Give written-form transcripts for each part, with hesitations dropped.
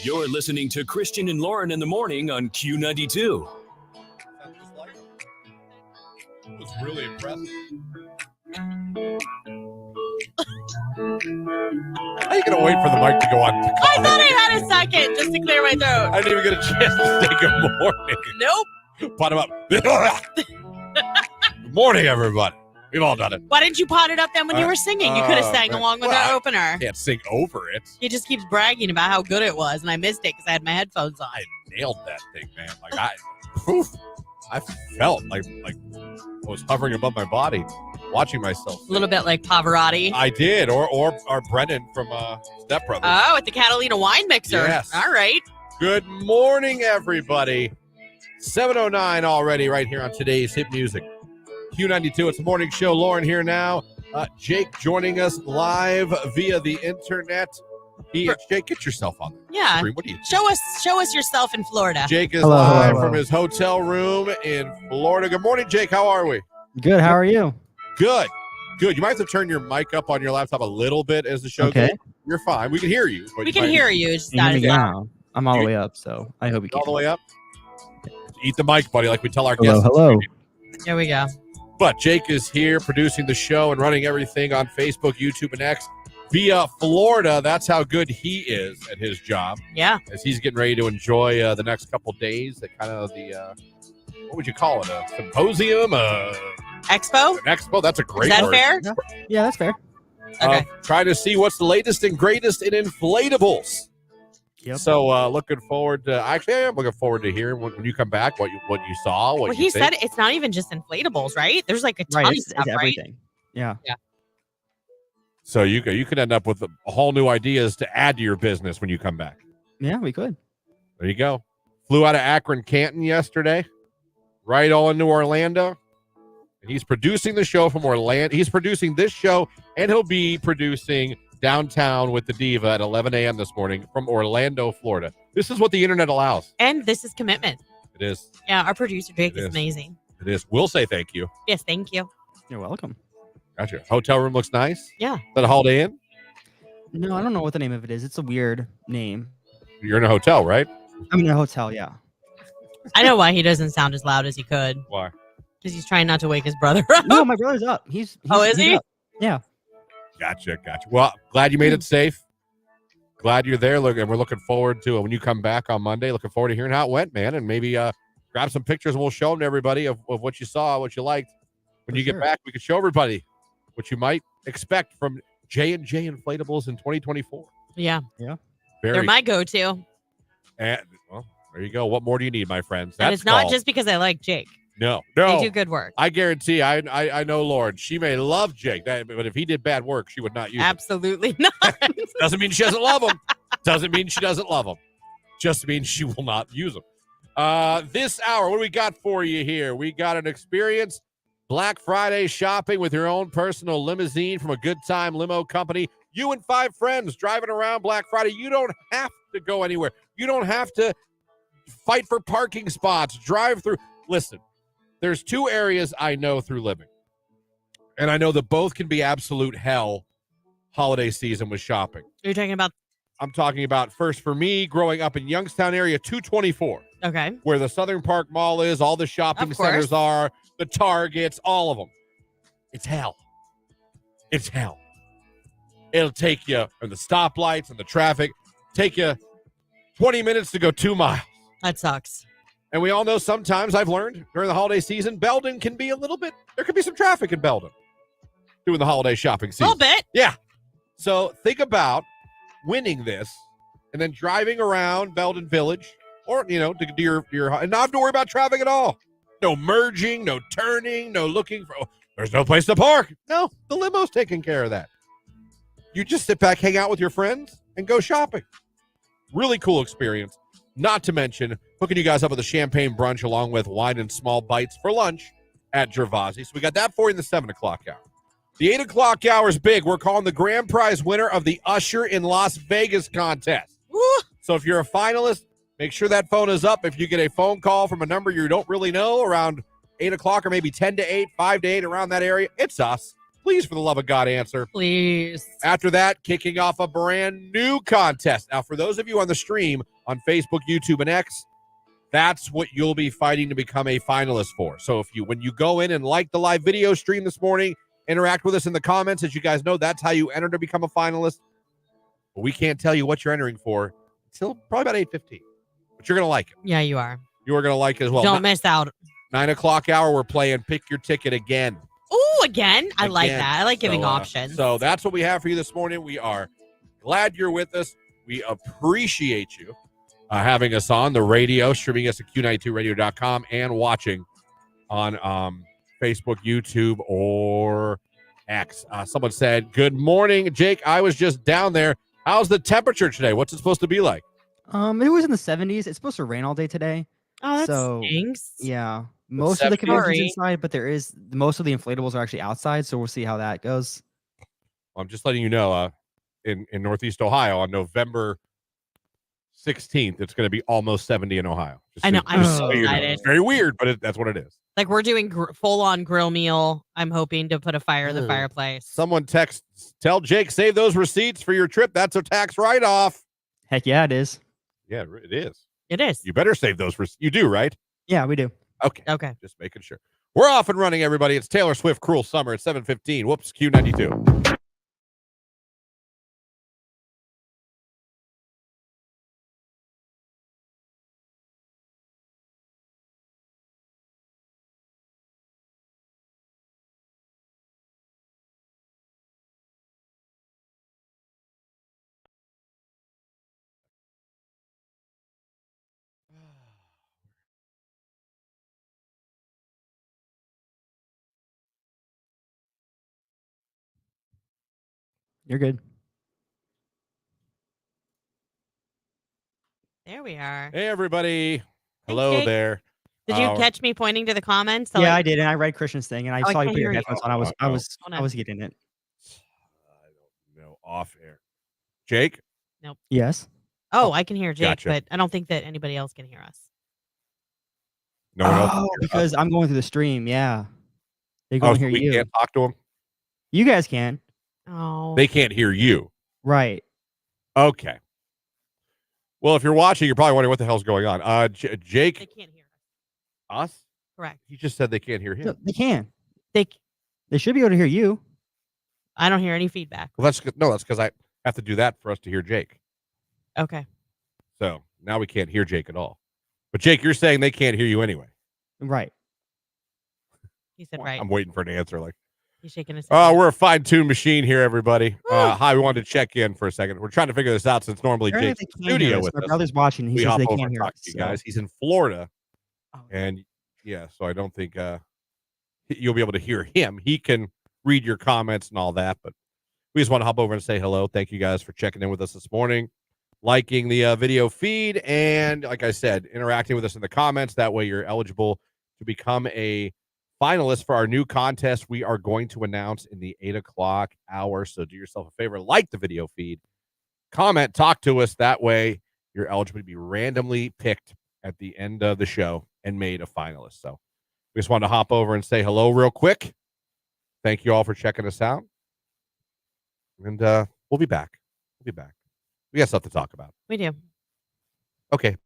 You're listening to Christian and Lauren in the morning on Q92. It was really impressive. How are you going to wait for the mic to go on? I thought I had a second just to clear my throat. I didn't even get a chance to say good morning. Nope. Pot him up. Good morning, everybody. We've all done it. Why didn't you pot it up then when you were singing? You could have sang along with our opener. I can't sing over it. He just keeps bragging about how good it was, and I missed it because I had my headphones on. I nailed that thing, man. Like I felt like I was hovering above my body, watching myself. A little bit like Pavarotti. I did, or Brennan from Step Brothers. Oh, at the Catalina wine mixer. Yes. All right. Good morning, everybody. 7:09 already, right here on today's hit music. Q92, it's a morning show. Lauren here now. Jake joining us live via the internet. Jake, get yourself on there. Yeah. What do you Show us yourself in Florida. Jake is live from his hotel room in Florida. Good morning, Jake. How are we? Good. How are you? Good. You might have to turn your mic up on your laptop a little bit as the show goes. You're fine. We can hear you. We can hear you. It's just not as loud. I'm all the way up, so I hope you can. All the way up? Eat the mic, buddy, like we tell our guests. Hello. There we go. But Jake is here producing the show and running everything on Facebook, YouTube, and X via Florida. That's how good he is at his job. Yeah. As he's getting ready to enjoy the next couple days at kind of the, what would you call it? A symposium? Expo? An expo? That's a great word. Is that word. fair? Yeah, that's fair. Okay. Trying to see what's the latest and greatest in inflatables. Yep. So looking forward to, actually, I am looking forward to hearing when you come back, what you saw. Well, he said it's not even just inflatables, right? There's like a ton of stuff, it's everything. Right? Yeah. So you could end up with a whole new ideas to add to your business when you come back. Yeah, we could. There you go. Flew out of Akron, Canton yesterday, right on into Orlando. And he's producing the show from Orlando. He's producing this show, and he'll be producing Downtown with the Diva at 11 a.m. this morning from Orlando, Florida. This is what the internet allows. And this is commitment. It is. Yeah, our producer, Jake, is amazing. It is. We'll say thank you. Yes, thank you. You're welcome. Gotcha. Hotel room looks nice. Yeah. Is that a Holiday Inn? No, I don't know what the name of it is. It's a weird name. You're in a hotel, right? I'm in a hotel, yeah. I know why he doesn't sound as loud as he could. Why? Because he's trying not to wake his brother up. No, my brother's up. He's is he? Up. Yeah. Gotcha. Well, glad you made it safe. Glad you're there. Look, and we're looking forward to it when you come back on Monday. Looking forward to hearing how it went, man, and maybe grab some pictures and we'll show them to everybody of what you saw, what you liked. When you get back, we can show everybody what you might expect from J&J Inflatables in 2024. Yeah. They're my go-to. And well, there you go. What more do you need, my friends? And it's not just because I like Jake. No. They do good work. I guarantee. I know Lauren. She may love Jake, but if he did bad work, she would not use him. Absolutely not. Doesn't mean she doesn't love him. Doesn't mean she doesn't love him. Just means she will not use him. This hour, what do we got for you here? We got an experience Black Friday shopping with your own personal limousine from a Good Time Limo Company. You and 5 friends driving around Black Friday. You don't have to go anywhere. You don't have to fight for parking spots, drive through. Listen. There's 2 areas I know through living, and I know that both can be absolute hell holiday season with shopping. You're talking about? I'm talking about, first for me, growing up in Youngstown area, 224. Okay. Where the Southern Park Mall is, all the shopping centers are, the Targets, all of them. It's hell. It's hell. It'll take you, and the stoplights and the traffic, take you 20 minutes to go 2 miles. That sucks. And we all know sometimes, I've learned, during the holiday season, Belden can be a little bit, there could be some traffic in Belden during the holiday shopping season. A little bit. Yeah. So think about winning this and then driving around Belden Village or, to do your and not have to worry about traffic at all. No merging, no turning, no looking for, there's no place to park. No, the limo's taking care of that. You just sit back, hang out with your friends, and go shopping. Really cool experience. Not to mention hooking you guys up with a champagne brunch along with wine and small bites for lunch at Gervasi. So we got that for you in the 7 o'clock hour. The 8 o'clock hour is big. We're calling the grand prize winner of the Usher in Las Vegas contest. Woo! So if you're a finalist, make sure that phone is up. If you get a phone call from a number you don't really know around 8 o'clock or maybe 10 to 8, 5 to 8, around that area, it's us. Please, for the love of God, answer. Please. After that, kicking off a brand new contest. Now, for those of you on the stream, on Facebook, YouTube, and X, that's what you'll be fighting to become a finalist for. So when you go in and like the live video stream this morning, interact with us in the comments. As you guys know, that's how you enter to become a finalist. But we can't tell you what you're entering for until probably about 8:15. But you're going to like it. Yeah, you are. You are going to like it as well. Don't miss out. 9 o'clock hour, we're playing Pick Your Ticket again. Ooh, again? I like that. I like giving So, options. So that's what we have for you this morning. We are glad you're with us. We appreciate you having us on the radio, streaming us at Q92radio.com, and watching on Facebook, YouTube, or X. Someone said, good morning, Jake. I was just down there. How's the temperature today? What's it supposed to be like? It was in the 70s. It's supposed to rain all day today. Oh, that So, stinks. Yeah. Most of the 70s? convention's inside, but most of the inflatables are actually outside, so we'll see how that goes. I'm just letting you know, in Northeast Ohio on November 16th, it's going to be almost 70 in Ohio. I know. I'm so you know. excited. It's very weird, but that's what it is. Like, we're doing full-on grill meal. I'm hoping to put a fire in the fireplace. Someone texts, tell Jake, save those receipts for your trip. That's a tax write-off. Heck yeah, it is. Yeah, it is. It is. You better save those receipts. You do, right? Yeah, we do. Okay. Just making sure. We're off and running, everybody. It's Taylor Swift, Cruel Summer at 7:15. Whoops, Q92. You're good. There we are. Hey, everybody. Thanks, Hello Jake. there. Did you catch me pointing to the comments? Yeah, I did, and I read Christian's thing, and I saw you can't put your hear you. headphones on. I was getting it. I don't know. Off air. Jake? Yes. Oh, I can hear Jake, Gotcha. but I don't think that anybody else can hear us. No one else can hear us. Because I'm going through the stream. Yeah. They go Oh, and so hear we you. can't talk to them? You guys can. Oh. They can't hear you. Right. Okay. Well, if you're watching, you're probably wondering what the hell's going on. They Jake? can't hear Us? us. Correct. He just said they can't hear him. No, they can. They should be able to hear you. I don't hear any feedback. Well, that's because I have to do that for us to hear Jake. Okay. So now we can't hear Jake at all. But Jake, you're saying they can't hear you anyway. Right. He said right. I'm waiting for an answer. Like, He's shaking his head. oh, we're a fine-tuned machine here, everybody. Hi, we wanted to check in for a second. We're trying to figure this out since normally Apparently Jake's in they the can't hear studio us. with My us. brother's watching. He We says hop they over can't and hear talk us. to you guys. He's in Florida, Oh. and yeah, so I don't think you'll be able to hear him. He can read your comments and all that, but we just want to hop over and say hello. Thank you guys for checking in with us this morning, liking the video feed, and like I said, interacting with us in the comments. That way you're eligible to become a finalist for our new contest we are going to announce in the 8 o'clock hour. So do yourself a favor, like the video feed, comment, talk to us. That way you're eligible to be randomly picked at the end of the show and made a finalist. So we just wanted to hop over and say hello real quick. Thank you all for checking us out. And we'll be back. We got stuff to talk about. We do. Okay.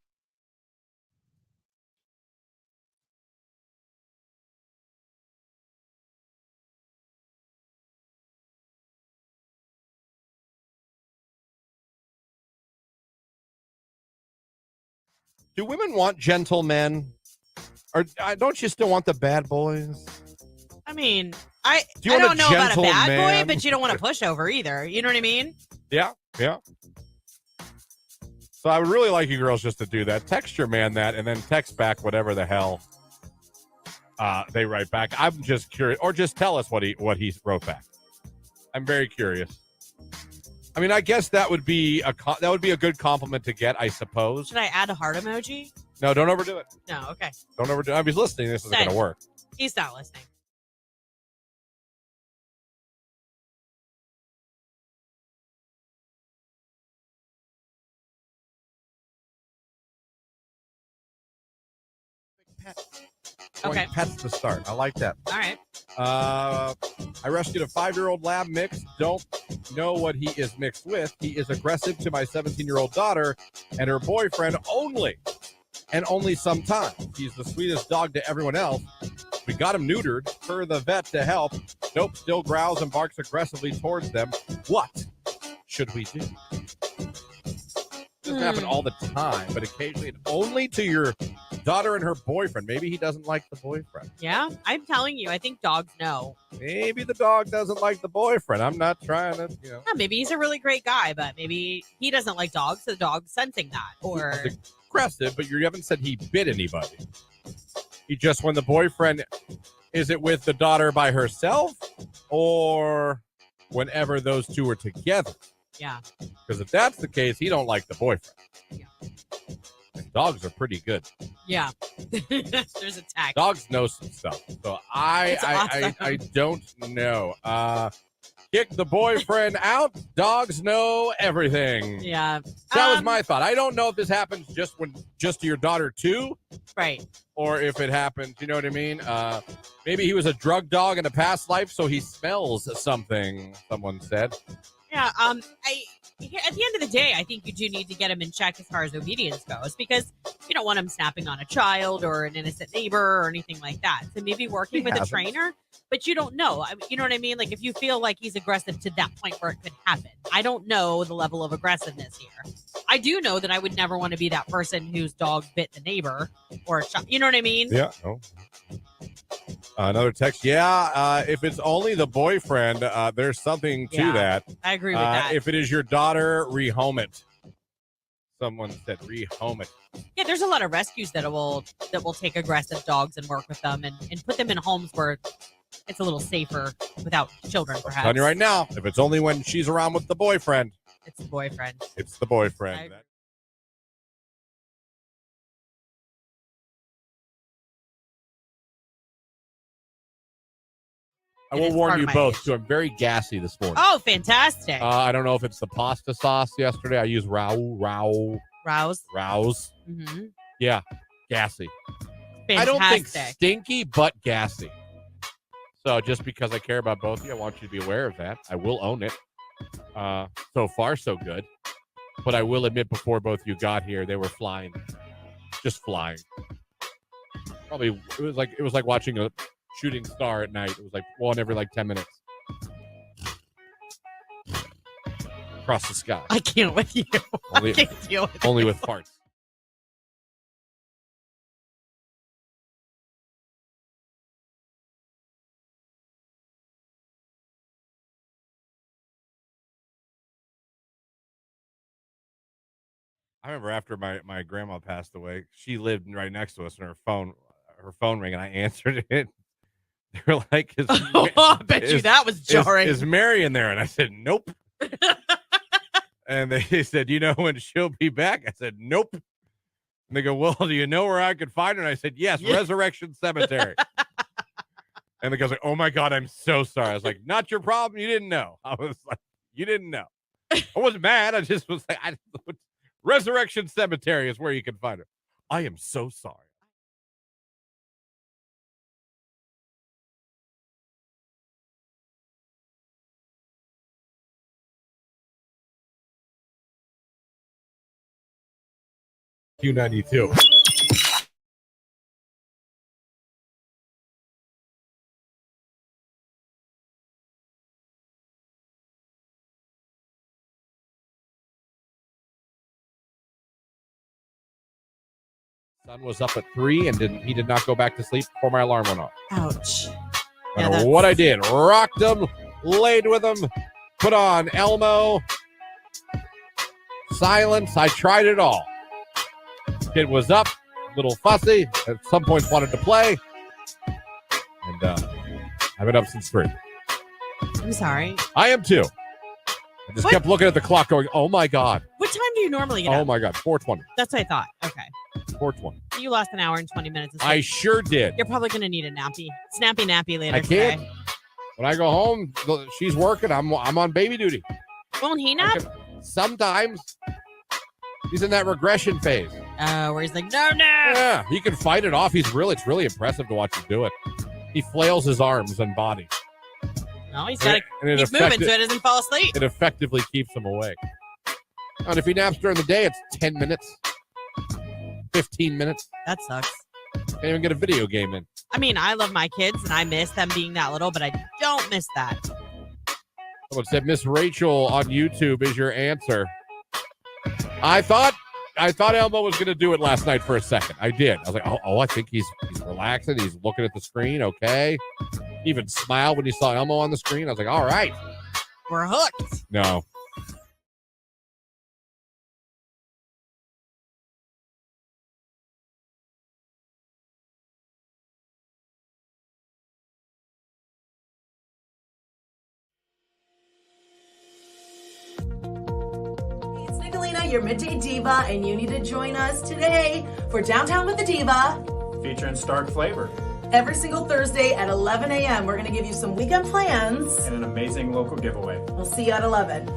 Do women want gentlemen? Or don't you still want the bad boys? I mean, I Do you want don't a know about a gentle bad man? boy, but you don't want a pushover either. You know what I mean? Yeah. So I would really like you girls just to do that. Text your man that, and then text back whatever the hell they write back. I'm just curious, or just tell us what he wrote back. I'm very curious. I mean, I guess that would be a good compliment to get, I suppose. Should I add a heart emoji? No, don't overdo it. No, okay. Don't overdo it. I mean, he's listening. This isn't going to work. He's not listening. Okay. Pets to start. I like that. All right. I rescued a 5-year-old lab mix. Don't know what he is mixed with. He is aggressive to my 17-year-old daughter and her boyfriend only, and only sometimes. He's the sweetest dog to everyone else. We got him neutered per the vet to help. Nope, still growls and barks aggressively towards them. What should we do? Doesn't happen all the time, but occasionally, and only to your daughter and her boyfriend. Maybe he doesn't like the boyfriend. Yeah, I'm telling you, I think dogs know. Maybe the dog doesn't like the boyfriend. I'm not trying to, Yeah, maybe he's a really great guy, but maybe he doesn't like dogs, so the dog's sensing that. Or He's aggressive, but you haven't said he bit anybody. He just, when the boyfriend, is it with the daughter by herself or whenever those two are together? Yeah. Because if that's the case, he don't like the boyfriend. Yeah. And dogs are pretty good. Yeah. There's a tag. Dogs know some stuff. So I don't know. Kick the boyfriend out. Dogs know everything. Yeah. That was my thought. I don't know if this happens just to your daughter too. Right. Or if it happens, you know what I mean? Maybe he was a drug dog in a past life, so he smells something, someone said. Yeah, at the end of the day, I think you do need to get him in check as far as obedience goes, because you don't want him snapping on a child or an innocent neighbor or anything like that. So maybe working with a trainer, but you don't know. You know what I mean? Like if you feel like he's aggressive to that point where it could happen. I don't know the level of aggressiveness here. I do know that I would never want to be that person whose dog bit the neighbor or a child. You know what I mean? Yeah. Oh. Another text. Yeah, if it's only the boyfriend, there's something to that. I agree with that. If it is your daughter, rehome it. Someone said rehome it. Yeah, there's a lot of rescues that will take aggressive dogs and work with them and put them in homes where it's a little safer without children, perhaps. I'm telling you right now, if it's only when she's around with the boyfriend. It's the boyfriend. It's the boyfriend. I will warn you both, too. I'm very gassy this morning. Oh, fantastic. I don't know if it's the pasta sauce yesterday. I used Rouse. Mm-hmm. Yeah, gassy. Fantastic. I don't think stinky, but gassy. So just because I care about both of you, I want you to be aware of that. I will own it. So far, so good. But I will admit, before both of you got here, they were flying. Just flying. Probably, it was like watching a shooting star at night. It was like one every 10 minutes. Across the sky. I can't with you. I can't deal with only you. with farts. I remember after my grandma passed away, she lived right next to us, and her phone rang, and I answered it. They were like, I bet you that was jarring. Is Mary in there? And I said, nope. And they said, you know when she'll be back? I said, nope. And they go, well, do you know where I could find her? And I said, yes, Resurrection Cemetery. And the guy's like, oh my God, I'm so sorry. I was like, not your problem. You didn't know. I was like, you didn't know. I wasn't mad. I just was like, Resurrection Cemetery is where you can find her. I am so sorry. Q92. Son was up at 3 and he did not go back to sleep before my alarm went off. Ouch. No matter what I did, rocked him, laid with him, put on Elmo, silence. I tried it all. Kid was up, a little fussy, at some points wanted to play. And I've been up since 3. I'm sorry. I am too. I just kept looking at the clock going, oh my God. What time do you normally get up? Oh my God, 4:20. That's what I thought. Okay. 4:20. You lost an hour and 20 minutes. I sure did. You're probably going to need a snappy nappy later I can't. today. When I go home, she's working. I'm on baby duty. Won't he nap? Sometimes. He's in that regression phase. Where he's like, no. Yeah, he can fight it off. It's really impressive to watch him do it. He flails his arms and body. No, he's got to And keep moving so he doesn't fall asleep. It effectively keeps him awake. And if he naps during the day, it's 10 minutes, 15 minutes. That sucks. Can't even get a video game in. I mean, I love my kids, and I miss them being that little, but I don't miss that. Someone said Miss Rachel on YouTube is your answer. I thought Elmo was going to do it last night for a second. I did. I was like, oh, I think he's relaxing. He's looking at the screen. Okay. He even smiled when he saw Elmo on the screen. I was like, all right. We're hooked. No. Your midday diva, and you need to join us today for Downtown with the Diva, featuring Stark Flavor. Every single Thursday at 11 a.m. We're going to give you some weekend plans And an amazing local giveaway. We'll see you at 11. A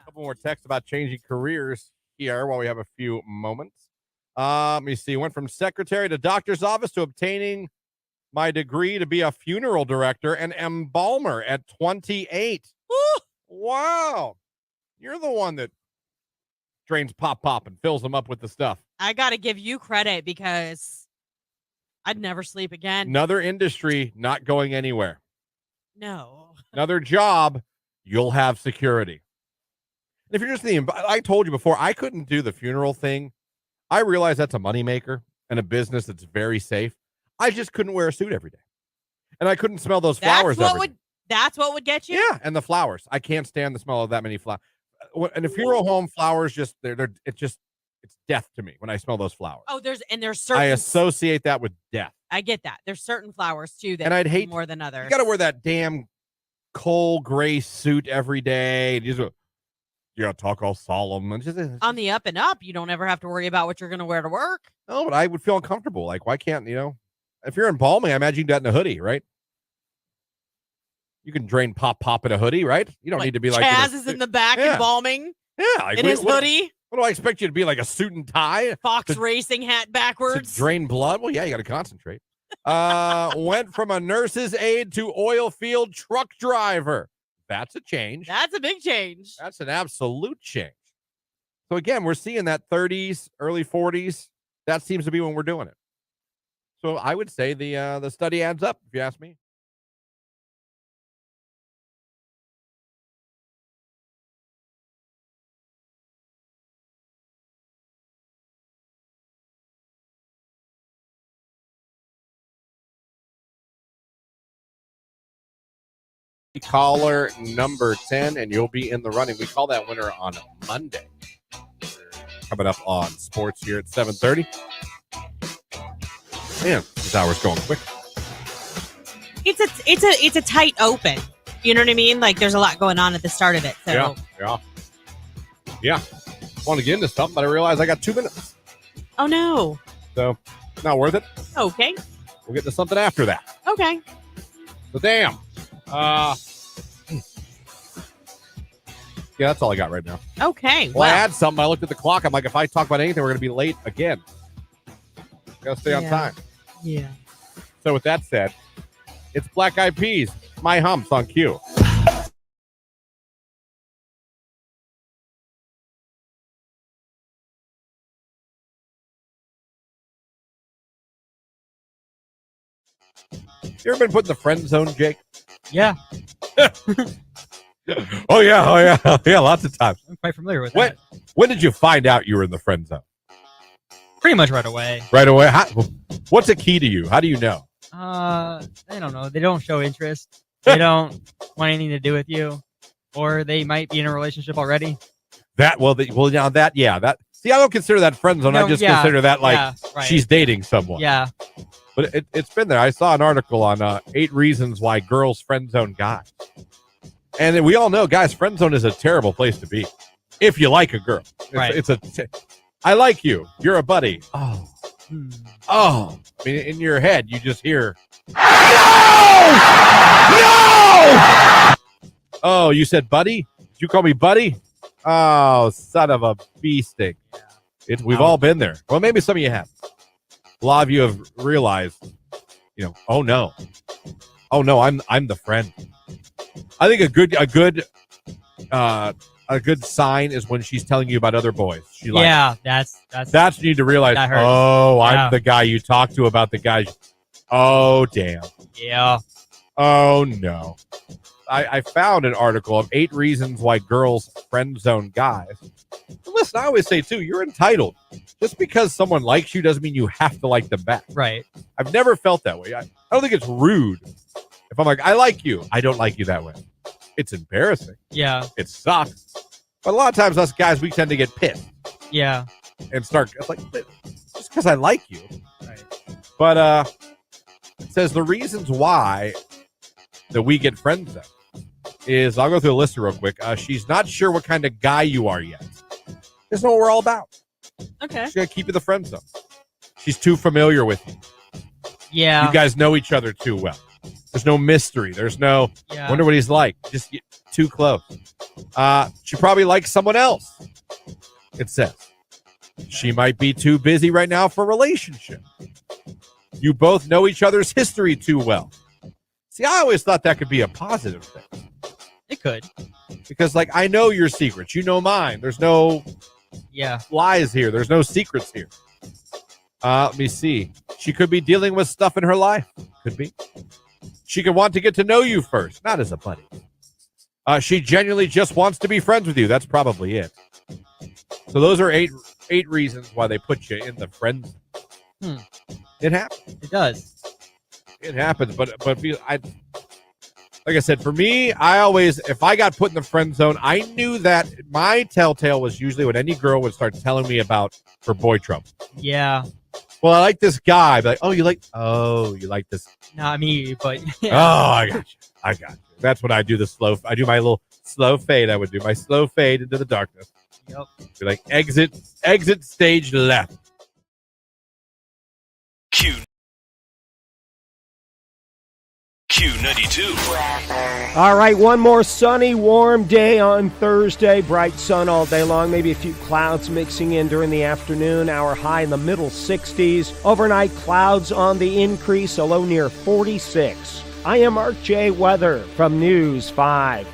couple more texts about changing careers here while we have a few moments. Let me see. Went from secretary to doctor's office to obtaining my degree to be a funeral director and embalmer at 28. Woo! Wow. You're the one that drains pop and fills them up with the stuff. I got to give you credit because I'd never sleep again. Another industry not going anywhere. No. Another job, you'll have security. And if you're just I told you before, I couldn't do the funeral thing. I realize that's a moneymaker and a business that's very safe. I just couldn't wear a suit every day. And I couldn't smell those flowers every day. That's what would get you? Yeah, and the flowers. I can't stand the smell of that many flowers. In a funeral home, flowers it's death to me when I smell those flowers. Oh, there's certain. I associate that with death. I get that. There's certain flowers too that and I'd hate more than others. You got to wear that damn coal gray suit every day. You got to talk all solemn. And just, on the up and up, you don't ever have to worry about what you're going to wear to work. No, but I would feel uncomfortable. Like, why can't, if you're embalming, I imagine you got in a hoodie, right? You can drain pop in a hoodie, right? You don't need to be like Chaz is in the back embalming. Yeah, like, in his hoodie. What do I expect you to be, like a suit and tie? Fox racing hat backwards. To drain blood? Well, yeah, you got to concentrate. Went from a nurse's aide to oil field truck driver. That's a change. That's a big change. That's an absolute change. So again, we're seeing that 30s, early 40s. That seems to be when we're doing it. So I would say the study adds up, if you ask me. Caller number 10, and you'll be in the running. We call that winner on Monday. Coming up on sports here at 7:30. Man, this hour's going quick. It's a tight open. You know what I mean? Like there's a lot going on at the start of it. So yeah. I want to get into something, but I realize I got 2 minutes. Oh no. So not worth it. Okay. We'll get to something after that. Okay. So damn. Yeah, that's all I got right now. Okay. Well, I had something. I looked at the clock. I'm like, if I talk about anything, we're going to be late again. Got to stay on time. Yeah. So with that said, it's Black Eyed Peas, My Humps on Q. You ever been put in the friend zone, Jake? Yeah, Oh, yeah. Yeah, lots of times. I'm quite familiar with that. When did you find out you were in the friend zone? Pretty much right away. Right away? What's a key to you? How do you know? I don't know. They don't show interest. They don't want anything to do with you, or they might be in a relationship already. See, I don't consider that friend zone. I just consider that like she's dating someone. Yeah. But it's been there. I saw an article on 8 reasons why girls friend zone guys. And we all know, guys, friend zone is a terrible place to be if you like a girl. I like you. You're a buddy. Oh. I mean, in your head, you just hear, no! Oh, you said buddy? Did you call me buddy? Oh, son of a bee stick. We've all been there. Well, maybe some of you have. A lot of you have realized, oh no, I'm the friend. I think a good sign is when she's telling you about other boys. That's when you need to realize. That hurts. Oh, Yeah. I'm the guy you talk to about the guys. Oh, damn. Yeah. Oh no. I found an article of 8 reasons why girls friend zone guys. And listen, I always say too, you're entitled. Just because someone likes you doesn't mean you have to like them back. Right. I've never felt that way. I don't think it's rude. If I'm like, I like you, I don't like you that way. It's embarrassing. Yeah. It sucks. But a lot of times us guys, we tend to get pissed Yeah. and start like, just because I like you. Right. But it says the reasons why that we get friend zoned is, I'll go through the list real quick. She's not sure what kind of guy you are yet. That's not what we're all about. Okay. She's going to keep you the friend zone. She's too familiar with you. Yeah. You guys know each other too well. There's no mystery. There's no, Yeah. wonder what he's like. Just get too close. She probably likes someone else. It says. She might be too busy right now for a relationship. You both know each other's history too well. See, I always thought that could be a positive thing. It could. Because, I know your secrets. You know mine. There's no lies here. There's no secrets here. Let me see. She could be dealing with stuff in her life. Could be. She could want to get to know you first, not as a buddy. She genuinely just wants to be friends with you. That's probably it. So those are eight reasons why they put you in the friend zone. It happens. It does. It happens, but like I said, for me, I always, if I got put in the friend zone, I knew that my telltale was usually when any girl would start telling me about her boy trouble. Yeah. Well, I like this guy. Be like, you like this. Not me, but Oh, I got you. That's when I do I do my little slow fade. I would do my slow fade into the darkness. Yep. Be like, exit stage left. Q92. All right, one more sunny, warm day on Thursday. Bright sun all day long, maybe a few clouds mixing in during the afternoon. Our high in the middle 60s. Overnight clouds on the increase, a low near 46. I am Mark J. Weather from News 5.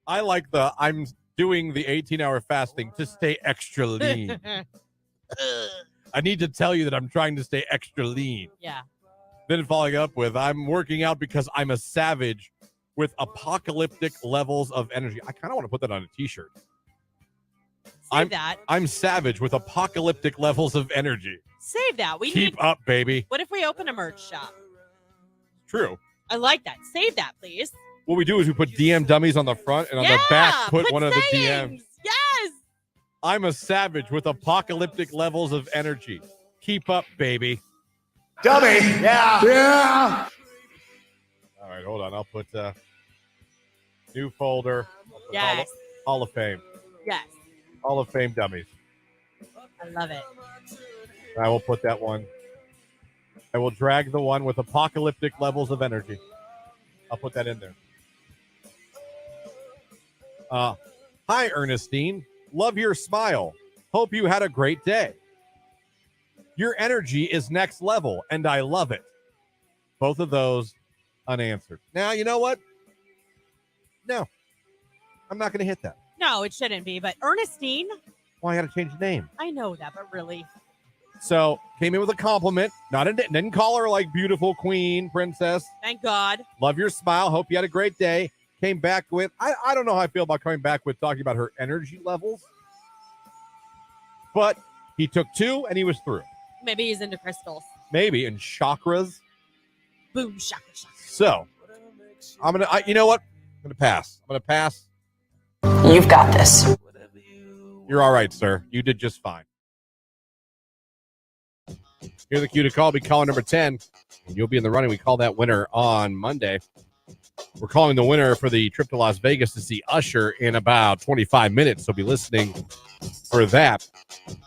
I like I'm doing the 18-hour fasting to stay extra lean. I need to tell you that I'm trying to stay extra lean. Yeah. Then following up with, I'm working out because I'm a savage with apocalyptic levels of energy. I kind of want to put that on a t-shirt. Save that. I'm savage with apocalyptic levels of energy. Save that. We Keep need. up, baby. What if we open a merch shop? True. I like that. Save that, please. What we do is we put DM dummies on the front and on the back put one of the DMs. sayings. Yes. I'm a savage with apocalyptic levels of energy. Keep up, baby. Dummy. Yeah. right, hold on. I'll put new folder. Yes. Hall of Fame. Yes. Hall of Fame dummies. I love it. I will put that one. I will drag the one with apocalyptic levels of energy. I'll put that in there. Hi, Ernestine. Love your smile. Hope you had a great day. Your energy is next level, and I love it. Both of those unanswered. Now, you know what? No, I'm not going to hit that. No, it shouldn't be. But Ernestine, Well, I got to change the name. I know that, but really. So, came in with a compliment. Didn't call her like beautiful queen, princess. Thank God. Love your smile. Hope you had a great day. Came back with, I don't know how I feel about coming back with talking about her energy levels. But he took 2 and he was through. Maybe he's into crystals. Maybe in chakras. Boom, shaka, shaka. So, you know what? I'm going to pass. You've got this. You're all right, sir. You did just fine. Here's the cue to call. Be calling number 10. And you'll be in the running. We call that winner on Monday. We're calling the winner for the trip to Las Vegas to see Usher in about 25 minutes. So be listening for that.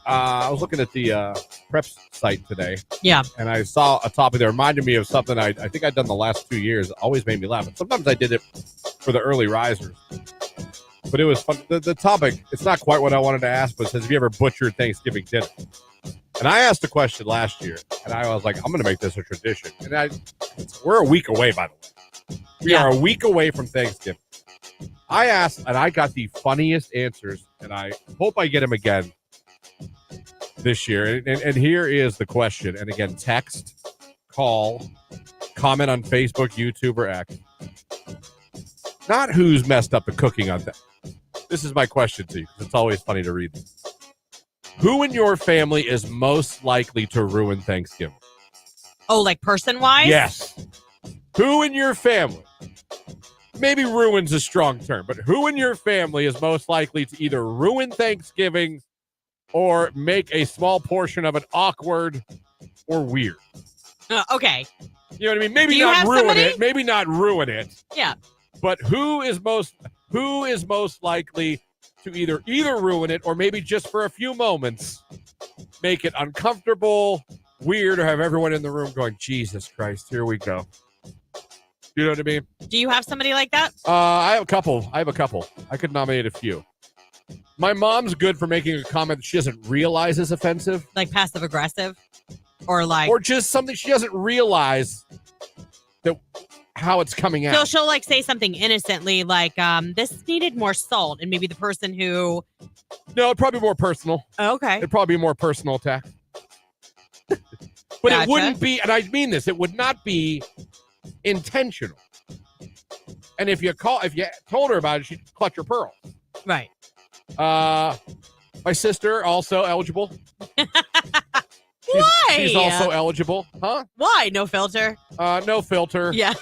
I was looking at the Preps site today. Yeah. And I saw a topic that reminded me of something I think I'd done the last 2 years. It always made me laugh. And sometimes I did it for the early risers. But it was fun. The topic, it's not quite what I wanted to ask, but it says, have you ever butchered Thanksgiving dinner? And I asked a question last year, and I was like, I'm going to make this a tradition. And we're a week away, by the way. We are a week away from Thanksgiving. I asked, and I got the funniest answers, and I hope I get them again this year. And here is the question. And again, text, call, comment on Facebook, YouTube, or X. Not who's messed up the cooking on that. This is my question to you, because it's always funny to read this. Who in your family is most likely to ruin Thanksgiving? Oh, like person-wise? Yes. Who in your family, maybe ruin's a strong term, but who in your family is most likely to either ruin Thanksgiving or make a small portion of it awkward or weird? Okay. You know what I mean? Maybe not ruin somebody? it. Maybe not ruin it. Yeah. But who is most likely to either ruin it or maybe just for a few moments make it uncomfortable, weird, or have everyone in the room going, Jesus Christ, here we go. You know what I mean? Do you have somebody like that? I have a couple. I could nominate a few. My mom's good for making a comment that she doesn't realize is offensive. Like passive aggressive? Or like... Or just something she doesn't realize that how it's coming out. So she'll like say something innocently like, this needed more salt. And maybe the person who... No, it'd probably be more personal. Okay. It'd probably be more personal attack. But Gotcha. It wouldn't be, and I mean this, it would not be intentional. And if you told her about it, she'd clutch her pearl. Right. My sister, also eligible. Why? She's also eligible. Huh? Why? No filter? No filter. Yeah.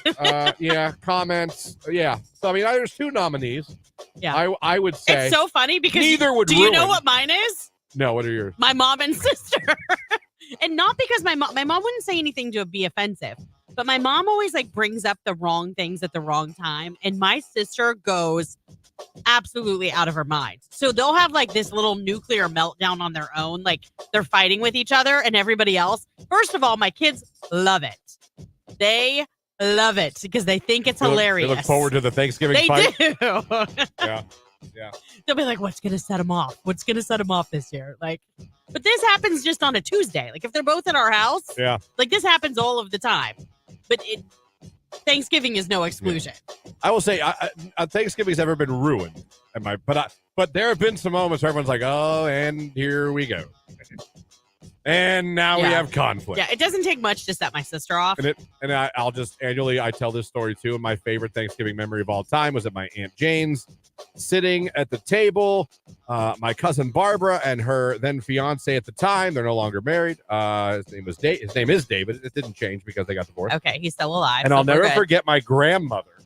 Yeah. Comments. Yeah. So, I mean, there's 2 nominees. Yeah. I would say. It's so funny because neither would do you ruin. know what mine is? No, what are yours? My mom and sister. And not because my mom wouldn't say anything to be offensive, but my mom always like brings up the wrong things at the wrong time. And my sister goes absolutely out of her mind. So they'll have like this little nuclear meltdown on their own. Like they're fighting with each other and everybody else. First of all, my kids love it. They love it because they think it's hilarious. They look forward to the Thanksgiving fight. They do. Yeah. They'll be like, what's going to set them off? What's going to set them off this year? Like, but this happens just on a Tuesday. Like if they're both at our house, Yeah. like this happens all of the time. But Thanksgiving is no exclusion. Yeah. I will say Thanksgiving's never been ruined. But there have been some moments where everyone's like, oh, and here we go. And now we have conflict. Yeah, it doesn't take much to set my sister off. And I'll just annually, I tell this story too. My favorite Thanksgiving memory of all time was at my Aunt Jane's, sitting at the table. My cousin Barbara and her then fiance at the time. They're no longer married. His name is David. It didn't change because they got divorced. Okay, he's still alive. And so I'll never good. forget my grandmother.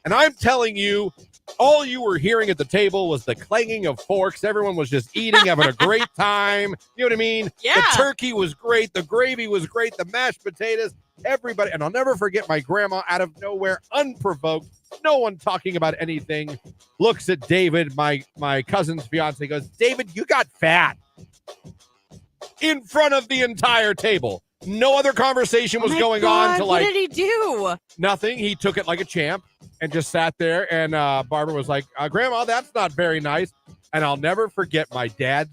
And I'm telling you, All you were hearing at the table was the clanging of forks. Everyone was just eating, having a great time. You know what I mean? Yeah. The turkey was great. The gravy was great. The mashed potatoes. Everybody. And I'll never forget my grandma out of nowhere, unprovoked. No one talking about anything. Looks at David, my cousin's fiance, goes, David, you got fat. In front of the entire table. No other conversation was going on to what did he do? nothing. He took it like a champ and just sat there. And Barbara was like, Grandma, that's not very nice. And I'll never forget my dad,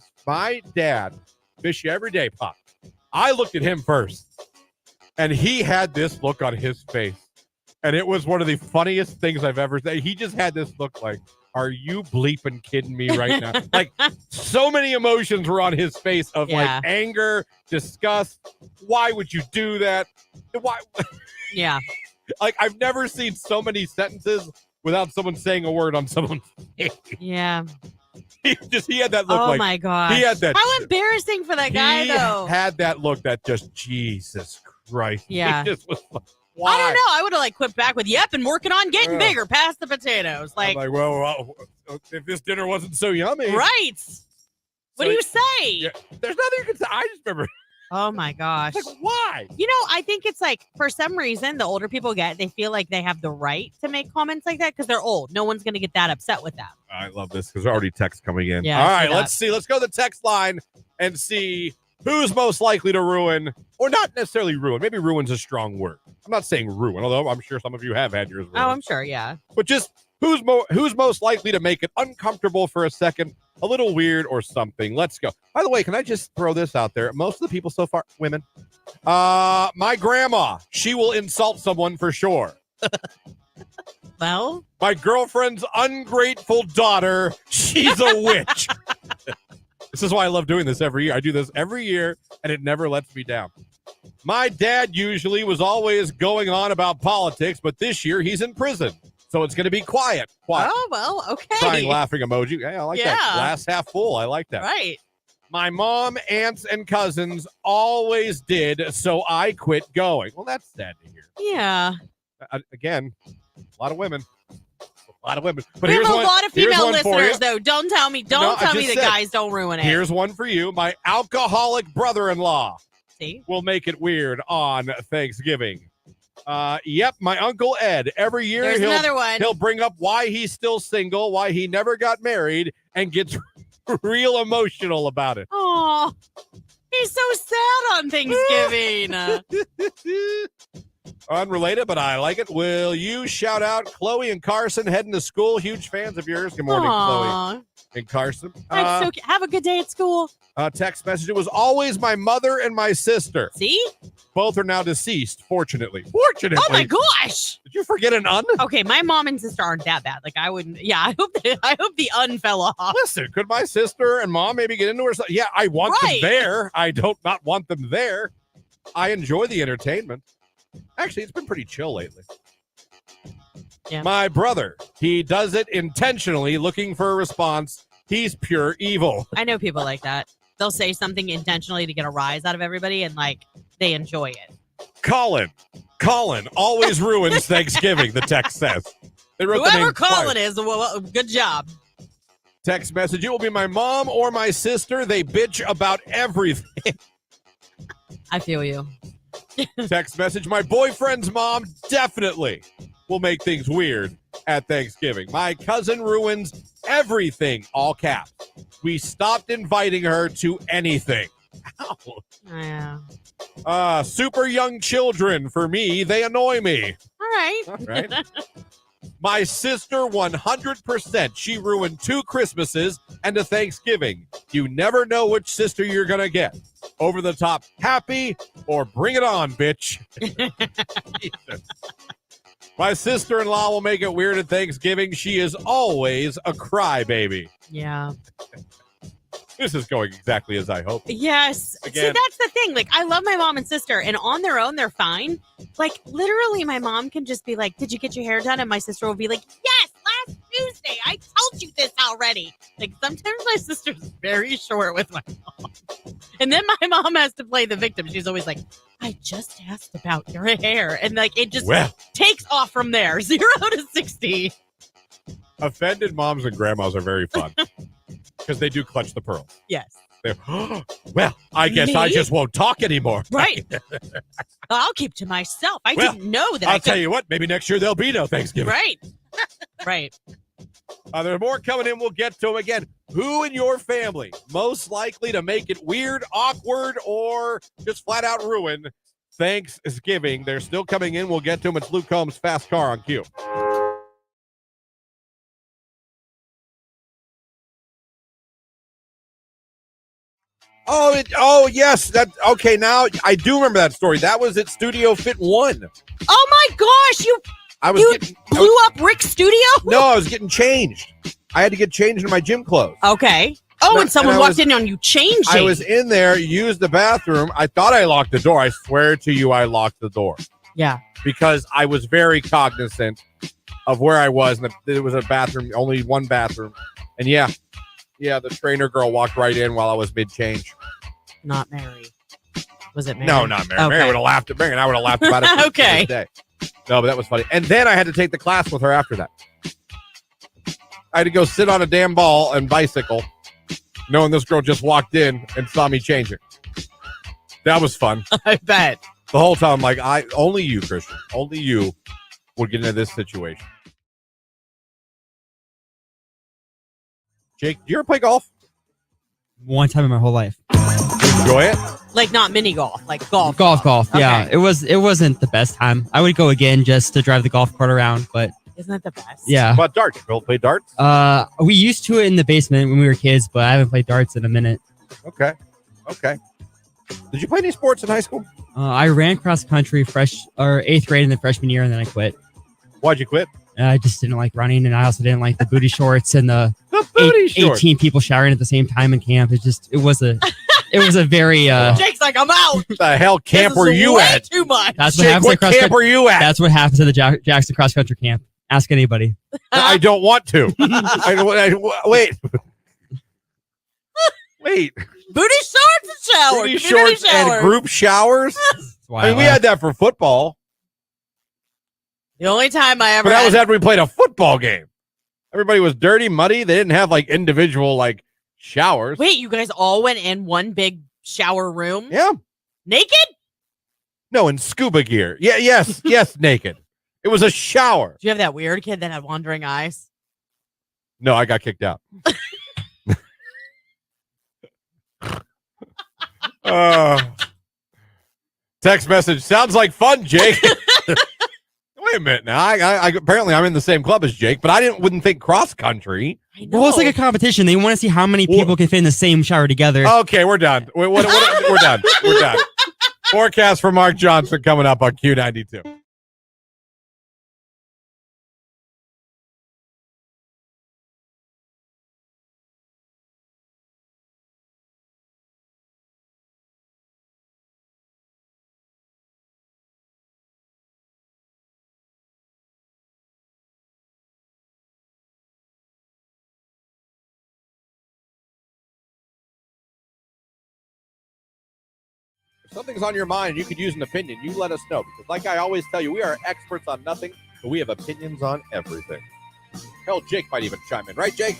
fish you every day, Pop. I looked at him first. And he had this look on his face. And it was one of the funniest things I've ever said. He just had this look like, are you bleeping kidding me right now? Like, so many emotions were on his face of like anger, disgust. Why would you do that? Why? Yeah. Like, I've never seen so many sentences without someone saying a word on someone's face. Yeah. He had that look. Oh my gosh. He had that. How embarrassing for that guy, though. He had that look that just, Jesus Christ. Yeah. He just was like, why? I don't know. I would have like quipped back with, "Yep," and working on getting bigger past the potatoes. Like, I'm like, well, if this dinner wasn't so yummy, right? What do you say? Yeah, there's nothing you can say. I just remember. Oh my gosh! Like, why? You know, I think it's like for some reason the older people they feel like they have the right to make comments like that because they're old. No one's going to get that upset with them. I love this because there's already text coming in. Yeah, all right, let's see. Let's go to the text line and see who's most likely to ruin, or not necessarily ruin. Maybe ruin's a strong word. I'm not saying ruin, although I'm sure some of you have had yours ruined. Oh, I'm sure, yeah. But just who's most likely to make it uncomfortable for a second, a little weird or something. Let's go. By the way, can I just throw this out there? Most of the people so far, women. My grandma, she will insult someone for sure. Well, my girlfriend's ungrateful daughter, she's a witch. This is why I love doing this every year. I do this every year, and it never lets me down. My dad usually was always going on about politics, but this year he's in prison. So it's going to be quiet. Oh, well, okay. Crying, laughing emoji. Hey, I like that. Glass half full. I like that. Right. My mom, aunts, and cousins always did, so I quit going. Well, that's sad to hear. Yeah. Again, a lot of women. But we have a lot of female listeners, though. Don't tell me the guys don't ruin it. Here's one for you. My alcoholic brother-in-law will make it weird on Thanksgiving. Yep, my Uncle Ed. Every year he'll bring up why he's still single, why he never got married, and gets real emotional about it. Oh, he's so sad on Thanksgiving. Unrelated, but I like it. Will you shout out Chloe and Carson heading to school? Huge fans of yours. Good morning, Chloe and Carson. Have a good day at school. Text message. It was always my mother and my sister. See? Both are now deceased, fortunately. Oh my gosh. Did you forget an un? Okay, my mom and sister aren't that bad. Like I wouldn't. Yeah, I hope the un fell off. Listen, could my sister and mom maybe get into her? Yeah, I want them there. I don't not want them there. I enjoy the entertainment. Actually, it's been pretty chill lately. Yeah. My brother, he does it intentionally, looking for a response. He's pure evil. I know people like that. They'll say something intentionally to get a rise out of everybody, and like they enjoy it. Colin always ruins Thanksgiving. The text says. They wrote whoever Colin is, well, good job. Text message. It will be my mom or my sister. They bitch about everything. I feel you. Text message. My boyfriend's mom definitely will make things weird at Thanksgiving. My cousin ruins everything, all caps. We stopped inviting her to anything. Ow. Yeah. Super young children, for me, they annoy me. All right. My sister, 100%. She ruined 2 Christmases and a Thanksgiving. You never know which sister you're going to get. Over the top, happy, or bring it on, bitch. My sister-in-law will make it weird at Thanksgiving. She is always a crybaby. Yeah. This is going exactly as I hoped. Yes. Again. See, that's the thing. Like, I love my mom and sister, and on their own, they're fine. Like, literally, my mom can just be like, did you get your hair done? And my sister will be like, yes, last Tuesday. I told you this already. Like, sometimes my sister's very short with my mom. And then my mom has to play the victim. She's always like, I just asked about your hair. And, like, it just takes off from there. 0 to 60. Offended moms and grandmas are very fun because they do clutch the pearls. Yes. They're, well, I guess I Me? just won't talk anymore. Right. I'll keep to myself. I Well, didn't know that. I'll tell you what, maybe next year there'll be no Thanksgiving. Right. Right. There are more coming in. We'll get to them again. Who in your family most likely to make it weird, awkward, or just flat out ruin Thanksgiving? They're still coming in. We'll get to them. It's Luke Combs' Fast Car on Q. Oh, yes. That okay. Now I do remember that story. That was at Studio Fit 1. Oh my gosh, you blew up Rick's studio? No, I was getting changed. I had to get changed in my gym clothes. Okay. Oh, and someone walked in on you changing. I was in there, used the bathroom. I thought I locked the door. I swear to you, I locked the door. Yeah. Because I was very cognizant of where I was. And there was a bathroom, only one bathroom. And yeah, the trainer girl walked right in while I was mid-change. Not Mary. Was it Mary? No, not Mary. Okay. Mary would have laughed at Mary, and I would have laughed about it. Okay. Day. No, but that was funny. And then I had to take the class with her after that. I had to go sit on a damn ball and bicycle, knowing this girl just walked in and saw me changing. That was fun. I bet. The whole time, like, only you, Christian, only you would get into this situation. Jake, do you ever play golf? One time in my whole life. Enjoy it? Like not mini golf, like golf. Golf. Yeah, Okay. it wasn't the best time. I would go again just to drive the golf cart around, but Isn't that the best? yeah. How about darts? You play darts? We used to it in the basement when we were kids, but I haven't played darts in a minute. Okay. Did you play any sports in high school? I ran cross country 8th grade in the freshman year, and then I quit. Why'd you quit? I just didn't like running, and I also didn't like the booty shorts and the booty shorts. 18 people showering at the same time in camp. It was a very Jake's like, I'm out. What the hell camp This were is you way at? Too much. that's what Jake, happens what at cross camp country. were you at? That's what happens at the Jackson cross country camp. Ask anybody. I don't want to. Wait. Booty shorts and shower. Booty Community shorts shower. and group showers? That's why I mean, we had that for football, The only time I ever but that had was after we played a football game. Everybody was dirty, muddy. They didn't have like individual like showers. Wait, you guys all went in one big shower room? Yeah. Naked? No, in scuba gear. Yeah, yes, naked. It was a shower. Do you have that weird kid that had wandering eyes? No, I got kicked out. Text message. Sounds like fun, Jake. Wait a minute now. I apparently I'm in the same club as Jake, but wouldn't think cross country. I know. Well, it's like a competition. They want to see how many people can fit in the same shower together. Okay, we're done. We're done. We're done. Forecast for Mark Johnson coming up on Q92. If something's on your mind, you could use an opinion. You let us know, because like I always tell you, we are experts on nothing, but we have opinions on everything. Hell, Jake might even chime in. Right, Jake?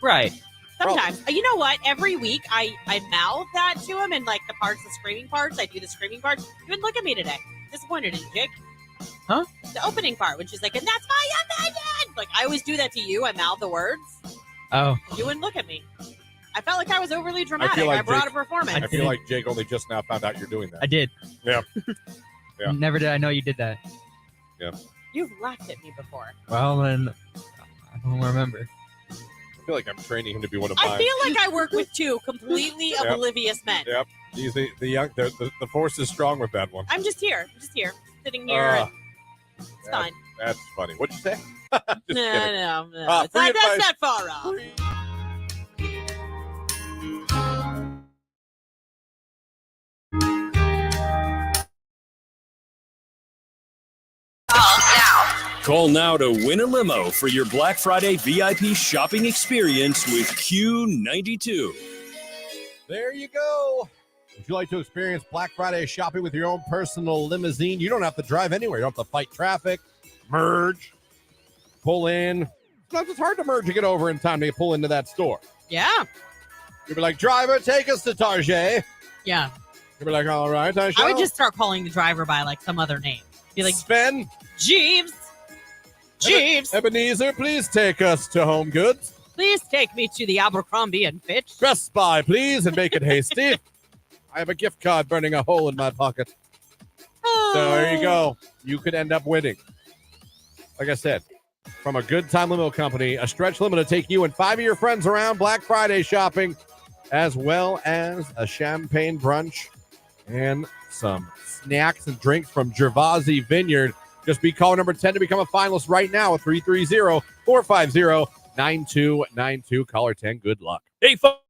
Right. Sometimes. You know what? Every week I mouth that to him, and like the screaming parts, I do the screaming parts. You wouldn't look at me today. Disappointed in you, Jake. Huh? The opening part, when she's like, and that's my opinion. Like, I always do that to you. I mouth the words. Oh. You wouldn't look at me. I felt like I was overly dramatic. feel like I brought Jake- a performance. I feel like Jake only just now found out you're doing that. I did. Yeah. Yeah. Never did I know you did that. You've laughed at me before. Well, then I don't remember. I feel like I'm training him to be one of I mine. feel like I work with two completely Yep. oblivious men. Yep. He's the young. The force is strong with that one. I'm just here, sitting here. And it's fine. That's funny. What'd you say? Just kidding. No. Free That's advice. not far off. Call now to win a limo for your Black Friday VIP shopping experience with Q92. There you go. Would you like to experience Black Friday shopping with your own personal limousine? You don't have to drive anywhere. You don't have to fight traffic, merge, pull in, sometimes it's hard to merge and get over in time to pull into that store. Yeah. You'd be like, driver, take us to Target. Yeah. You'd be like, all right, I shall. I would just start calling the driver by like some other name. Be like, Sven. Jeeves. Jeeves. Ebenezer, please take us to Home Goods. Please take me to the Abercrombie and Fitch. Best Buy, please, and make it hasty. I have a gift card burning a hole in my pocket. Oh. So there you go. You could end up winning. Like I said, from a Good Time Limo Company, a stretch limo to take you and 5 of your friends around Black Friday shopping, as well as a champagne brunch and some snacks and drinks from Gervasi Vineyard. Just be caller number 10 to become a finalist right now at 330-450-9292. Caller 10, good luck. Hey, folks.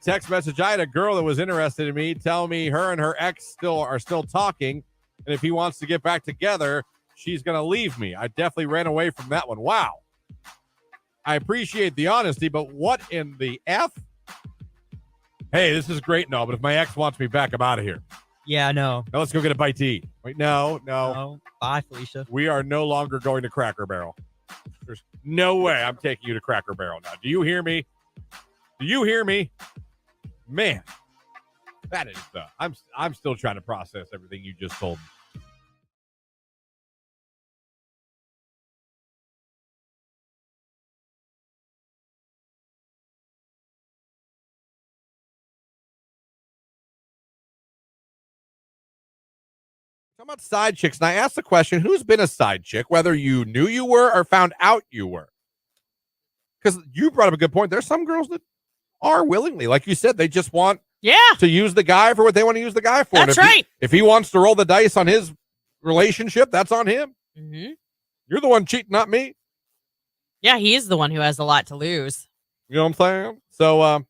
Text message. I had a girl that was interested in me tell me her and her ex are still talking, and if he wants to get back together, she's going to leave me. I definitely ran away from that one. Wow. I appreciate the honesty, but what in the F? Hey, this is great and all, but if my ex wants me back, I'm out of here. Yeah, no. Now let's go get a bite to eat. Wait, no. Oh, bye, Felicia. We are no longer going to Cracker Barrel. There's no way I'm taking you to Cracker Barrel now. Do you hear me? Do you hear me? Man, that is I'm still trying to process everything you just told me. Talking about side chicks, and I asked the question, who's been a side chick, whether you knew you were or found out you were? Because you brought up a good point. There's some girls that are willingly, like you said, they just want to use the guy for what they want to use the guy for. That's right. If he wants to roll the dice on his relationship, that's on him. Mm-hmm. You're the one cheating, not me. Yeah, he is the one who has a lot to lose. You know what I'm saying? So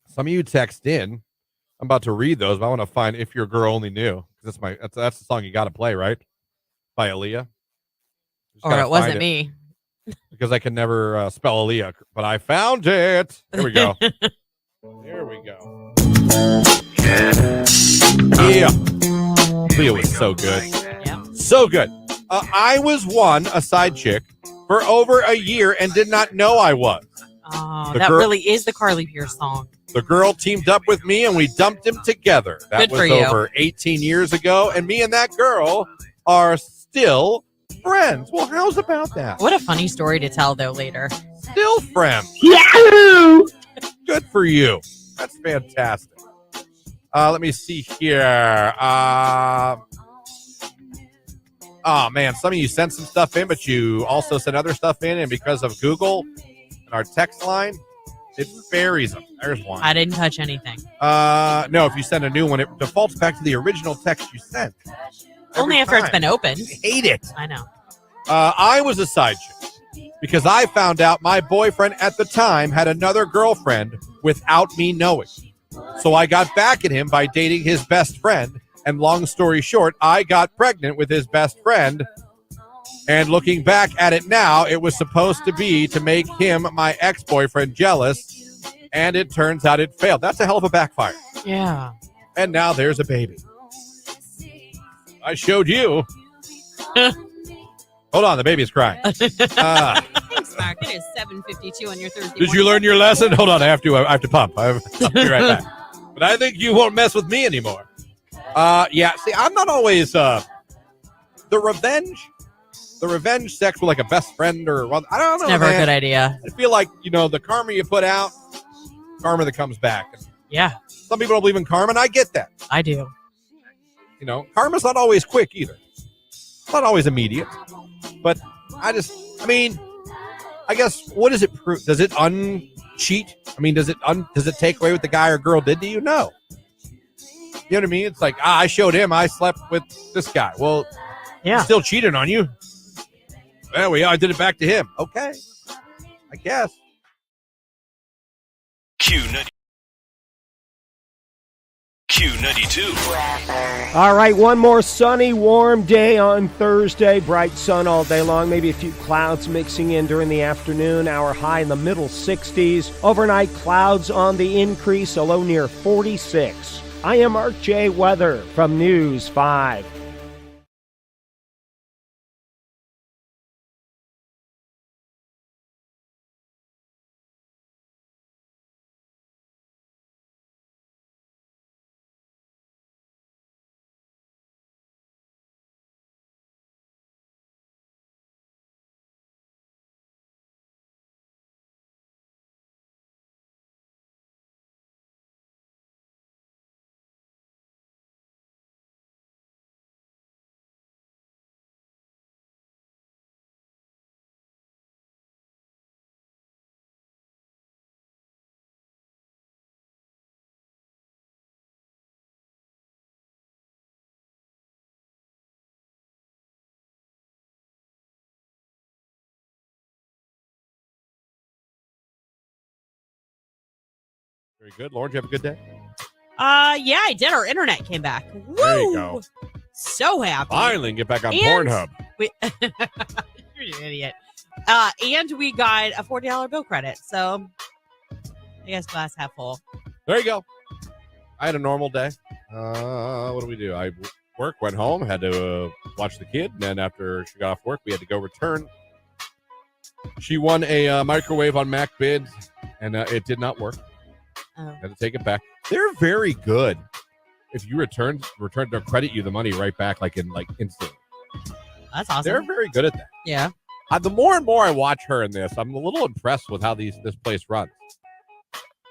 some of you text in. I'm about to read those, but I want to find If Your Girl Only Knew. That's the song you got to play, right? By Aaliyah. Or it wasn't me. Because I can never spell Aaliyah, but I found it. Here we go. There we go. Yeah. Aaliyah was so good. Yeah. So good. I was a side chick, for over a year and did not know I was. Oh, that really is the Carly Pierce song. The girl teamed up with me and we dumped him together. That was over 18 years ago, and me and that girl are still friends. Well, how's about that? What a funny story to tell, though, later. Still friends. Yahoo! Good for you. That's fantastic. Let me see here. Oh, man, some of you sent some stuff in, but you also sent other stuff in, and because of Google and our text line, it buries them. There's one. I didn't touch anything. No, if you send a new one, it defaults back to the original text you sent. Only after it's been opened. I hate it. I know. I was a side chick because I found out my boyfriend at the time had another girlfriend without me knowing. So I got back at him by dating his best friend. And long story short, I got pregnant with his best friend. And looking back at it now, it was supposed to be to make him, my ex-boyfriend, jealous. And it turns out it failed. That's a hell of a backfire. Yeah. And now there's a baby. I showed you. Hold on, the baby is crying. Thanks, Mark. It is 7:52 on your Thursday. Did you learn your lesson? Hold on, I have to pump. I'll be right back. But I think you won't mess with me anymore. Yeah. See, I'm not always the revenge sex with like a best friend or I don't know. It's never man. a good idea. I feel like the karma you put out, karma that comes back. Yeah. Some people don't believe in karma, and I get that. I do. Karma's not always quick either. It's not always immediate. But I guess, what does it prove? Does it uncheat? I mean, does it take away what the guy or girl did to you? No. You know what I mean? It's like, I showed him I slept with this guy. Well, yeah, he still cheated on you. Well, I did it back to him. Okay. I guess. Q92. All right, one more sunny, warm day on Thursday. Bright sun all day long, maybe a few clouds mixing in during the afternoon. Our high in the middle 60s. Overnight clouds on the increase, a low near 46. I am Mark J. Weather from News 5. Very good. Lauren, did you have a good day? Yeah, I did. Our internet came back. Woo! There you go. So happy. Finally, can get back on And Pornhub. You're an idiot. And we got a $40 bill credit. So I guess glass half full. There you go. I had a normal day. What do we do? I went home, had to watch the kid, and then after she got off work, we had to go return. She won a microwave on Mac Bids, and it did not work. Oh. Had to take it back. They're very good. If you return, they'll credit you the money right back, instantly. That's awesome. They're very good at that. Yeah. The more and more I watch her in this, I'm a little impressed with how this place runs.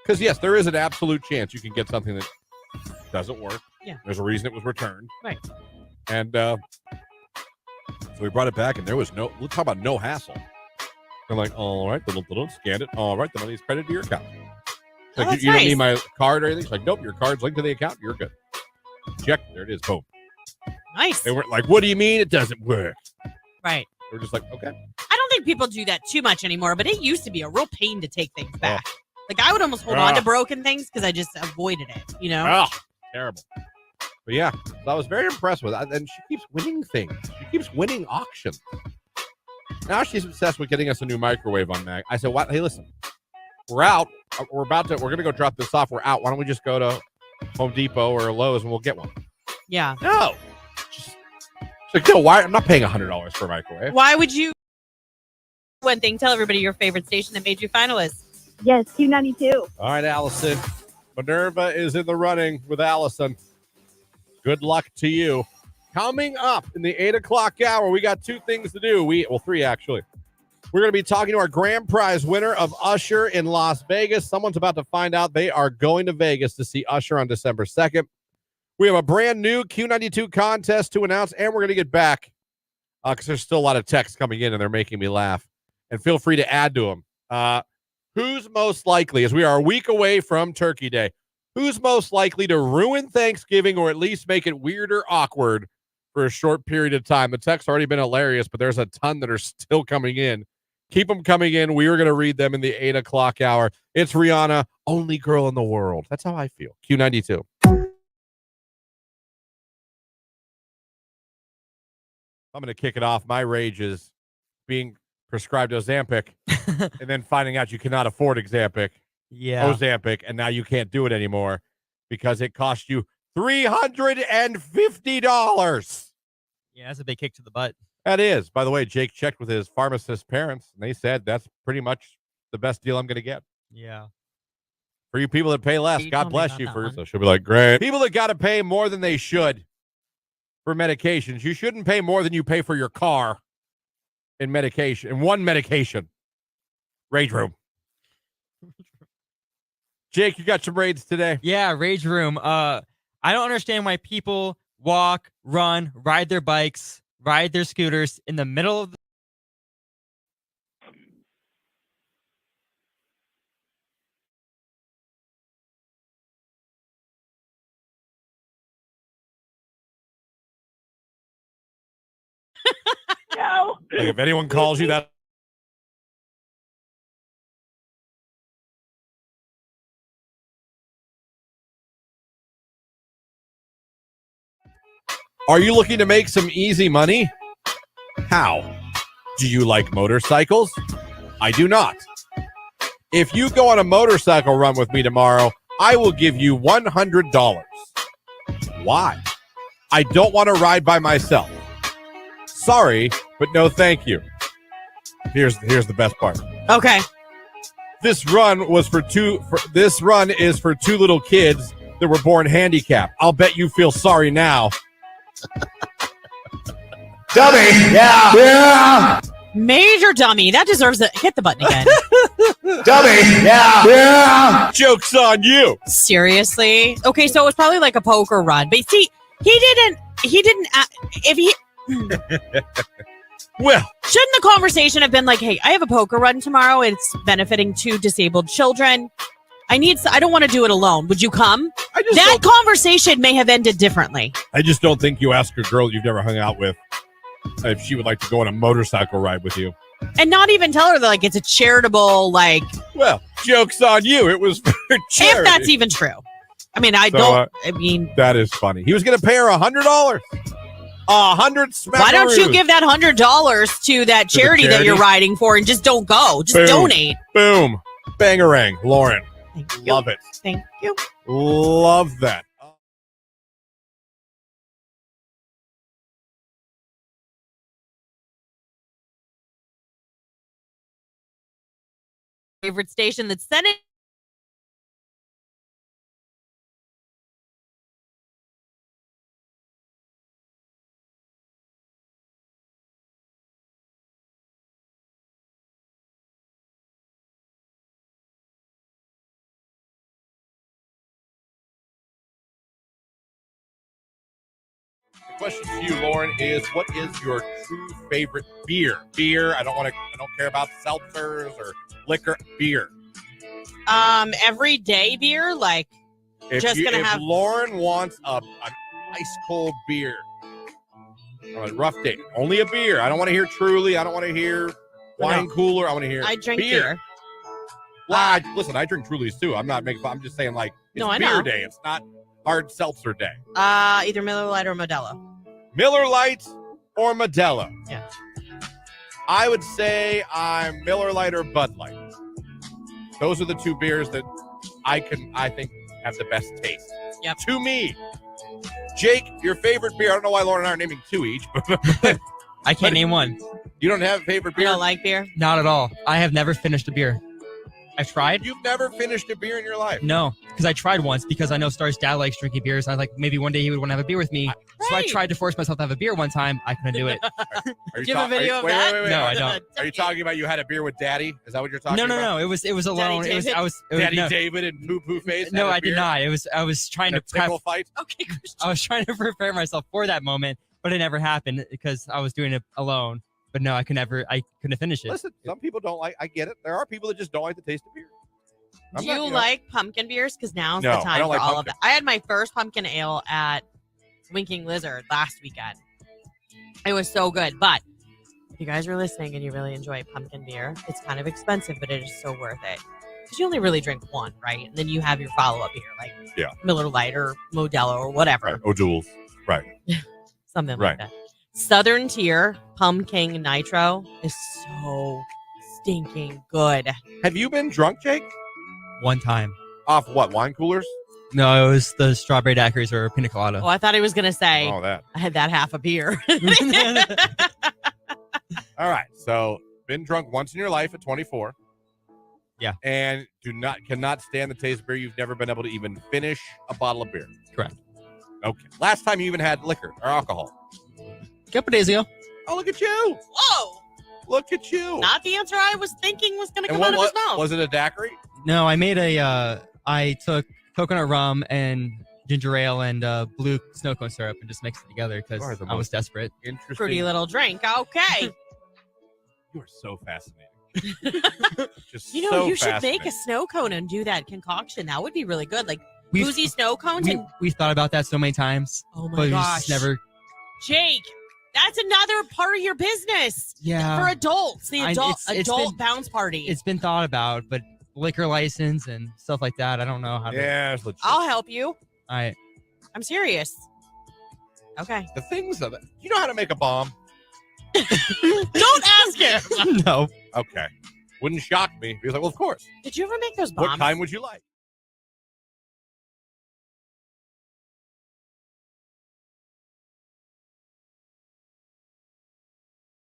Because yes, there is an absolute chance you can get something that doesn't work. Yeah. There's a reason it was returned. Right. And so we brought it back, and there was let's talk about no hassle. I'm like, all right, scan it. All right, the money's credited to your account. Like, that's you don't nice. need my card or anything. She's like, nope, your card's linked to the account. You're good. Check. There it is. Boom. Nice. They weren't like, what do you mean it doesn't work? Right. We're just like, okay. I don't think people do that too much anymore, but it used to be a real pain to take things back. Like, I would almost hold on to broken things because I just avoided it, you know? Oh, terrible. But yeah, so I was very impressed with that. And she keeps winning things. She keeps winning auctions. Now she's obsessed with getting us a new microwave on Mac. I said, "What? Hey, listen, we're out. We're going to go drop this off. We're out. Why don't we just go to Home Depot or Lowe's and we'll get one?" Yeah. No. She's like, no, why? I'm not paying $100 for a microwave. Why would you? One thing, tell everybody your favorite station that made you finalist. Yes, Q92. All right, Allison. Minerva is in the running with Allison. Good luck to you. Coming up in the 8 o'clock hour, we got two things to do. Three, actually. We're going to be talking to our grand prize winner of Usher in Las Vegas. Someone's about to find out they are going to Vegas to see Usher on December 2nd. We have a brand new Q92 contest to announce, and we're going to get back because there's still a lot of texts coming in, and they're making me laugh. And feel free to add to them. Who's most likely, as we are a week away from Turkey Day, who's most likely to ruin Thanksgiving or at least make it weird or awkward for a short period of time? The text's already been hilarious, but there's a ton that are still coming in. Keep them coming in. We are going to read them in the 8 o'clock hour. It's Rihanna, only girl in the world. That's how I feel. Q92. I'm going to kick it off. My rage is being prescribed Ozempic and then finding out you cannot afford Ozempic, and now you can't do it anymore because it cost you $350. Yeah, that's a big kick to the butt. That is. By the way, Jake checked with his pharmacist parents, and they said that's pretty much the best deal I'm going to get. Yeah. For you people that pay less, You God told me bless about you. that For one. so she'll be like, great. People that got to pay more than they should for medications. You shouldn't pay more than you pay for your car in medication. In one medication. Rage room. Jake, you got some raids today? Yeah, rage room. I don't understand why people walk, run, ride their bikes, ride their scooters in the middle of the No. Like if anyone calls you that. Are you looking to make some easy money? How? Do you like motorcycles? I do not. If you go on a motorcycle run with me tomorrow, I will give you $100. Why? I don't want to ride by myself. Sorry, but no thank you. Here's the best part. Okay. This run is for two little kids that were born handicapped. I'll bet you feel sorry now. Dummy. Yeah. Major dummy. That deserves it. Hit the button again. Dummy. Yeah. Joke's on you. Seriously? Okay, so it was probably like a poker run. But see, he didn't, if he, Well, shouldn't the conversation have been like, hey, I have a poker run tomorrow. It's benefiting 2 disabled children. I don't want to do it alone. Would you come? That conversation may have ended differently. I just don't think you ask a girl you've never hung out with if she would like to go on a motorcycle ride with you. And not even tell her that, like, it's a charitable, like... Well, joke's on you. It was for charity. If that's even true. I mean, that is funny. He was going to pay her $100. 100 smackaroos. Why don't you give that $100 to that charity that you're riding for and just don't go? Just donate. Boom. Bangarang. Lauren. Thank you. Love it. Thank you. Love that. Favorite station that's sending. The question to you, Lauren, is what is your true favorite beer? Beer. I don't care about seltzers or liquor. Beer. Everyday beer, like If Lauren wants an ice cold beer on a rough day, only a beer. I don't want to hear Truly. I don't want to hear wine cooler. I want to hear I drink beer. Well, listen, I drink Trulies too. I'm just saying, like, it's beer day. It's not hard seltzer day. Either Miller Lite or Modelo. Miller Lite or Modelo? Yeah. I would say I'm Miller Lite or Bud Light. Those are the 2 beers that I think have the best taste. Yep. To me. Jake, your favorite beer. I don't know why Lauren and I are naming 2 each. But I can't name one. You don't have a favorite beer? You don't like beer? Not at all. I have never finished a beer. I tried. You've never finished a beer in your life? No, because I tried once because I know Star's dad likes drinking beers. I was like, maybe one day he would want to have a beer with me. So I tried to force myself to have a beer one time. I couldn't do it. Do you have a video of that? Wait, no, I don't. Are you talking about you had a beer with Daddy? Is that what you're talking about? No. It was alone. Daddy David and Poo Poo Face. No, I did not. I was trying to fight. Okay, Christian. I was trying to prepare myself for that moment, but it never happened because I was doing it alone. But no, I couldn't finish it. Listen, some people don't like. I get it. There are people that just don't like the taste of beer. Do you like pumpkin beers? Because now's the I time don't for like all of that. I had my first pumpkin ale at Winking Lizard last weekend. It was so good. But if you guys are listening and you really enjoy pumpkin beer, it's kind of expensive, but it is so worth it. Because you only really drink one, right? And then you have your follow-up beer, like Miller Lite or Modelo or whatever. Right. O'Doul's. Right. Something like that. Southern Tier Pumpkin Nitro is so stinking good. Have you been drunk, Jake? One time. Off what? Wine coolers? No, it was the strawberry daiquiris or pina colada. Oh, I thought he was going to say, that. I had that half a beer. All right. So, been drunk once in your life at 24. Yeah. And cannot stand the taste of beer. You've never been able to even finish a bottle of beer. Correct. Okay. Last time you even had liquor or alcohol? A couple days ago. Oh, look at you. Whoa. Look at you. Not the answer I was thinking was going to come out of his mouth. Was it a daiquiri? No, I made I took coconut rum and ginger ale and blue snow cone syrup and just mixed it together because I was desperate. Interesting. Pretty little drink. Okay. You are so fascinating. Just you should make a snow cone and do that concoction. That would be really good. Like boozy snow cones. We've thought about that so many times. Oh my gosh. Never. Jake, that's another part of your business. Yeah. For adults. The adult bounce party. It's been thought about, but liquor license and stuff like that, I don't know how to. Yeah, it's legit. I'll help you. I'm serious. Okay. The things of it. You know how to make a bomb? Don't ask him. No. Okay. Wouldn't shock me. He was like, well, of course. Did you ever make those bombs? What kind would you like?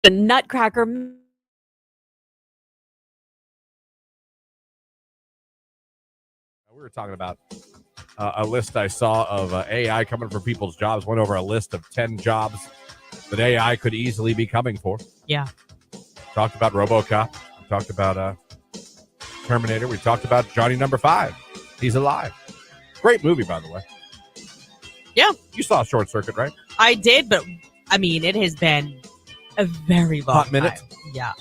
The Nutcracker. We were talking about a list I saw of AI coming for people's jobs. Went over a list of 10 jobs that AI could easily be coming for. Yeah. Talked about RoboCop. We talked about Terminator. We talked about Johnny Number 5. He's alive. Great movie, by the way. Yeah. You saw Short Circuit, right? I did, but I mean, it has been a very long hot minute. time. Yeah.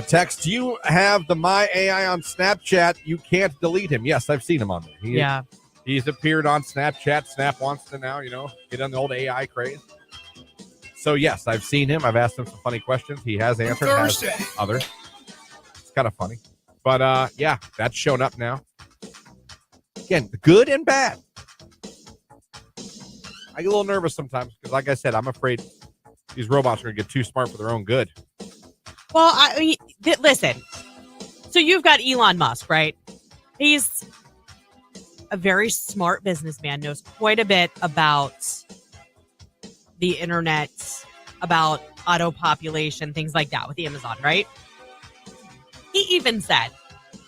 Text, you have the My AI on Snapchat. You can't delete him. Yes, I've seen him on there. He's appeared on Snapchat. Snap wants to now, get on the old AI craze. So, yes, I've seen him. I've asked him some funny questions. He has answered. Has others. It's kind of funny. But, yeah, that's shown up now. Again, good and bad. I get a little nervous sometimes because, like I said, I'm afraid these robots are going to get too smart for their own good. Well, I mean, listen. So you've got Elon Musk, right? He's a very smart businessman, knows quite a bit about the internet, about auto population, things like that with Amazon, right? He even said,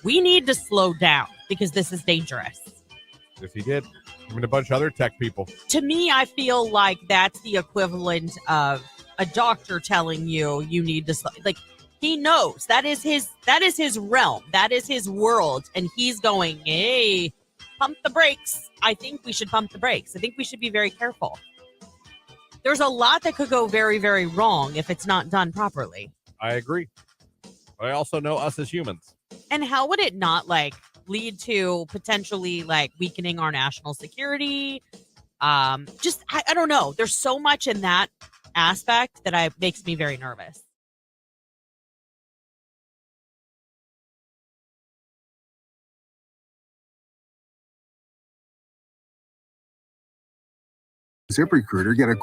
we need to slow down because this is dangerous. Yes, he did. Him and a bunch of other tech people. To me, I feel like that's the equivalent of a doctor telling you need to slow. Like, he knows that is his realm, that is his world, and he's going, hey, pump the brakes. I think we should pump the brakes. I think we should be very careful. There's a lot that could go very, very wrong if it's not done properly. I agree. But I also know us as humans. And how would it not lead to potentially weakening our national security? I don't know. There's so much in that aspect that makes me very nervous. ZipRecruiter, get a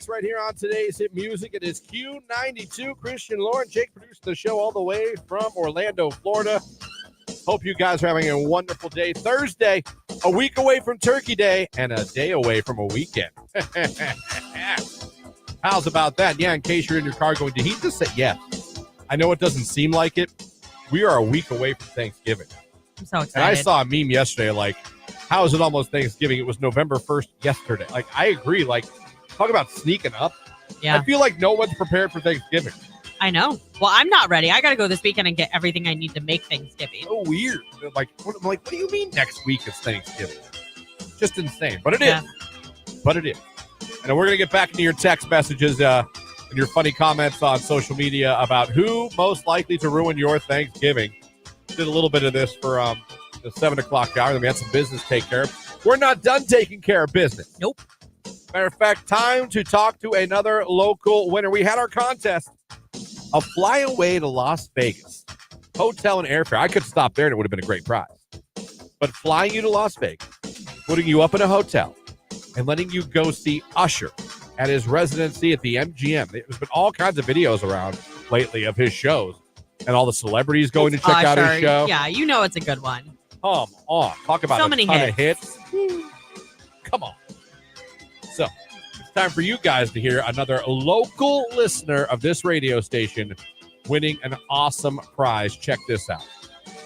right here on today's Hit Music. It is Q92. Christian, Lauren, Jake producing the show all the way from Orlando, Florida. Hope you guys are having a wonderful day. Thursday, a week away from Turkey Day and a day away from a weekend. How's about that? Yeah, in case you're in your car going, did he just say yes? I know it doesn't seem like it. We are a week away from Thanksgiving. I'm so excited. And I saw a meme yesterday, how is it almost Thanksgiving? It was November 1st yesterday. I agree, talk about sneaking up. Yeah. I feel like no one's prepared for Thanksgiving. I know. Well, I'm not ready. I got to go this weekend and get everything I need to make Thanksgiving. So weird. What do you mean next week is Thanksgiving? Just insane. But it is. But it is. And we're going to get back into your text messages and your funny comments on social media about who most likely to ruin your Thanksgiving. Did a little bit of this for the 7 o'clock hour. Then we had some business to take care of. We're not done taking care of business. Nope. Matter of fact, time to talk to another local winner. We had our contest, a flyaway to Las Vegas, hotel and airfare. I could stop there and it would have been a great prize. But flying you to Las Vegas, putting you up in a hotel, and letting you go see Usher at his residency at the MGM. There's been all kinds of videos around lately of his shows and all the celebrities going to check out his show. Yeah, you know it's a good one. Come on. Talk about so a many ton of hits. Come on. So, it's time for you guys to hear another local listener of this radio station winning an awesome prize. Check this out.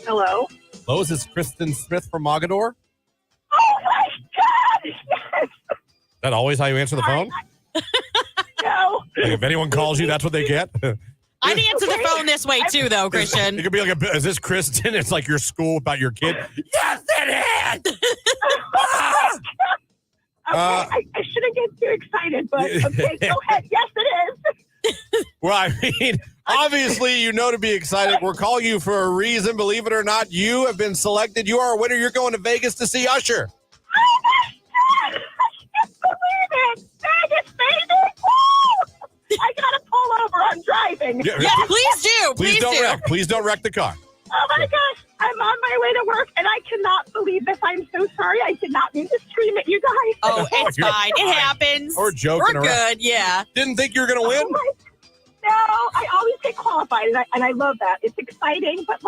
Hello? Hello, is this Kristen Smith from Mogador? Oh, my God! Yes! Is that always how you answer the phone? No. If anyone calls you, that's what they get? I'd answer the phone phone this way too, though, Christian. It could be like is this Kristen? It's like your school about your kid. Yes, it is. I shouldn't get too excited, but okay, go ahead. Yes, it is. Well, I mean, obviously, to be excited. We're calling you for a reason. Believe it or not, you have been selected. You are a winner. You're going to Vegas to see Usher. Oh my God! I can't believe it. Vegas, baby! Woo! I gotta pull over. I'm driving. Yeah, please do. Please don't wreck. Please don't wreck the car. Oh my gosh, I'm on my way to work, and I cannot believe this. I'm so sorry. I did not mean to scream at you guys. Oh, it's fine. It happens. We're joking We're around. good, yeah. Didn't think you were going to win? No, I always get qualified, and I love that. It's exciting, but,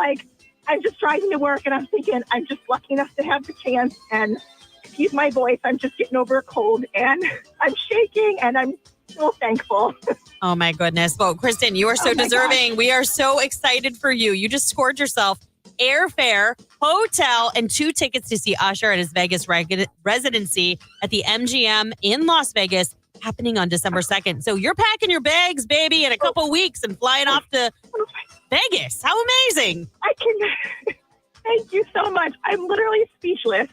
I'm just driving to work, and I'm thinking I'm just lucky enough to have the chance, and excuse my voice, I'm just getting over a cold, and I'm shaking, and I'm so thankful. Oh, my goodness. Well, Kristen, you are so deserving. gosh. We are so excited for you. You just scored yourself airfare, hotel, and 2 tickets to see Usher at his Vegas residency at the MGM in Las Vegas, happening on December 2nd. So you're packing your bags, baby, in a couple weeks and flying off to Vegas. How amazing. Thank you so much. I'm literally speechless.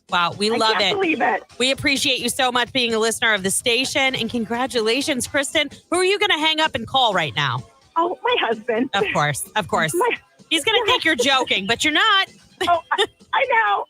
Wow, we love I can't believe it. We appreciate you so much being a listener of the station, and congratulations, Kristen. Who are you going to hang up and call right now? Oh, my husband. Of course. He's going to think you're joking, but you're not. Oh, I know.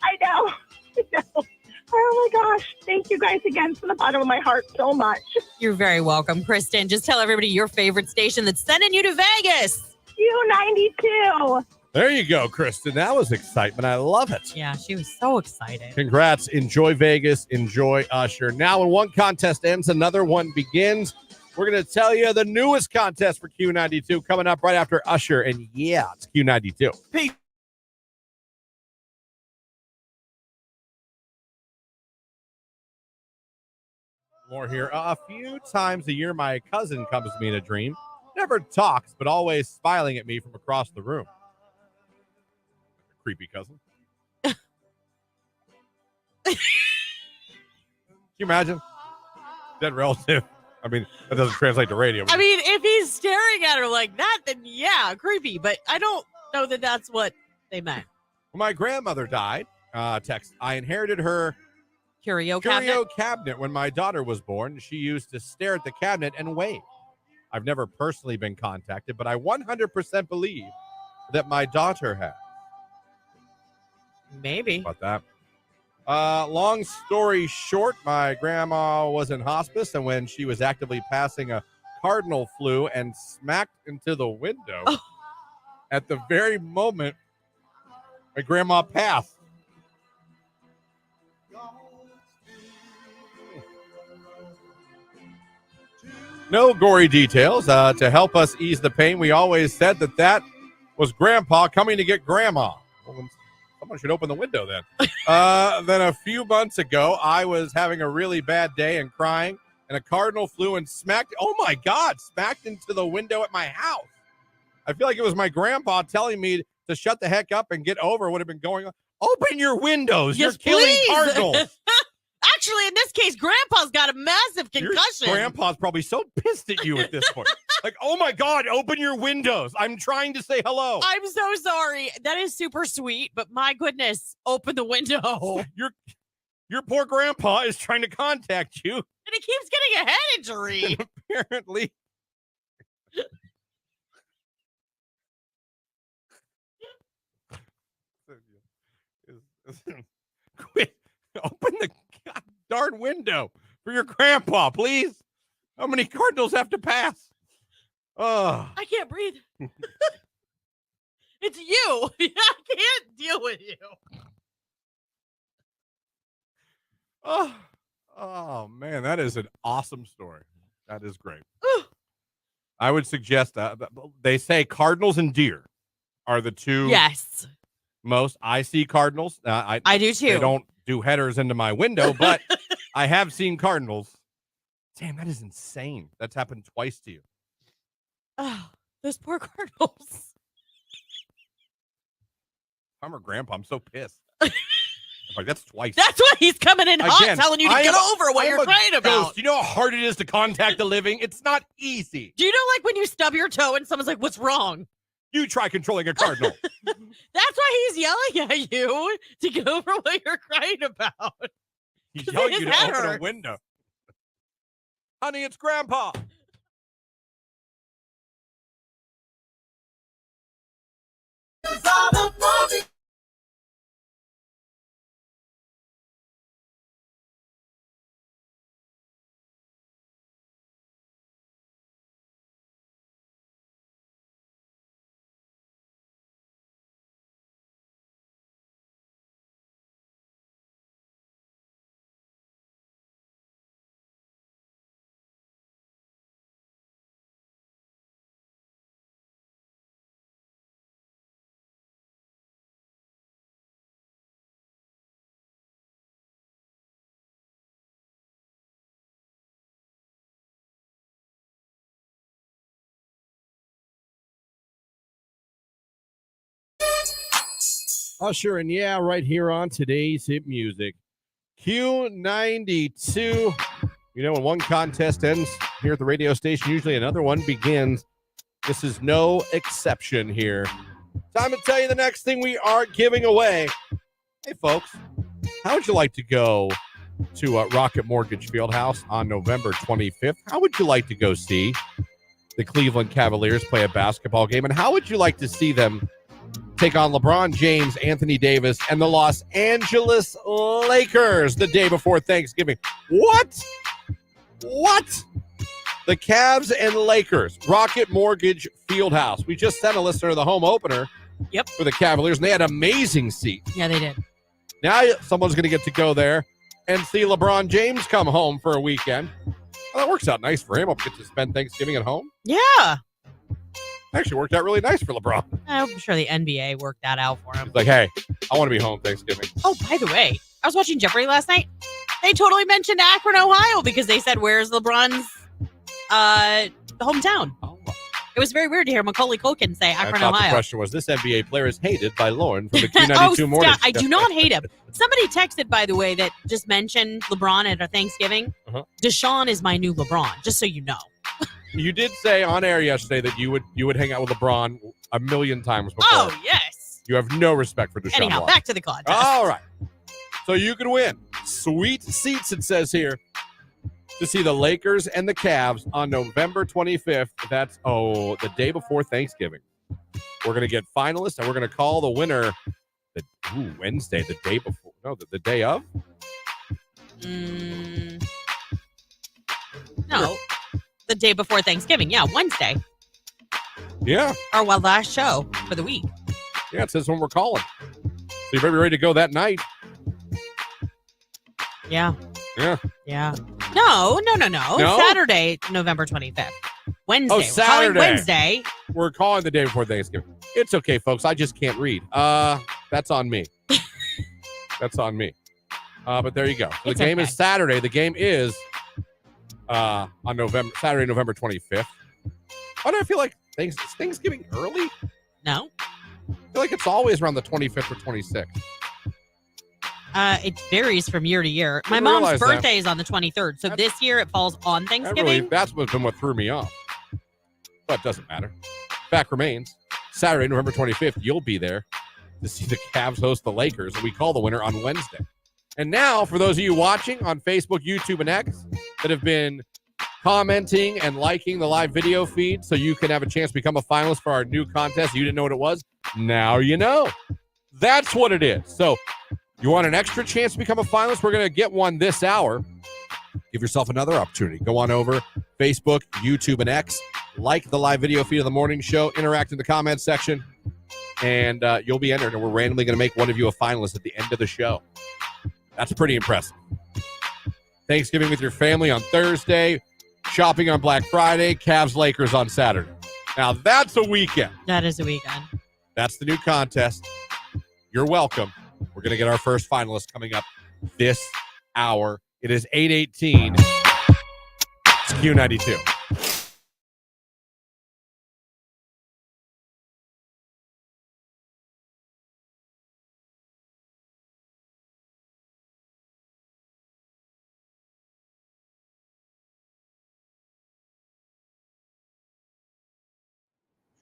Oh my gosh. Thank you guys again from the bottom of my heart so much. You're very welcome, Kristen. Just tell everybody your favorite station that's sending you to Vegas. Q92. There you go, Kristen. That was excitement. I love it. Yeah, she was so excited. Congrats. Enjoy Vegas. Enjoy Usher. Now, when one contest ends, another one begins. We're going to tell you the newest contest for Q92 coming up right after Usher. And yeah, it's Q92. Peace. More here. A few times a year, my cousin comes to me in a dream. Never talks, but always smiling at me from across the room. Creepy cousin. Can you imagine? Dead relative. I mean, that doesn't translate to radio. I mean, if he's staring at her like that, then yeah, creepy. But I don't know that that's what they meant. When my grandmother died, text, I inherited her Curio cabinet when my daughter was born. She used to stare at the cabinet and wave. I've never personally been contacted, but I 100% believe that my daughter has. Maybe. About that. Long story short, my grandma was in hospice, and when she was actively passing a cardinal flu and smacked into the window, at the very moment my grandma passed. No gory details. To help us ease the pain, we always said that was Grandpa coming to get Grandma. Well, someone should open the window then. Then a few months ago, I was having a really bad day and crying, and a cardinal flew and smacked into the window at my house. I feel like it was my grandpa telling me to shut the heck up and get over what had been going on. Open your windows. Yes, You're killing please. cardinals. Actually, in this case, Grandpa's got a massive concussion. Your grandpa's probably so pissed at you at this point. Like, oh my God, open your windows. I'm trying to say hello. I'm so sorry. That is super sweet, but my goodness, open the window. Your poor grandpa is trying to contact you. And he keeps getting a head injury. Apparently. Quit. Open the darn window for your grandpa, please. How many cardinals have to pass? Oh, I can't breathe. It's you. I can't deal with you. Oh man, that is an awesome story. That is great. I would suggest that they say cardinals and deer are the two. Yes. Most. I see cardinals. I do too. They don't do headers into my window, but I have seen cardinals. Damn, that is insane. That's happened twice to you. Oh, those poor cardinals. I'm her grandpa. I'm so pissed. Like, that's twice. That's why he's coming in hot, Again, telling you to get over what you're crying about. Ghost. You know how hard it is to contact the living? It's not easy. Do you know, like, when you stub your toe and someone's like, what's wrong? You try controlling a cardinal. That's why he's yelling at you to get over what you're crying about. He's yelling at you to open a window. Honey, it's Grandpa. Usher and yeah, right here on today's hit music. Q92. You know, when one contest ends here at the radio station, usually another one begins. This is no exception here. Time to tell you the next thing we are giving away. Hey, folks, how would you like to go to Rocket Mortgage Fieldhouse on November 25th? How would you like to go see the Cleveland Cavaliers play a basketball game? And how would you like to see them take on LeBron James, Anthony Davis, and the Los Angeles Lakers the day before Thanksgiving? What? The Cavs and Lakers, Rocket Mortgage Fieldhouse. We just sent a listener the home opener for the Cavaliers, and they had amazing seats. Yeah, they did. Now someone's going to get to go there and see LeBron James come home for a weekend. Well, that works out nice for him. I'll get to spend Thanksgiving at home. Yeah. Actually worked out really nice for LeBron. I'm sure the NBA worked that out for him. He's like, hey, I want to be home Thanksgiving. Oh, by the way, I was watching Jeopardy last night. They totally mentioned Akron, Ohio, because they said, where's LeBron's hometown? Oh. It was very weird to hear Macaulay Culkin say Akron, I thought Ohio. the question was, this NBA player is hated by Lauren from the Q92 Morning Show. I do not hate him. Somebody texted, by the way, that just mentioned LeBron at a Thanksgiving. Deshaun is my new LeBron, just so you know. You did say on air yesterday that you would hang out with LeBron a million times before. Oh, yes. You have no respect for Deshaun. Anyhow, back to the contest. All right. So you can win sweet seats, it says here, to see the Lakers and the Cavs on November 25th. That's, the day before Thanksgiving. We're going to get finalists, and we're going to call the winner Wednesday, the day before. No, the day of? No. The day before Thanksgiving. Yeah, Wednesday. Yeah. Our last show for the week. Yeah, it says when we're calling. So you better be ready to go that night. Yeah. Yeah. Yeah. No. Saturday, November 25th. Wednesday. Oh, Saturday. Wednesday. We're calling the day before Thanksgiving. It's okay, folks. I just can't read. That's on me. That's on me. But there you go. So the game is Saturday. The game is on Saturday, November 25th. Why do I feel like is Thanksgiving early? No. I feel like it's always around the 25th or 26th. It varies from year to year. My mom's birthday is on the 23rd, so this year it falls on Thanksgiving. That's been what threw me off. But it doesn't matter. Fact remains, Saturday, November 25th, you'll be there to see the Cavs host the Lakers, and we call the winner on Wednesday. And now, for those of you watching on Facebook, YouTube, and X that have been commenting and liking the live video feed so you can have a chance to become a finalist for our new contest. You didn't know what it was? Now you know. That's what it is. So you want an extra chance to become a finalist? We're going to get one this hour. Give yourself another opportunity. Go on over Facebook, YouTube, and X. Like the live video feed of the morning show. Interact in the comments section. And you'll be entered. And we're randomly going to make one of you a finalist at the end of the show. That's pretty impressive. Thanksgiving with your family on Thursday. Shopping on Black Friday. Cavs Lakers on Saturday. Now, that's a weekend. That is a weekend. That's the new contest. You're welcome. We're going to get our first finalist coming up this hour. It is 8:18. It's Q92.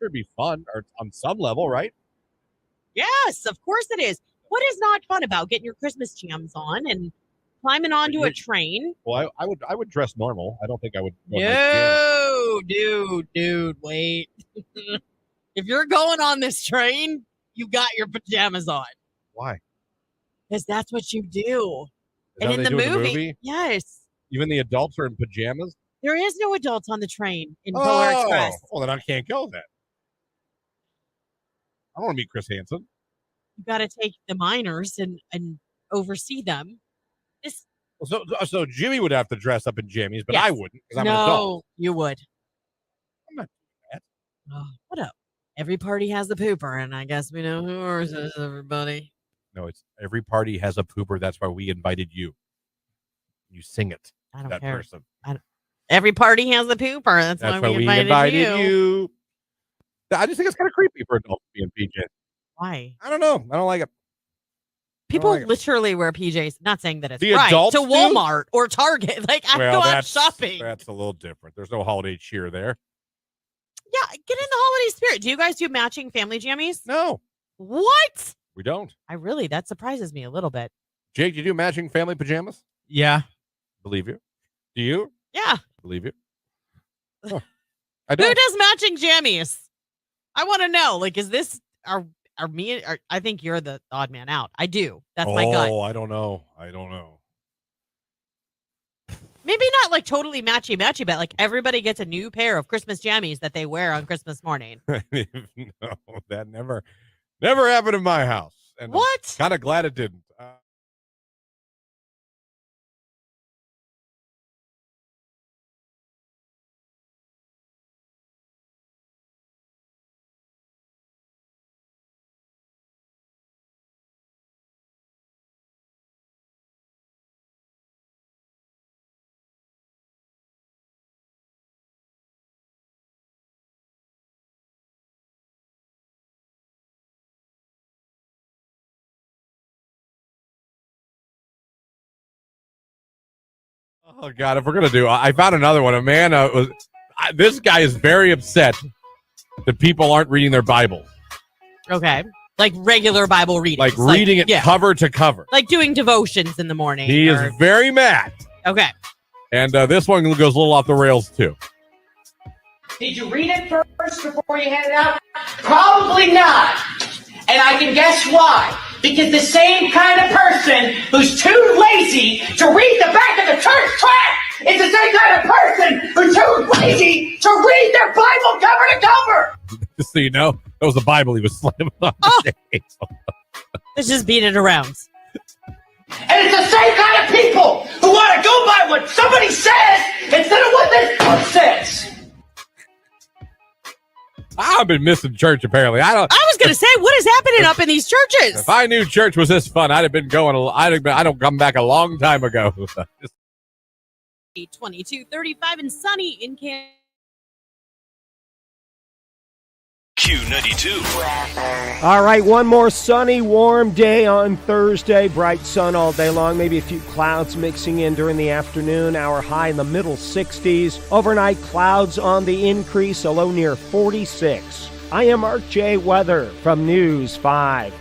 Should be fun or on some level, right? Yes, of course it is. What is not fun about getting your Christmas jams on and climbing onto a train? Well, I would dress normal. I don't think I would. No, dude, wait. If you're going on this train, you got your pajamas on. Why? Because that's what you do. And in the movie, yes. Even the adults are in pajamas? There is no adults on the train in Polar Express. Well, then I can't go then. I don't want to meet Chris Hansen. You got to take the minors and oversee them. So Jimmy would have to dress up in jammies, but Yes. I wouldn't because I'm an adult. You would. I'm not doing that. Oh, what up? Every party has a pooper, and I guess we know who ours is, everybody. No, it's every party has a pooper. That's why we invited you. You sing it. I don't that care. person. Every party has a pooper. That's why we invited you. I just think it's kind of creepy for adults to be in PJs. Why? I don't know. I don't like it. People literally wear PJs. Not saying that it's The right. adults To Walmart or Target. Like, I go out shopping. That's a little different. There's no holiday cheer there. Yeah, get in the holiday spirit. Do you guys do matching family jammies? No. What? We don't. That surprises me a little bit. Jake, do you do matching family pajamas? Yeah. Believe you. Do you? Yeah. Believe you. Oh, Who does matching jammies? I want to know. Like, is this I think you're the odd man out. I do. That's my gut. Oh, I don't know. Maybe not like totally matchy, but like everybody gets a new pair of Christmas jammies that they wear on Christmas morning. No, that never happened in my house. And what? Kind of glad it didn't. Oh God! If we're gonna do, I found another one. A man this guy is very upset that people aren't reading their Bible. Okay, like regular Bible reading, like reading it cover to cover, like doing devotions in the morning. He is very mad. Okay, and this one goes a little off the rails too. Did you read it first before you hand it out? Probably not. And I can guess why. Because the same kind of person who's too lazy to read the back of the church tract is the same kind of person who's too lazy to read their Bible cover to cover. Just so you know, that was the Bible he was slamming on the table. Let's just beat it around. And it's the same kind of people who want to go by what somebody says instead of what this book says. I've been missing church apparently. I was going to say, what is happening up in these churches? If I knew church was this fun, I'd have been going. I don't come back a long time ago. 22, 35 and sunny in Kansas. Q92. All right, one more sunny, warm day on Thursday. Bright sun all day long. Maybe a few clouds mixing in during the afternoon. Our high in the middle 60s. Overnight clouds on the increase, a low near 46. I am Mark J. Weather from News 5.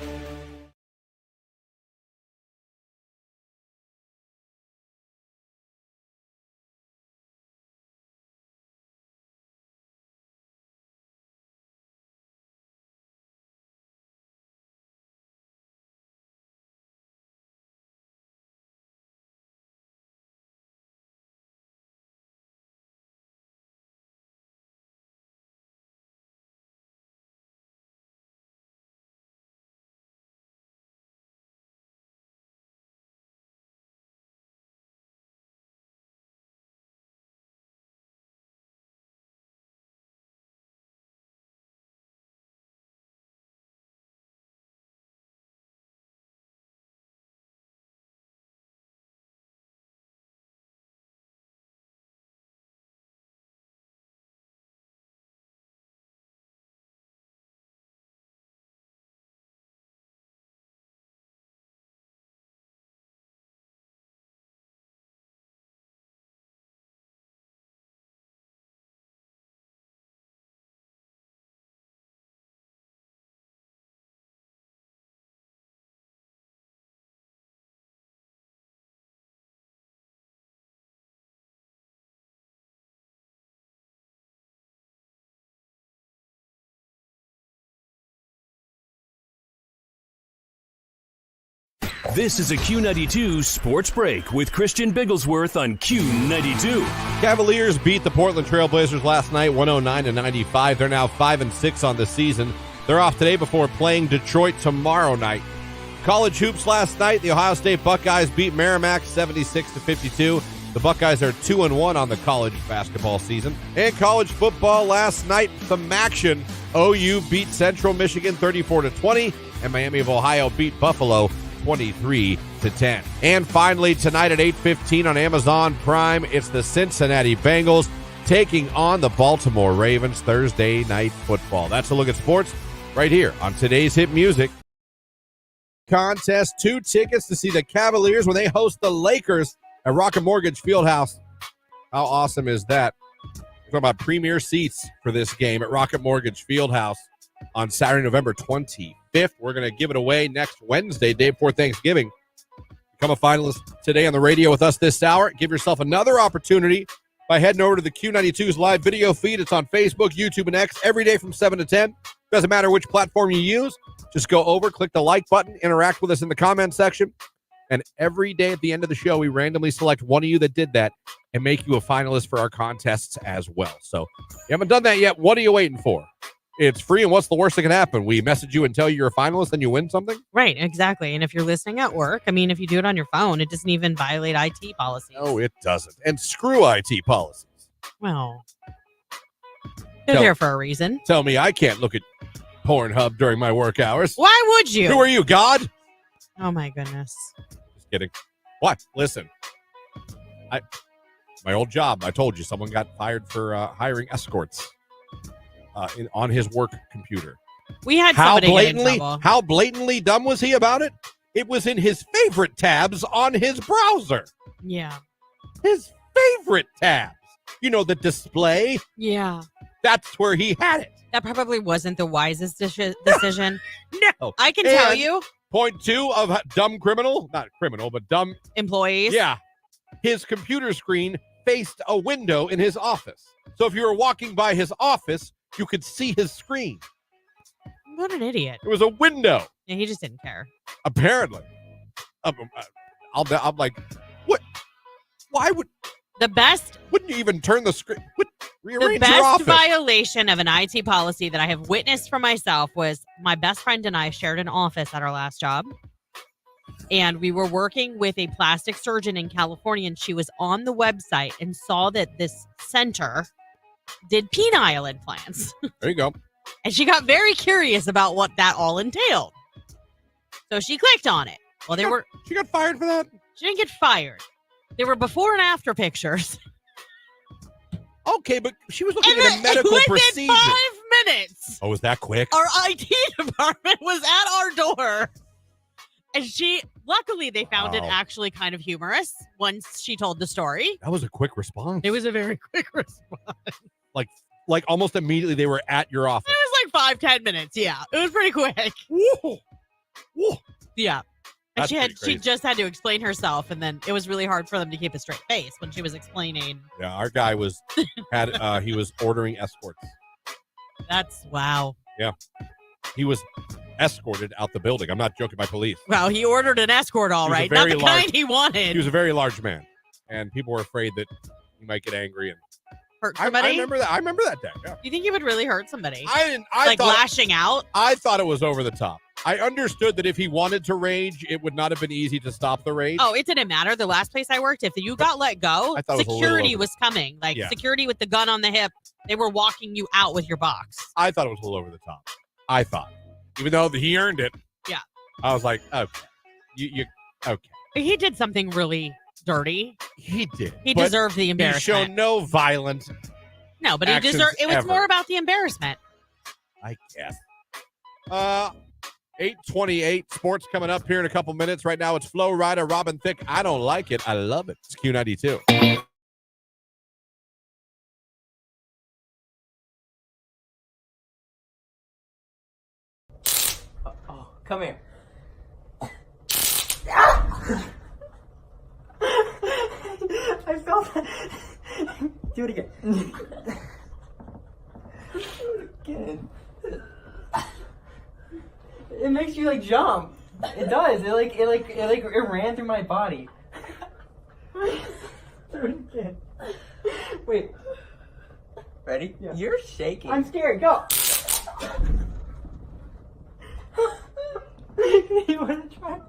This is a Q92 Sports Break with Christian Bigglesworth on Q92. Cavaliers beat the Portland Trailblazers last night, 109-95. They're now 5-6 on the season. They're off today before playing Detroit tomorrow night. College hoops last night, the Ohio State Buckeyes beat Merrimack 76-52. The Buckeyes are 2-1 on the college basketball season. And college football last night, some action. OU beat Central Michigan 34-20, and Miami of Ohio beat Buffalo 23-10. And finally, tonight at 8:15 on Amazon Prime, it's the Cincinnati Bengals taking on the Baltimore Ravens. Thursday night football. That's a look at sports right here on today's Hit Music. Contest, 2 tickets to see the Cavaliers when they host the Lakers at Rocket Mortgage Fieldhouse. How awesome is that? We're talking about premier seats for this game at Rocket Mortgage Fieldhouse on Saturday, November 25th. We're going to give it away next Wednesday, day before Thanksgiving. Become a finalist today on the radio with us this hour. Give yourself another opportunity by heading over to the Q92's live video feed. It's on Facebook, YouTube, and X every day from 7 to 10. Doesn't matter which platform you use. Just go over, click the like button, interact with us in the comment section. And every day at the end of the show, we randomly select one of you that did that and make you a finalist for our contests as well. So if you haven't done that yet, what are you waiting for? It's free, and what's the worst that can happen? We message you and tell you you're a finalist, and you win something? Right, exactly. And if you're listening at work, I mean, if you do it on your phone, it doesn't even violate IT policies. No, it doesn't. And screw IT policies. Well, they're there for a reason. Tell me I can't look at Pornhub during my work hours. Why would you? Who are you, God? Oh, my goodness. Just kidding. What? Listen. My old job, I told you, someone got fired for hiring escorts on his work computer. We had somebody get in trouble. How blatantly dumb was he about it? It was in his favorite tabs on his browser. Yeah. His favorite tabs. You know, the display? Yeah. That's where he had it. That probably wasn't the wisest decision. No. I can tell you. Point 2 of dumb criminal. Not criminal, but dumb. Employees. Yeah. His computer screen faced a window in his office. So if you were walking by his office, you could see his screen. What an idiot. It was a window. Yeah, he just didn't care. Apparently. I'm like, what? Why would... The best... Wouldn't you even turn the screen... The best violation of an IT policy that I have witnessed for myself was my best friend and I shared an office at our last job. And we were working with a plastic surgeon in California, and she was on the website and saw that this center did penile implants. There you go. And she got very curious about what that all entailed. So she clicked on it. Well, She got fired for that? She didn't get fired. There were before and after pictures. Okay, but she was looking at a medical procedure. Within 5 minutes. Oh, was that quick? Our IT department was at our door. And luckily they found it actually kind of humorous once she told the story. That was a quick response. It was a very quick response. Like almost immediately they were at your office. It was like 5-10 minutes. Yeah, it was pretty quick. Whoa. Whoa. Yeah. And That's she just had to explain herself, and then it was really hard for them to keep a straight face when she was explaining. Yeah, our guy he was ordering escorts. That's wow. Yeah. He was escorted out the building. I'm not joking by police. Wow, he ordered an escort, all right. Not the kind he wanted. He was a very large man, and people were afraid that he might get angry and hurt somebody. I remember that day. Yeah. You think he would really hurt somebody? I thought, lashing out? I thought it was over the top. I understood that if he wanted to rage, it would not have been easy to stop the rage. Oh, it didn't matter. The last place I worked, if you got let go, security was coming. Security with the gun on the hip. They were walking you out with your box. I thought it was a little over the top. I thought. Even though he earned it. Yeah. I was like, okay. You okay. He did something really dirty. He did. He deserved the embarrassment. He showed no violence. No, but he deserved it. Was more about the embarrassment. I guess. 8:28. Sports coming up here in a couple minutes. Right now, it's Flo Rida, Robin Thicke. I don't like it. I love it. It's Q92. Oh, come here. I felt that. Do it again. Again. It makes you jump. It does. It ran through my body. Wait. Ready? Yeah. You're shaking. I'm scared. Go. You want to try?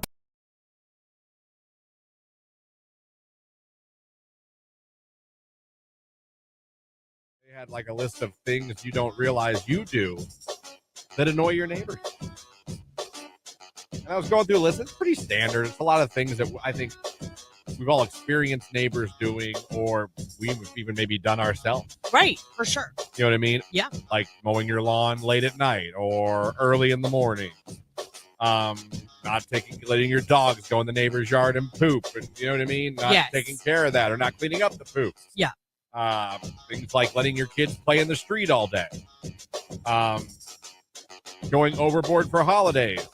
They had like a list of things you don't realize you do that annoy your neighbors. And I was going through a list. It's pretty standard. It's a lot of things that I think we've all experienced neighbors doing, or we've even maybe done ourselves. Right, for sure. You know what I mean? Yeah. Like mowing your lawn late at night or early in the morning. Letting your dogs go in the neighbor's yard and poop. And, you know what I mean? Not taking care of that or not cleaning up the poop. Yeah. Things like letting your kids play in the street all day. Going overboard for holidays.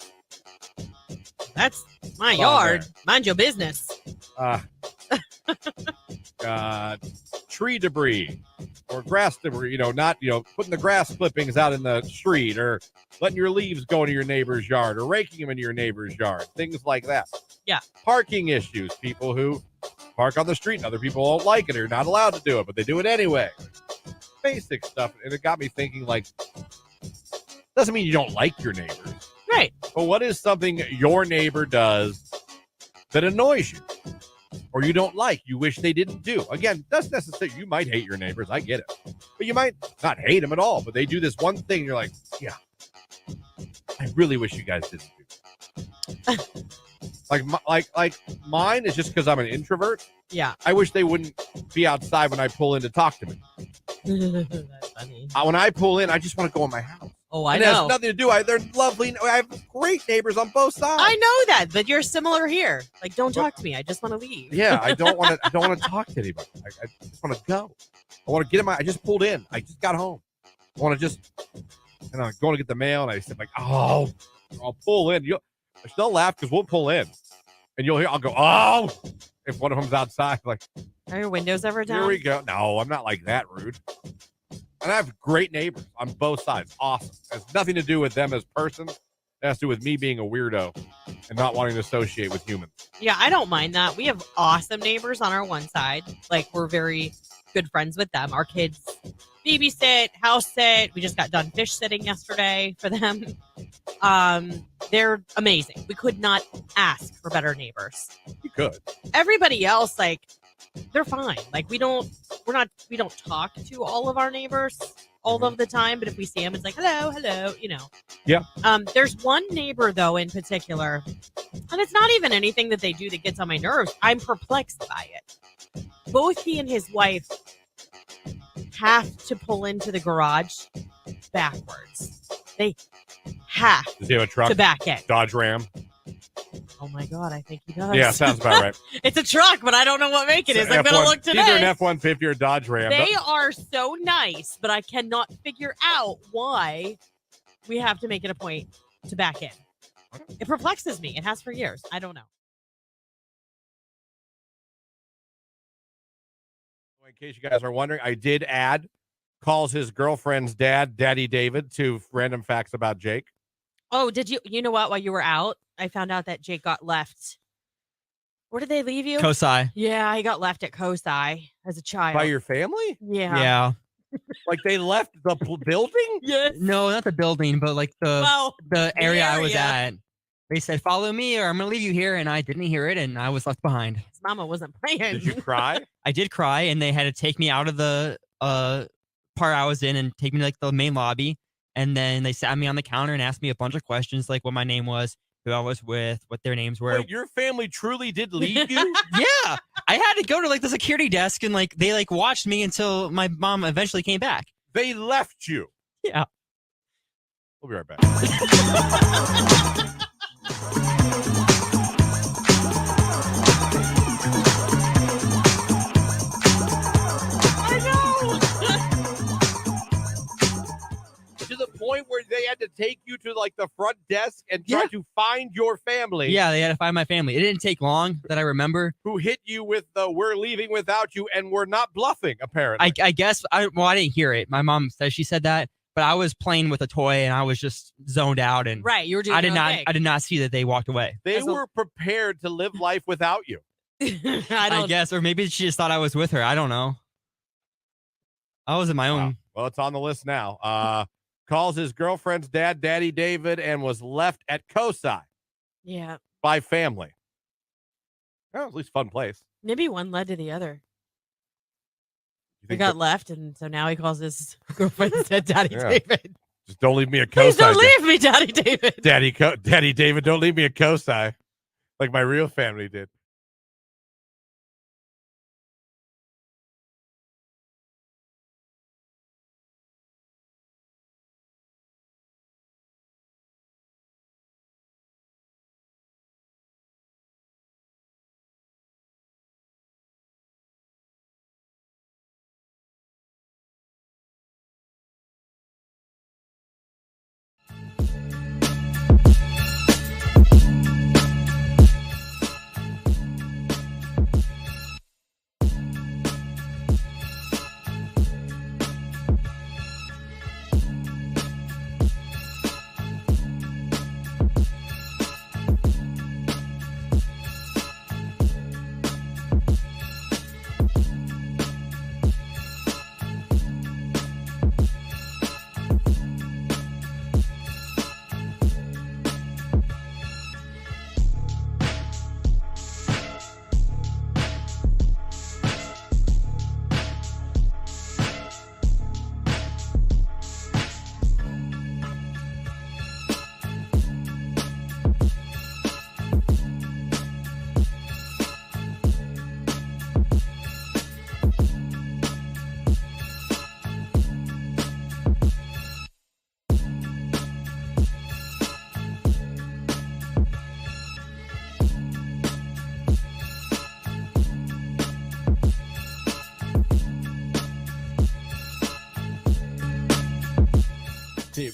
That's my yard. Mind your business. Tree debris or grass debris, not putting the grass clippings out in the street or letting your leaves go into your neighbor's yard or raking them into your neighbor's yard, things like that. Yeah. Parking issues, people who park on the street and other people don't like it or not allowed to do it, but they do it anyway. Basic stuff. And it got me thinking, like, doesn't mean you don't like your neighbors. Right. But what is something your neighbor does that annoys you or you don't like, you wish they didn't do? Again, doesn't necessarily, you might hate your neighbors, I get it. But you might not hate them at all, but they do this one thing and you're like, yeah, I really wish you guys didn't do that. like mine is just because I'm an introvert. Yeah. I wish they wouldn't be outside when I pull in to talk to me. That's funny. When I pull in, I just want to go in my house. Oh, I know. It has nothing to do. They're lovely. I have great neighbors on both sides. I know that, but you're similar here. Like, don't talk to me. I just want to leave. Yeah, I don't want to talk to anybody. I just want to go. I want to get in I just pulled in. I just got home. I want to and I'm going to get the mail, and I said, like, oh, I'll pull in. They'll laugh because we'll pull in, and you'll hear, I'll go, oh, if one of them's outside, like. Are your windows ever down? Here we go. No, I'm not like that rude. And I have great neighbors on both sides. Awesome. It has nothing to do with them as persons. It has to do with me being a weirdo and not wanting to associate with humans. Yeah, I don't mind that. We have awesome neighbors on our one side. Like, we're very good friends with them. Our kids babysit, house sit. We just got done fish sitting yesterday for them. They're amazing. We could not ask for better neighbors. You could. Everybody else, like, they're fine. Like, we don't talk to all of our neighbors all of the time, but if we see them, it's like, hello, Yeah. There's one neighbor, though, in particular, and it's not even anything that they do that gets on my nerves. I'm perplexed by it. Both he and his wife have to pull into the garage backwards. They have Does he have a truck? to back in. Dodge Ram? Oh my God, I think he does. Yeah, sounds about right. It's a truck, but I don't know what make it is. I'm going to look today. Either an F-150 or a Dodge Ram. They are so nice, but I cannot figure out why we have to make it a point to back in. It perplexes me. It has for years. I don't know. In case you guys are wondering, I did add calls his girlfriend's dad, Daddy David, to random facts about Jake. Oh, did you? You know what? While you were out, I found out that Jake got left. Where did they leave you? Kosai. Yeah, he got left at Kosai as a child. By your family? Yeah. Yeah. Like they left the building? Yes. No, not the building, but like the area I was at. They said, follow me or I'm going to leave you here. And I didn't hear it. And I was left behind. His mama wasn't playing. Did you cry? I did cry. And they had to take me out of the part I was in and take me to like the main lobby. And then they sat me on the counter and asked me a bunch of questions, like what my name was, who I was with, what their names were. Wait, your family truly did leave you? Yeah. I had to go to like the security desk and like they like watched me until my mom eventually came back. They left you? Yeah. We'll be right back. To the point where they had to take you to like the front desk and try to find your family. Yeah, they had to find my family. It didn't take long that I remember. Who hit you with the "we're leaving without you" and we're not bluffing, apparently. I guess I didn't hear it. My mom says she said that, but I was playing with a toy and I was just zoned out and Right, you were doing I did your not own thing. I did not see that they walked away. They were prepared to live life without you. I guess, or maybe she just thought I was with her. I don't know. I was in my own. Well, it's on the list now. Calls his girlfriend's dad, Daddy David, and was left at COSI. Yeah. By family. Well, at least fun place. Maybe one led to the other. You He think got left, and so now he calls his girlfriend said Daddy Yeah. David. Just don't leave me at COSI. Please don't leave me, Daddy David. Daddy David, don't leave me at COSI. Like my real family did.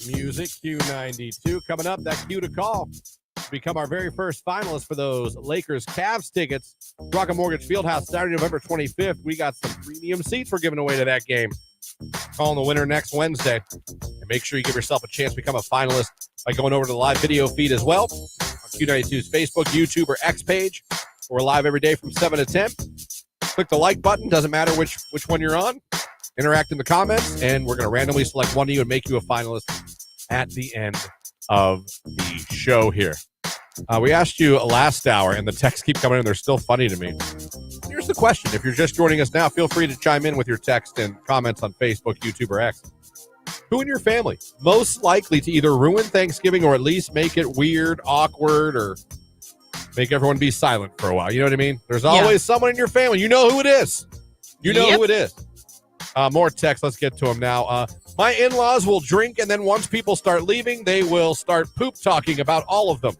Music, Q92. Coming up, that Q to call. Become our very first finalist for those Lakers-Cavs tickets. Rocket Mortgage Fieldhouse, Saturday, November 25th. We got some premium seats we're giving away to that game. Calling the winner next Wednesday. And make sure you give yourself a chance to become a finalist by going over to the live video feed as well on Q92's Facebook, YouTube, or X page. We're live every day from 7 to 10. Click the like button. Doesn't matter which one you're on. Interact in the comments, and we're going to randomly select one of you and make you a finalist at the end of the show here. We asked you last hour, and the texts keep coming in. They're still funny to me. Here's the question. If you're just joining us now, feel free to chime in with your text and comments on Facebook, YouTube, or X. Who in your family most likely to either ruin Thanksgiving or at least make it weird, awkward, or make everyone be silent for a while? You know what I mean? There's always someone in your family. You know who it is. You know who it is. More text. Let's get to them now. My in-laws will drink, and then once people start leaving, they will start poop talking about all of them.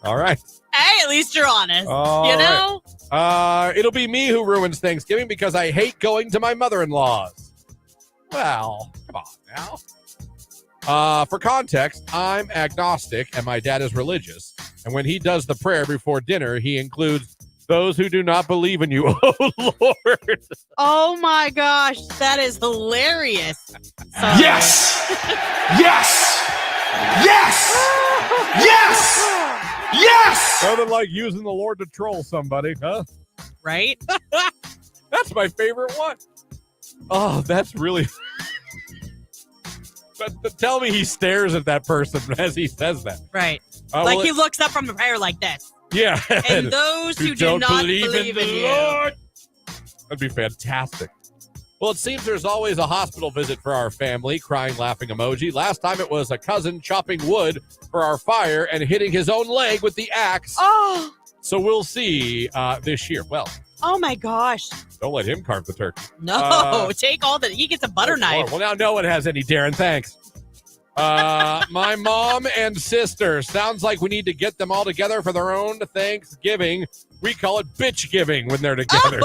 All right. Hey, at least you're honest. All you know? Right. It'll be me who ruins Thanksgiving because I hate going to my mother-in-law's. Well, come on now. For context, I'm agnostic, and my dad is religious. And when he does the prayer before dinner, he includes those who do not believe in you, oh Lord. Oh my gosh, that is hilarious. Yes! Yes! Yes! Yes! Yes! Nothing like using the Lord to troll somebody, huh? Right? That's my favorite one. Oh, that's really... but tell me he stares at that person as he says that. Right. Like he looks up from the prayer like this. Yeah. And those who do not believe in you. Lord. That'd be fantastic. Well, it seems there's always a hospital visit for our family. Crying, laughing emoji. Last time it was a cousin chopping wood for our fire and hitting his own leg with the axe. Oh. So we'll see this year. Well. Oh, my gosh. Don't let him carve the turkey. No. Take all the... He gets a butter knife. Well, now no one has any, Darren. Thanks. My mom and sister. Sounds like we need to get them all together for their own Thanksgiving. We call it bitch giving when they're together.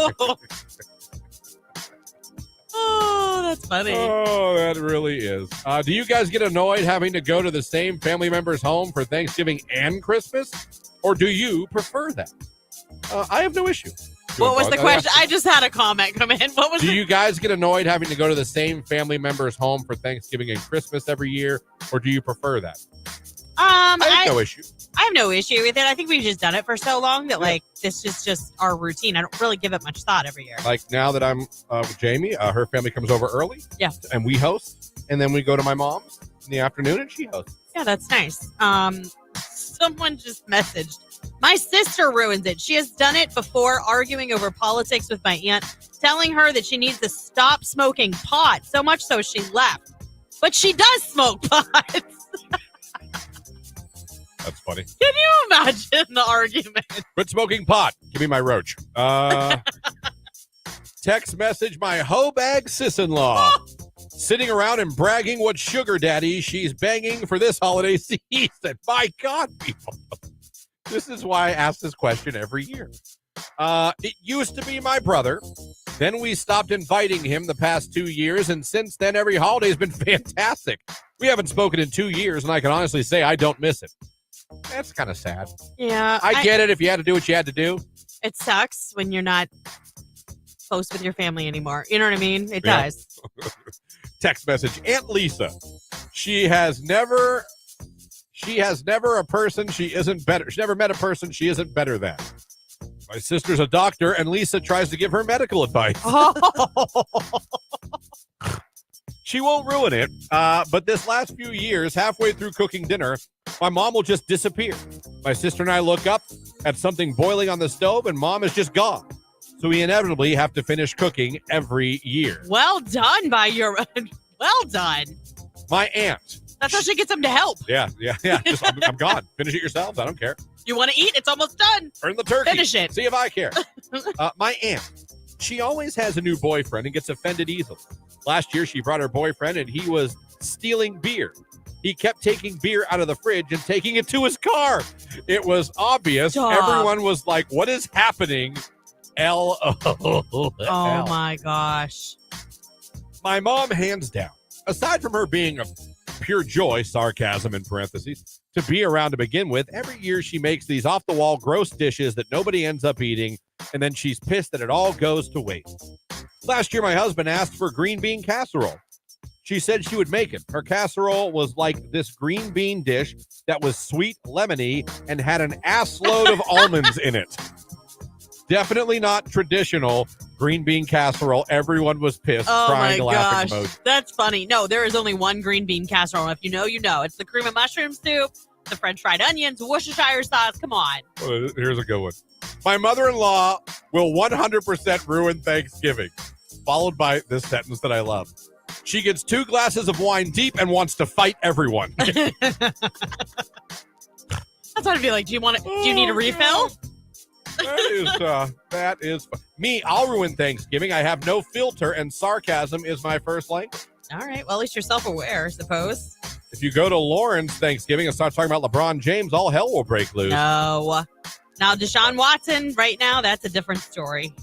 Oh, that's funny. Oh, that really is. Do you guys get annoyed having to go to the same family member's home for Thanksgiving and Christmas? Or do you prefer that? I have no issue. What was the question? I just had a comment come in. What was Do you guys get annoyed having to go to the same family member's home for Thanksgiving and Christmas every year, or do you prefer that? I have no issue. I have no issue with it. I think we've just done it for so long that like this is just our routine. I don't really give it much thought every year. Like now that I'm with Jamie, her family comes over early. Yeah. And we host, and then we go to my mom's in the afternoon and she hosts. Yeah, that's nice. Someone just messaged. My sister ruins it. She has done it before, arguing over politics with my aunt, telling her that she needs to stop smoking pot, so much so she left. But she does smoke pot. That's funny. Can you imagine the argument? Quit smoking pot. Give me my roach. Text message my hoe bag sis-in-law. Sitting around and bragging what sugar daddy she's banging for this holiday season. My God, people. This is why I ask this question every year. It used to be my brother. Then we stopped inviting him the past 2 years, and since then, every holiday's been fantastic. We haven't spoken in 2 years, and I can honestly say I don't miss it. That's kind of sad. Yeah. I get it if you had to do what you had to do. It sucks when you're not close with your family anymore. You know what I mean? It does. Text message. Aunt Lisa. She has never a person she isn't better. She never met a person she isn't better than. My sister's a doctor, and Lisa tries to give her medical advice. She won't ruin it, but this last few years, halfway through cooking dinner, my mom will just disappear. My sister and I look up at something boiling on the stove, and mom is just gone. So we inevitably have to finish cooking every year. Well done well done. My aunt. That's how she gets them to help. Yeah. Just, I'm gone. Finish it yourselves. I don't care. You want to eat? It's almost done. Earn the turkey. Finish it. See if I care. My aunt. She always has a new boyfriend and gets offended easily. Last year, she brought her boyfriend, and he was stealing beer. He kept taking beer out of the fridge and taking it to his car. It was obvious. Stop. Everyone was like, what is happening? LOL. Oh, my gosh. My mom, hands down, aside from her being a pure joy, sarcasm in parentheses, to be around to begin with, every year she makes these off-the-wall gross dishes that nobody ends up eating, and then she's pissed that it all goes to waste. Last year, my husband asked for green bean casserole. She said she would make it. Her casserole was like this green bean dish that was sweet, lemony, and had an ass load of almonds in it. Definitely not traditional green bean casserole. Everyone was pissed, crying, laughing emoji. That's funny. No, there is only one green bean casserole. If you know, you know. It's the cream of mushroom soup, the French fried onions, Worcestershire sauce. Come on. Here's a good one. My mother-in-law will 100% ruin Thanksgiving, followed by this sentence that I love. She gets 2 glasses of wine deep and wants to fight everyone. That's what I'd be like. Do you need a refill? That is me. I'll ruin Thanksgiving. I have no filter, and sarcasm is my first language. All right. Well, at least you're self-aware, I suppose. If you go to Lauren's Thanksgiving and start talking about LeBron James, all hell will break loose. No. Now, Deshaun Watson, right now, that's a different story.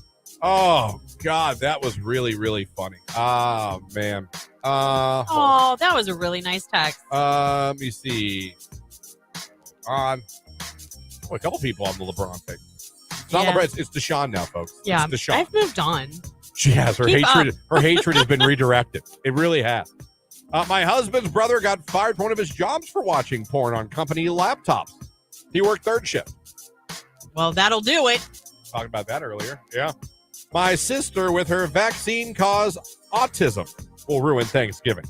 Oh, God, that was really, really funny. Oh, man. That was a really nice text. Let me see. A couple people on the LeBron thing. It's not LeBron, it's Deshaun now, folks. Yeah, it's Deshaun. I've moved on. She has. Her hatred has been redirected. It really has. My husband's brother got fired from one of his jobs for watching porn on company laptops. He worked third shift. Well, that'll do it. Talked about that earlier. Yeah. My sister, with her vaccine-caused autism, will ruin Thanksgiving.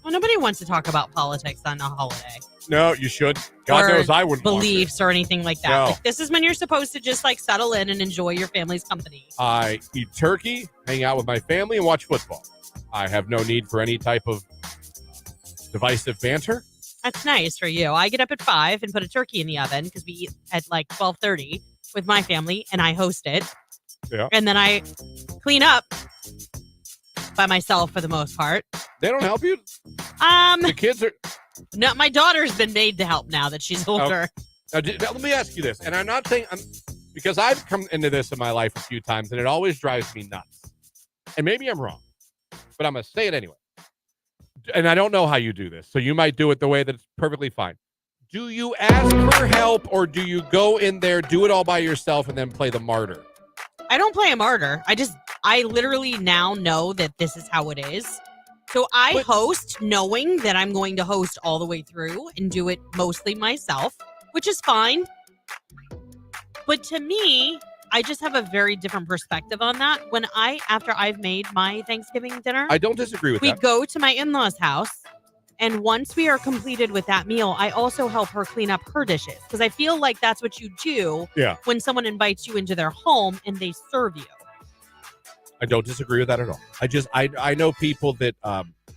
Well, nobody wants to talk about politics on a holiday. No, you should. God knows I wouldn't beliefs or anything like that. No. Like, this is when you're supposed to just like settle in and enjoy your family's company. I eat turkey, hang out with my family, and watch football. I have no need for any type of divisive banter. That's nice for you. I get up at 5 and put a turkey in the oven because we eat at like 12:30 with my family, and I host it. Yeah. And then I clean up by myself for the most part. They don't help you? The kids are... No, my daughter's been made to help now that she's older. Now, let me ask you this, and I'm not saying... because I've come into this in my life a few times, and it always drives me nuts. And maybe I'm wrong, but I'm going to say it anyway. And I don't know how you do this, so you might do it the way that's perfectly fine. Do you ask for help, or do you go in there, do it all by yourself, and then play the martyr? I don't play a martyr. I literally now know that this is how it is. So I host knowing that I'm going to host all the way through and do it mostly myself, which is fine. But to me, I just have a very different perspective on that. After I've made my Thanksgiving dinner, I don't disagree with that. We go to my in-laws' house, and once we are completed with that meal, I also help her clean up her dishes because I feel like that's what you do when someone invites you into their home and they serve you. I don't disagree with that at all. I know people that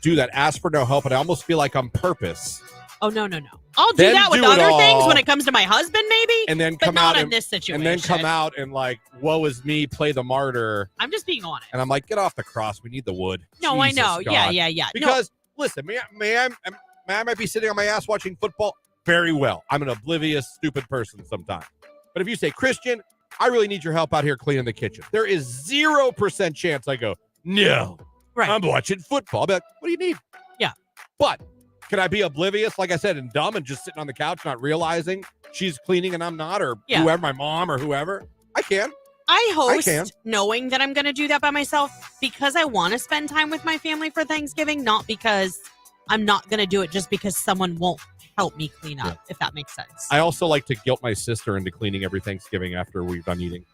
do that, ask for no help, and I almost feel like on purpose. Oh, no. I'll do that with other things when it comes to my husband, maybe. And then but come not out in this situation. And then come out and like, woe is me, play the martyr. I'm just being honest. And I'm like, get off the cross. We need the wood. No, Jesus, I know. God. Yeah. Because, listen, I might be sitting on my ass watching football. Very well. I'm an oblivious, stupid person sometimes. But if you say, Christian, I really need your help out here cleaning the kitchen, there is 0% chance I go, no. Right. I'm watching football. I'll be like, what do you need? Yeah. But can I be oblivious, like I said, and dumb and just sitting on the couch not realizing she's cleaning and I'm not, or whoever, my mom or whoever? I can. I host knowing that I'm going to do that by myself because I want to spend time with my family for Thanksgiving, not because I'm not going to do it just because someone won't help me clean up, if that makes sense. I also like to guilt my sister into cleaning every Thanksgiving after we've done eating.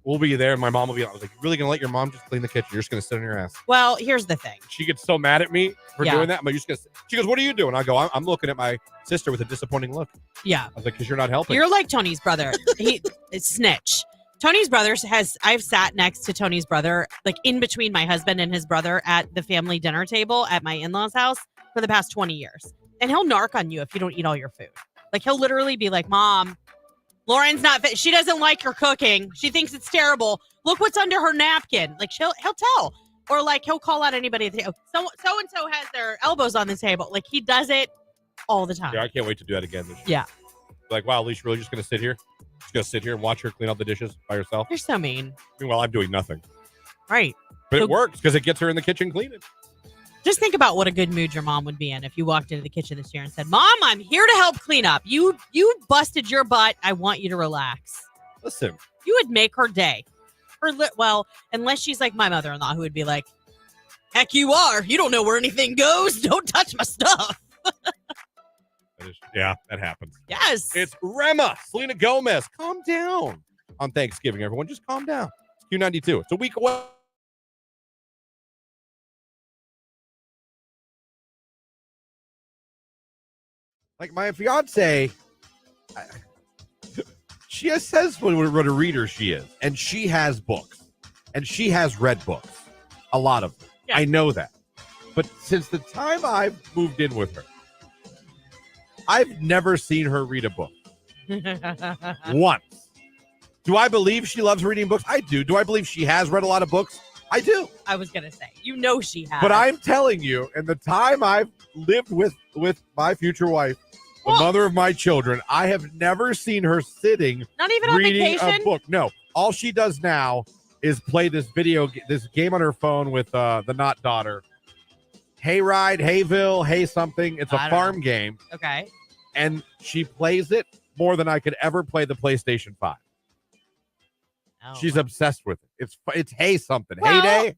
We'll be there, and my mom will be like, really going to let your mom just clean the kitchen? You're just going to sit on your ass. Well, here's the thing. She gets so mad at me for doing that. She goes, what are you doing? I go, I'm looking at my sister with a disappointing look. Yeah. I was like, because you're not helping. You're like Tony's brother. It's snitch. Tony's brother I've sat next to Tony's brother, like in between my husband and his brother at the family dinner table at my in-laws' house for the past 20 years. And he'll narc on you if you don't eat all your food. Like he'll literally be like, Mom, Lauren's not fit. She doesn't like your cooking. She thinks it's terrible. Look what's under her napkin. Like he'll tell. Or like he'll call out anybody at the table. So-and-so has their elbows on the table. Like he does it all the time. Yeah, I can't wait to do that again. Yeah. Like, wow, Alicia, really just going to sit here? Just going to sit here and watch her clean out the dishes by herself? You're so mean. Meanwhile, I'm doing nothing. Right. But it works because it gets her in the kitchen cleaning. Just think about what a good mood your mom would be in if you walked into the kitchen this year and said, Mom, I'm here to help clean up. You busted your butt. I want you to relax. Listen. You would make her day. Well, unless she's like my mother-in-law who would be like, heck you are. You don't know where anything goes. Don't touch my stuff. Yeah, that happens. Yes. It's Rema, Selena Gomez. Calm down on Thanksgiving, everyone. Just calm down. Q92. It's a week away. Like my fiance, she says what a reader she is, and she has books, and she has read books, a lot of them. Yeah. I know that. But since the time I've moved in with her, I've never seen her read a book. Once. Do I believe she loves reading books? I do. Do I believe she has read a lot of books? I do. I was going to say, she has. But I'm telling you, in the time I've lived with my future wife, the mother of my children, I have never seen her sitting not even reading on vacation? A book. No. All she does now is play this game on her phone with the not daughter. Hey Ride, Hayville, Hey something. It's a farm game. Okay. And she plays it more than I could ever play the PlayStation 5. Oh, she's obsessed with it. It's Hey something. Well, Hey Day.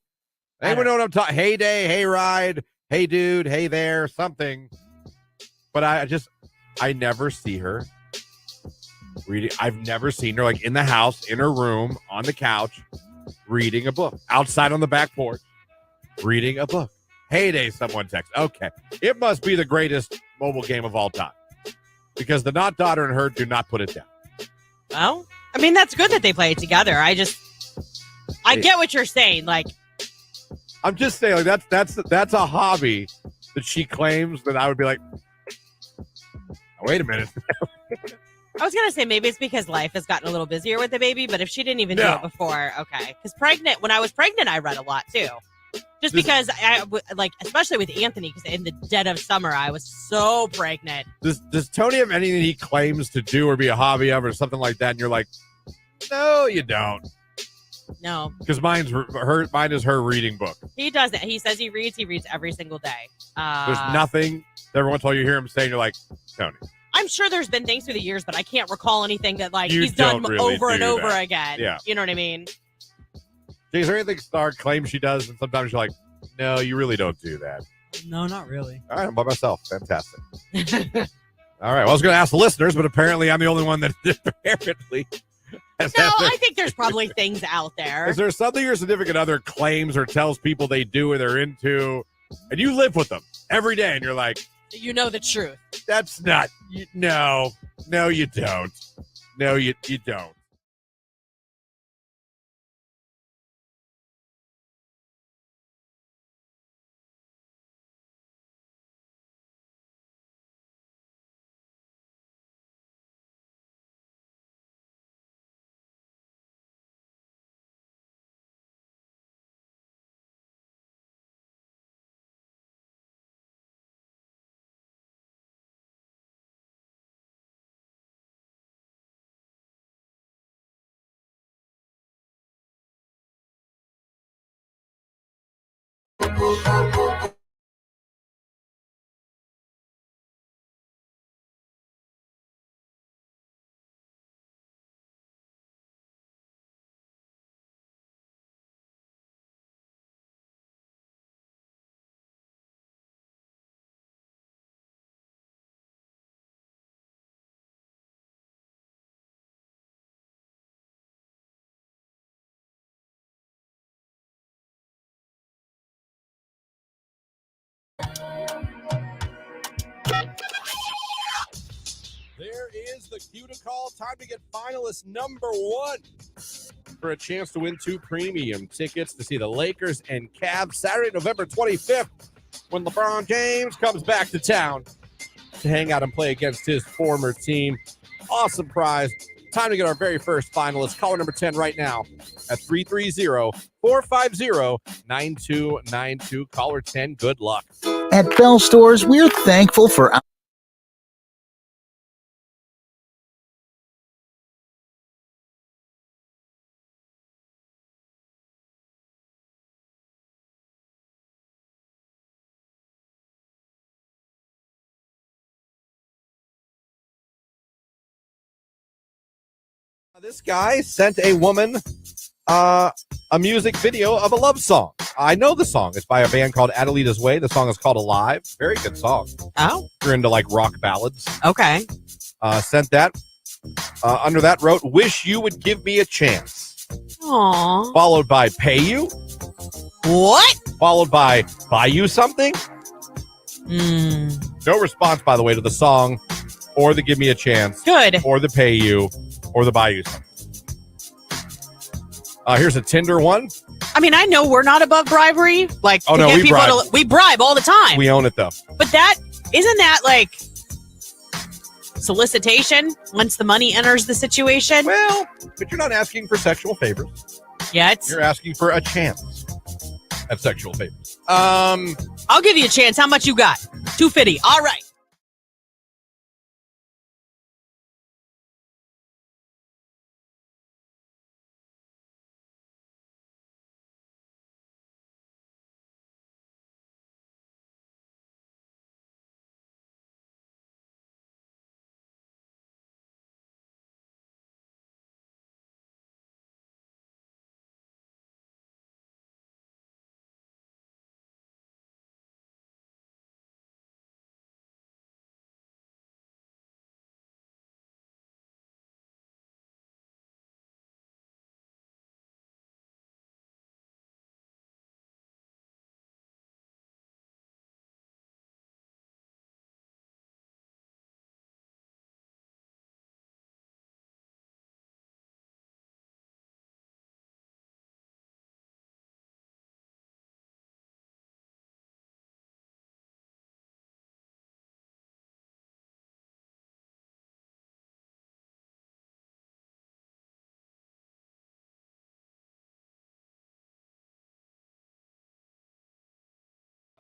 Anyone know what I'm talking? Hey Day, Hey Ride, Hey Dude, Hey There, something. But I never see her reading. I've never seen her like in the house, in her room, on the couch, reading a book. Outside on the back porch, reading a book. Hey Day, someone text. Okay. It must be the greatest mobile game of all time. Because the not daughter and her do not put it down. Well, I mean, that's good that they play it together. I get what you're saying. Like, I'm just saying, like that's a hobby that she claims that I would be like, wait a minute. I was going to say maybe it's because life has gotten a little busier with the baby, but if she didn't even do it before, okay. Because when I was pregnant, I read a lot too. Just because especially with Anthony, because in the dead of summer, I was so pregnant. Does Tony have anything he claims to do or be a hobby of or something like that? And you're like, no, you don't. No. Because mine is her reading book. He does it. He says he reads every single day. There's nothing. Every once in a while you hear him saying, you're like, Tony. I'm sure there's been things through the years, but I can't recall anything that he's done over and over again. Yeah. You know what I mean? Is there anything Star claims she does, and sometimes you're like, no, you really don't do that? No, not really. All right, I'm by myself. Fantastic. All right, well, I was going to ask the listeners, but apparently I'm the only one that apparently has No, had to- I think there's probably things out there. Is there something your significant other claims or tells people they do or they're into, and you live with them every day, and you're like, You know the truth. that's not, no, you don't. No, you don't. There is the cue to call. Time to get finalist number 1 for a chance to win 2 premium tickets to see the Lakers and Cavs Saturday, November 25th, when LeBron James comes back to town to hang out and play against his former team. Awesome prize. Time to get our very first finalist. Caller number 10 right now at 330-450-9292. Caller 10, good luck. At Bell Stores, we're thankful for This guy sent a woman a music video of a love song. I know the song. It's by a band called Adelita's Way. The song is called Alive. Very good song. Oh. If you're into like rock ballads. Okay. Sent that. Under that wrote, wish you would give me a chance. Aww. Followed by pay you. What? Followed by buy you something. No response, by the way, to the song or the give me a chance. Good. Or the pay you or the buy you something. Here's a Tinder one. I mean, I know we're not above bribery. Like, Oh, to no, get we people bribe. we bribe all the time. We own it, though. But that isn't that like solicitation once the money enters the situation? Well, but you're not asking for sexual favors. Yet. You're asking for a chance at sexual favors. I'll give you a chance. How much you got? $250. All right.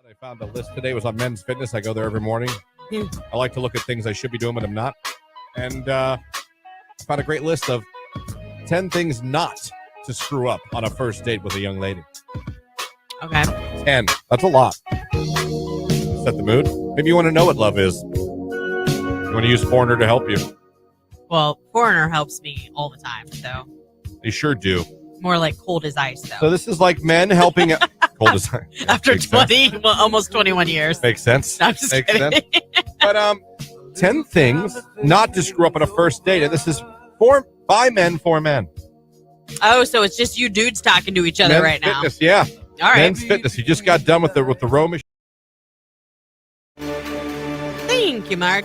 I found a list today. It was on Men's Fitness. I go there every morning. I like to look at things I should be doing, but I'm not. And I found a great list of 10 things not to screw up on a first date with a young lady. Okay. 10. That's a lot. Set the mood. Maybe you want to know what love is. You want to use Foreigner to help you. Well, Foreigner helps me all the time, so. They sure do. more like cold as ice, though. So this is like men helping cold as ice. After Makes 20, well, almost 21 years. Makes sense. No, I'm just Makes kidding. sense. But 10 things not to screw up on a first date. And this is by men for men. Oh, so it's just you dudes talking to each other Men's right now. fitness, yeah. All right. Men's fitness. You just got done with the row machine. Thank you, Mark.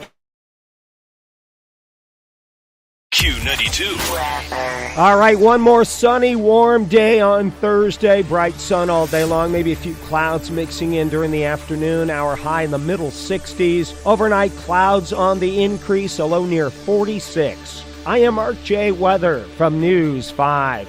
Q92. All right, one more sunny, warm day on Thursday. Bright sun all day long, maybe a few clouds mixing in during the afternoon. Our high in the middle 60s. Overnight clouds on the increase, a low near 46. I am Mark J. Weather from News 5.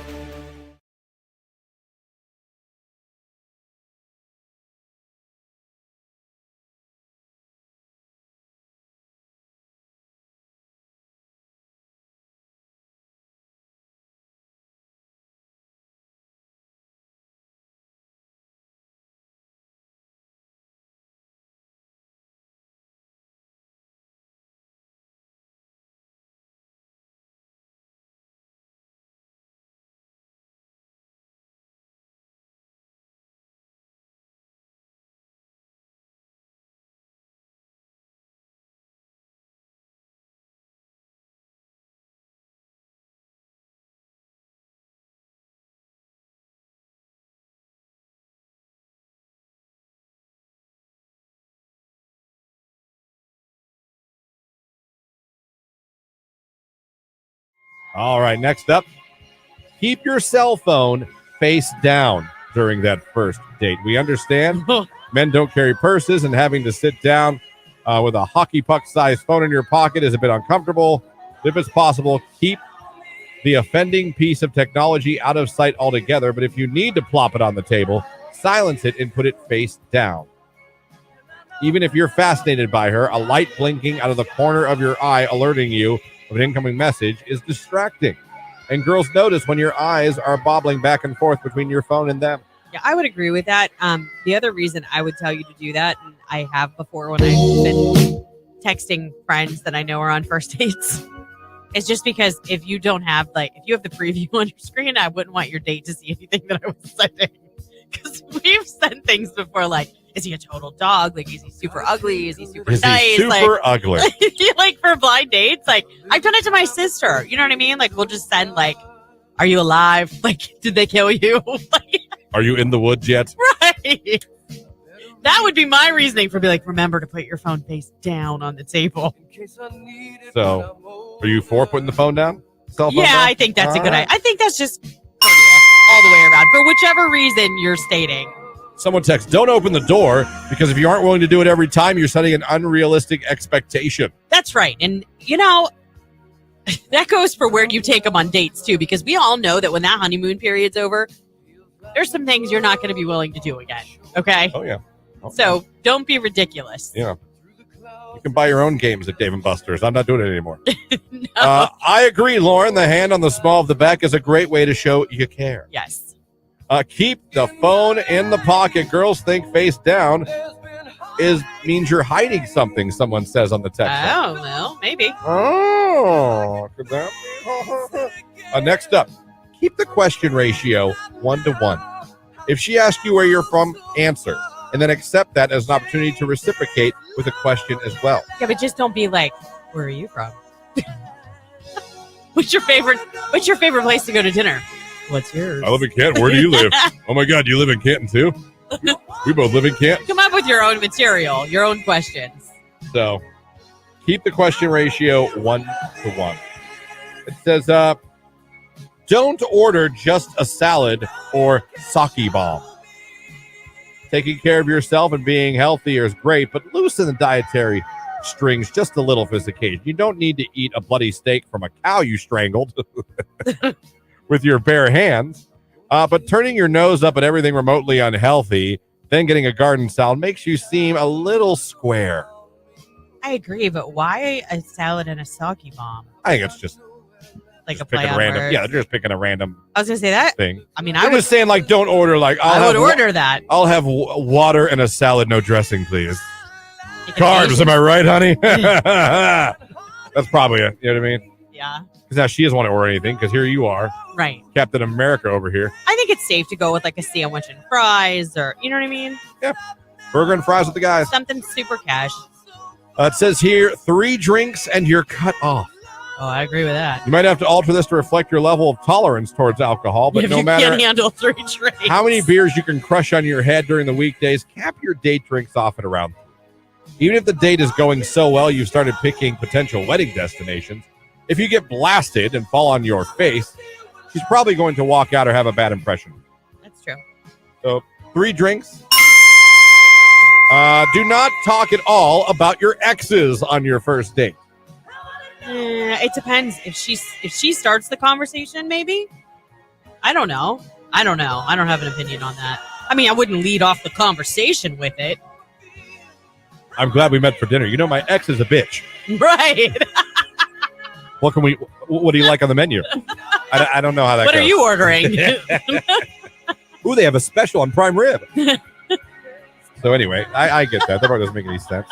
All right, next up, keep your cell phone face down during that first date. We understand men don't carry purses, and having to sit down with a hockey puck-sized phone in your pocket is a bit uncomfortable. If it's possible, keep the offending piece of technology out of sight altogether, but if you need to plop it on the table, silence it and put it face down. Even if you're fascinated by her, a light blinking out of the corner of your eye alerting you of an incoming message is distracting. And girls notice when your eyes are bobbling back and forth between your phone and them. Yeah, I would agree with that. The other reason I would tell you to do that, and I have before when I've been texting friends that I know are on first dates, is just because if you don't have, if you have the preview on your screen, I wouldn't want your date to see anything that I was sending. Because we've sent things before, is he a total dog? Is he super ugly? Is he super nice? Is he super ugly? For blind dates, I've done it to my sister. You know what I mean? We'll just send, are you alive? Did they kill you? Are you in the woods yet? Right. That would be my reasoning for remember to put your phone face down on the table. So, are you for putting the phone down? Cell phone Yeah, down? I think that's a good All idea. I think that's just courteous all the way around for whichever reason you're stating. Someone texts, don't open the door, because if you aren't willing to do it every time, you're setting an unrealistic expectation. That's right. And, that goes for where you take them on dates, too, because we all know that when that honeymoon period's over, there's some things you're not going to be willing to do again. Okay? Oh, yeah. Okay. So don't be ridiculous. Yeah. You can buy your own games at Dave & Buster's. I'm not doing it anymore. No. I agree, Lauren. The hand on the small of the back is a great way to show you care. Yes. Keep the phone in the pocket. Girls think face down means you're hiding something, someone says on the text. Oh, well, maybe. Oh, could that be? Next up, keep the question ratio 1-to-1. If she asks you where you're from, answer. And then accept that as an opportunity to reciprocate with a question as well. Yeah, but just don't be where are you from? What's your favorite place to go to dinner? What's yours? I live in Canton. Where do you live? Oh my God, you live in Canton too? We both live in Canton. Come up with your own material, your own questions. So keep the question ratio 1-to-1. It says, don't order just a salad or sake bomb. Taking care of yourself and being healthier is great, but loosen the dietary strings just a little for this occasion. You don't need to eat a bloody steak from a cow you strangled with your bare hands, but turning your nose up at everything remotely unhealthy, then getting a garden salad makes you seem a little square. I agree, but why a salad and a sake bomb? I think it's just a play on random. words. Yeah, they're just picking a random. I was gonna say that thing. I mean, I'm just saying, don't order. I would order that. I'll have water and a salad, no dressing, please. Carbs, am I right, honey? That's probably it. You know what I mean? Yeah. Because now she doesn't want to order anything because here you are. Right. Captain America over here. I think it's safe to go with like a sandwich and fries or, you know what I mean? Yeah. Burger and fries with the guys. Something super cash. It says here 3 drinks and you're cut off. Oh, I agree with that. You might have to alter this to reflect your level of tolerance towards alcohol, but if no you matter can't handle 3 drinks. how many beers you can crush on your head during the weekdays, cap your date drinks off at around 3. Even if the date is going so well you've started picking potential wedding destinations, if you get blasted and fall on your face, she's probably going to walk out or have a bad impression. That's true. So 3 drinks. Do not talk at all about your exes on your first date. It depends. If she starts the conversation, maybe. I don't know. I don't have an opinion on that. I mean, I wouldn't lead off the conversation with it. I'm glad we met for dinner. You know, my ex is a bitch. Right. What do you like on the menu? I don't know how that What goes. are you ordering? Ooh, they have a special on prime rib. So anyway, I get that. That part doesn't make any sense.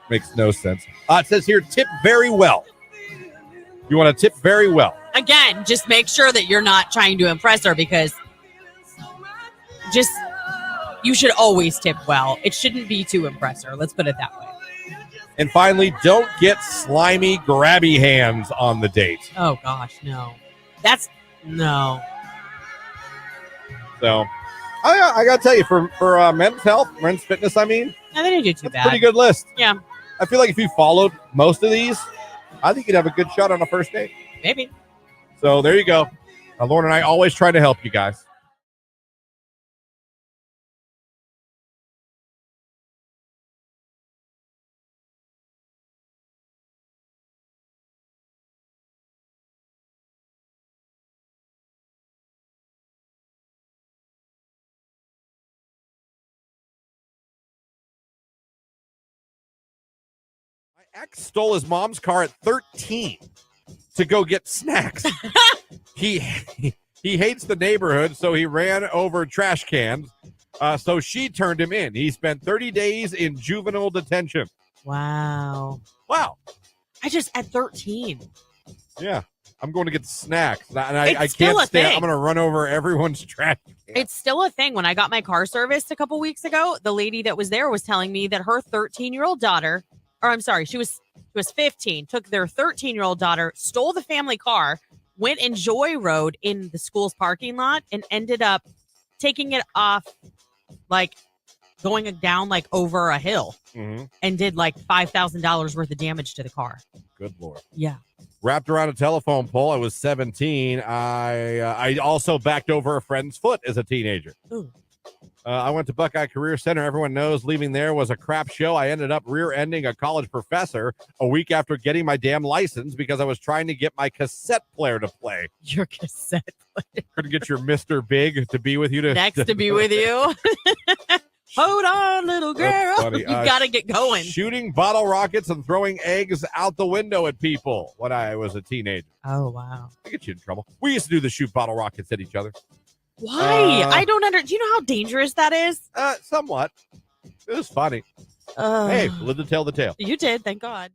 Makes no sense. It says here, tip very well. You want to tip very well. Again, just make sure that you're not trying to impress her because you should always tip well. It shouldn't be to impress her. Let's put it that way. And finally, don't get slimy, grabby hands on the date. Oh, gosh, no. No. So, I got to tell you, for men's health, men's fitness, I mean. No, they didn't do too bad. Pretty good list. Yeah. I feel like if you followed most of these, I think you'd have a good shot on a first date. Maybe. So there you go. Lauren and I always try to help you guys. My ex stole his mom's car at 13 to go get snacks. He hates the neighborhood, so he ran over trash cans. So she turned him in. He spent 30 days in juvenile detention. Wow. At 13. Yeah. I'm going to get snacks. And It's I still can't a stay. thing. I'm going to run over everyone's trash can. It's still a thing. When I got my car serviced a couple weeks ago, the lady that was there was telling me that her 13-year-old daughter, or I'm sorry, she was 15, took their 13-year-old daughter, stole the family car, went and joy rode in the school's parking lot, and ended up taking it off, like going down like over a hill, and did like $5,000 worth of damage to the car. Good Lord. Yeah. Wrapped around a telephone pole. I was 17. I also backed over a friend's foot as a teenager. Ooh. I went to Buckeye Career Center. Everyone knows leaving there was a crap show. I ended up rear-ending a college professor a week after getting my damn license because I was trying to get my cassette player to play. Your cassette player. Couldn't get your Mr. Big to be with you. Next to be with you. Hold on, little girl. You got to get going. Shooting bottle rockets and throwing eggs out the window at people when I was a teenager. Oh, wow. I get you in trouble. We used to do the shoot bottle rockets at each other. Why? I don't do you know how dangerous that is? Somewhat. It was funny. Hey, live to tell the tale. You did, thank God.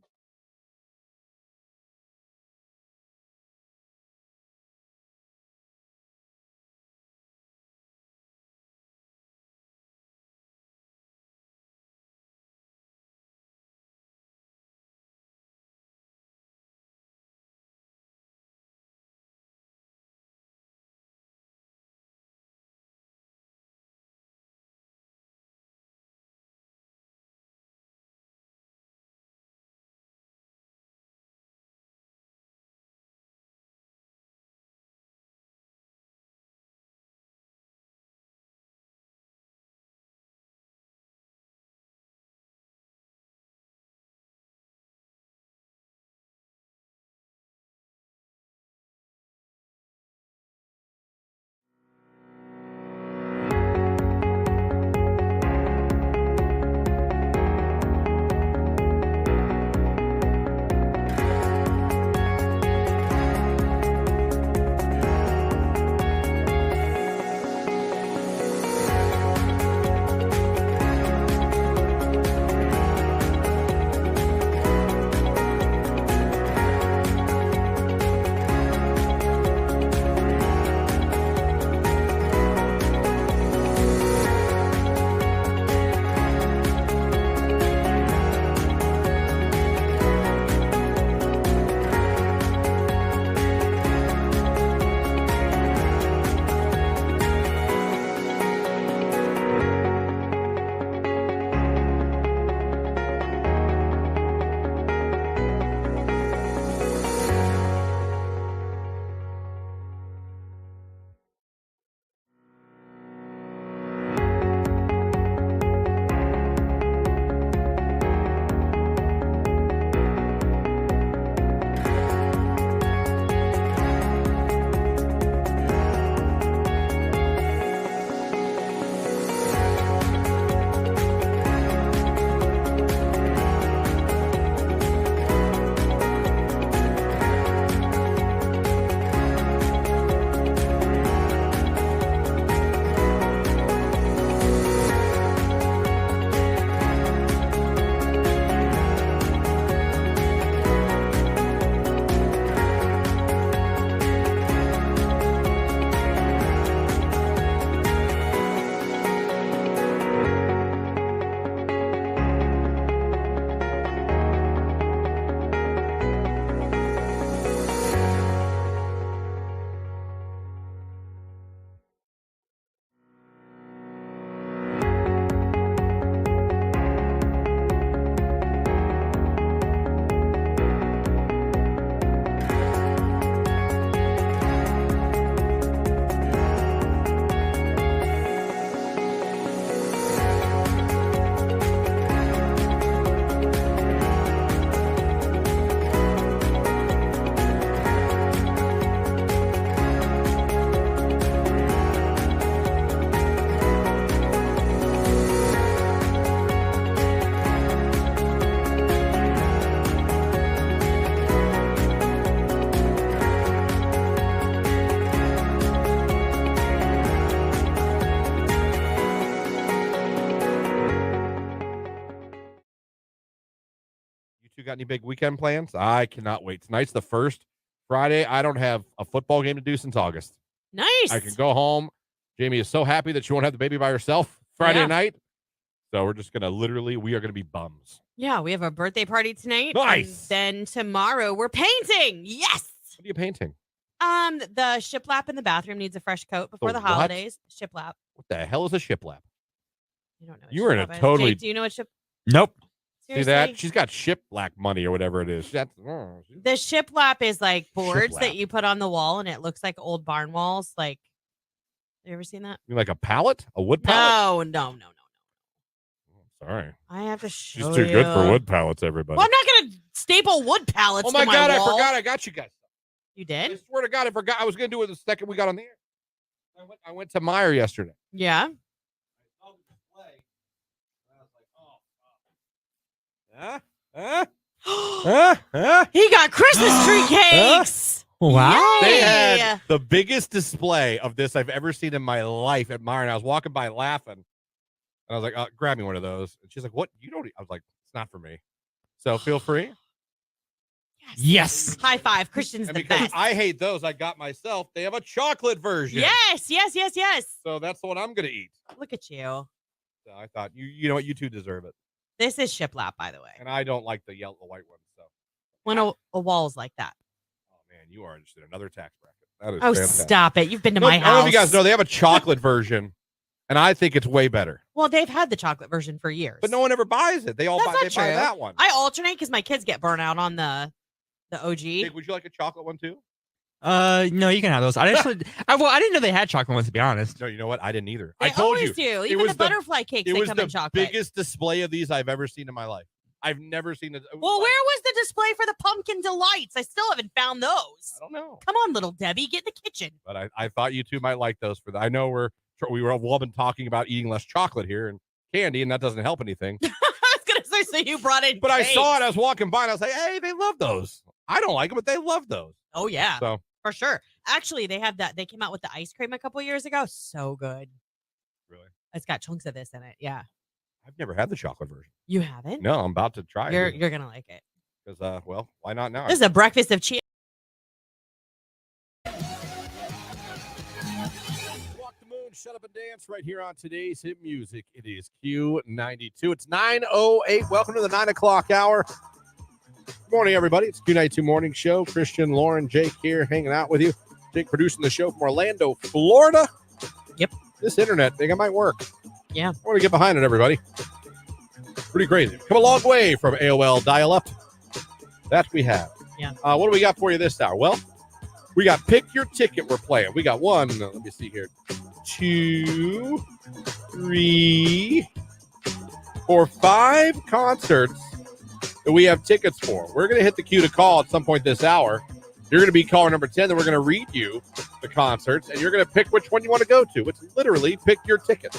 got any big weekend plans? I cannot wait. Tonight's the first Friday. I don't have a football game to do since August. Nice. I can go home. Jamie is so happy that she won't have the baby by herself Friday night. So we're just going to we are going to be bums. Yeah, we have a birthday party tonight. Nice. And then tomorrow we're painting. Yes. What are you painting? The shiplap in the bathroom needs a fresh coat before the holidays. Shiplap. What the hell is a shiplap? You don't know. You were in a is. totally. Jake, do you know what ship? Nope. Seriously? See that? She's got shiplap money or whatever it is. That's, The shiplap is like boards Shiplap. that you put on the wall, and it looks like old barn walls. Like, you ever seen that? You like a pallet? A wood pallet? No. Sorry. I have to She's show too you. good for wood pallets, everybody. Well, I'm not gonna staple wood pallets. Oh my to God, wall. I forgot. I got you guys. You I did? swear to God, I forgot. I was going to do it the second we got on the air. I went to Meijer yesterday. Yeah. He got Christmas tree cakes. Wow. They Yay. had the biggest display of this I've ever seen in my life at Meijer. And I was walking by laughing. And I was like, grab me one of those. And she's like, what? You don't eat? I was like, it's not for me. So feel free. Yes. High five. Christian's And the because best. I hate those, I got myself. They have a chocolate version. Yes. So that's the one I'm going to eat. Look at you. So I thought, you know what? You two deserve it. This is shiplap, by the way. And I don't like the white one. So. When a wall's like that. Oh, man, you are just in another tax bracket. That is Oh, fantastic. stop it. You've been to Look, my I don't know house. if you guys know, they have a chocolate version, and I think it's way better. Well, they've had the chocolate version for years. But no one ever buys it. They all That's buy, not they buy true. that one. I alternate because my kids get burnt out on the OG. Nick, would you like a chocolate one too? No, you can have those. I didn't know they had chocolate ones, to be honest. No, you know what? I didn't either. They I told always you. do. It Even was the butterfly cakes, It they was come in the chocolate. biggest display of these I've ever seen in my life. I've never seen it. Well, where was the display for the pumpkin delights? I still haven't found those. I don't know. Come on, little Debbie, get in the kitchen. But I thought you two might like those for that. I know we've all been talking about eating less chocolate here and candy, and that doesn't help anything. I was gonna say, so you brought in. But cakes. I saw it. I was walking by, and I was like, "Hey, they love those." I don't like them, but they love those. Oh yeah, So for sure. Actually, they have that. They came out with the ice cream a couple years ago. So good. Really? It's got chunks of this in it. Yeah. I've never had the chocolate version. You haven't? No, I'm about to try it. You're gonna like it. Because, well, why not now? This is a breakfast of cheese. Walk the moon, shut up and dance right here on today's hit music. It is Q92. It's 9:08. Welcome to the 9 o'clock hour. Good morning, everybody. It's Q92 Morning Show. Christian, Lauren, Jake here hanging out with you. Jake producing the show from Orlando, Florida. Yep. This internet thing, it might work. Yeah. I want to get behind it, everybody. Pretty crazy. Come a long way from AOL dial-up. That we have. Yeah. What do we got for you this hour? Well, we got Pick Your Ticket we're playing. We got one, let me see here, 2, 3, 4, 5 concerts that we have tickets for. We're going to hit the queue to call at some point this hour. You're going to be caller number 10, then we're going to read you the concerts, and you're going to pick which one you want to go to. It's literally Pick Your Ticket.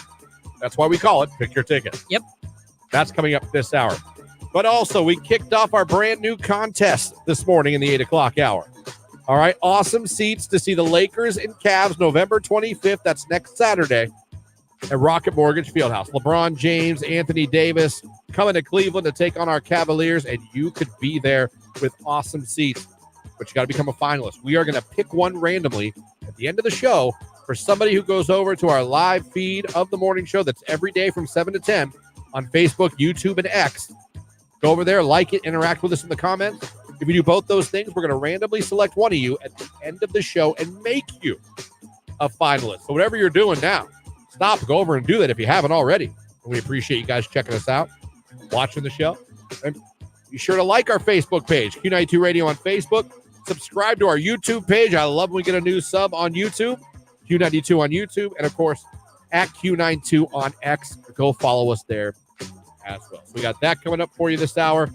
That's why we call it Pick Your Ticket. Yep. That's coming up this hour. But also, we kicked off our brand new contest this morning in the 8 o'clock hour. All right, awesome seats to see the Lakers and Cavs November 25th. That's next Saturday at Rocket Mortgage Fieldhouse. LeBron James, Anthony Davis coming to Cleveland to take on our Cavaliers, and you could be there with awesome seats. But you got to become a finalist. We are going to pick one randomly at the end of the show for somebody who goes over to our live feed of the morning show that's every day from 7 to 10 on Facebook, YouTube, and X. Go over there, like it, interact with us in the comments. If you do both those things, we're going to randomly select one of you at the end of the show and make you a finalist. So whatever you're doing now, stop, go over and do that if you haven't already. And we appreciate you guys checking us out, watching the show. And be sure to like our Facebook page, Q92 Radio on Facebook. Subscribe to our YouTube page. I love when we get a new sub on YouTube, Q92 on YouTube. And, of course, at Q92 on X. Go follow us there as well. So we got that coming up for you this hour.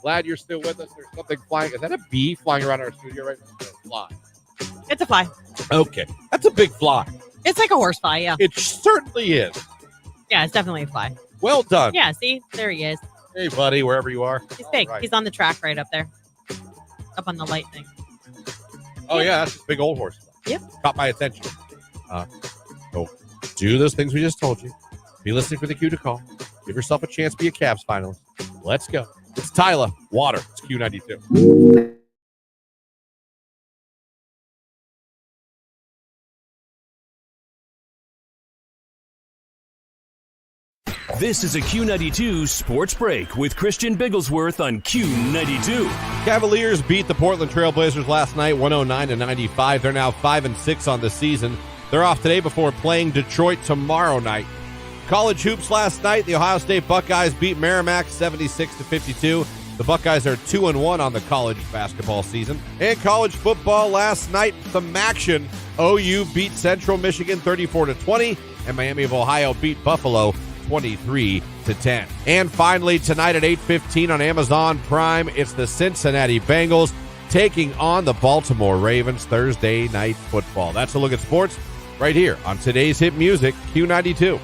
Glad you're still with us. There's something flying. Is that a bee flying around our studio right now? It's a fly. It's a fly. Okay. That's a big fly. It's like a horse fly, yeah. It certainly is. Yeah, it's definitely a fly. Well done. Yeah, see? There he is. Hey, buddy, wherever you are. He's big. Right. He's on the track right up there. Up on the light thing. Oh, yeah, that's a big old horse. Yep. Caught my attention. So do those things we just told you. Be listening for the cue to call. Give yourself a chance to be a Cavs finalist. Let's go. It's Tyler. Water. It's Q92. This is a Q92 Sports Break with Christian Bigglesworth on Q92. Cavaliers beat the Portland Trail Blazers last night, 109-95. They're now 5-6 on the season. They're off today before playing Detroit tomorrow night. College hoops last night. The Ohio State Buckeyes beat Merrimack 76-52. The Buckeyes are 2-1 on the college basketball season. And college football last night, some action. OU beat Central Michigan 34-20, and Miami of Ohio beat Buffalo 23-10. And finally, tonight at 8:15 on Amazon Prime, it's the Cincinnati Bengals taking on the Baltimore Ravens. Thursday night football. That's a look at sports right here on today's hit music, Q92.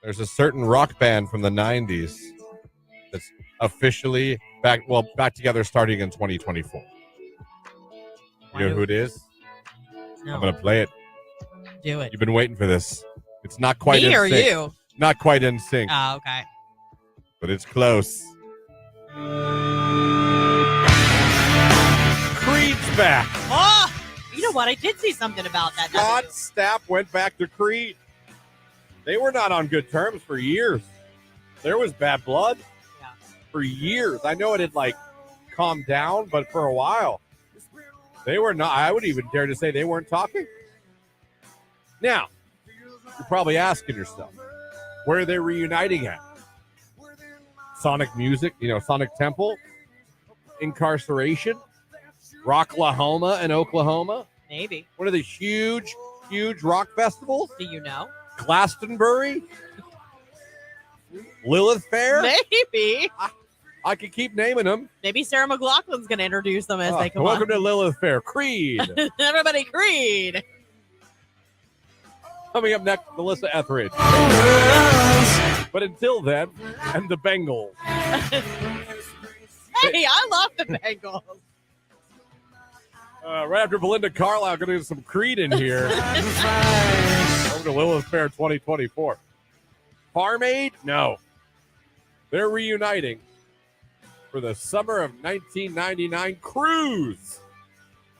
There's a certain rock band from the 90s that's officially back together starting in 2024. You know who it is? No. I'm going to play it. Do it. You've been waiting for this. It's not quite Me in or sync. you? Not quite in sync. Oh, okay. But it's close. Creed's back. Oh, you know what? I did see something about that. Scott Stapp went back to Creed. They were not on good terms for years. There was bad blood for years. I know it had calmed down, but for a while, they were not. I would even dare to say they weren't talking. Now, you're probably asking yourself, where are they reuniting at? Sonic Music, Sonic Temple, Incarceration, Rocklahoma in Oklahoma. Maybe. One of the huge rock festivals. Do you know? Glastonbury, Lilith Fair. Maybe. I could keep naming them. Maybe Sarah McLachlan's going to introduce them as they come welcome on. to Lilith Fair. Creed. Everybody, Creed. Coming up next, Melissa Etheridge. But until then, and the Bengals. Hey, I love the Bengals. Right after Belinda Carlisle, going to get some Creed in here. Over to Lilith Fair 2024. Farm Aid? No. They're reuniting for the summer of 1999 cruise.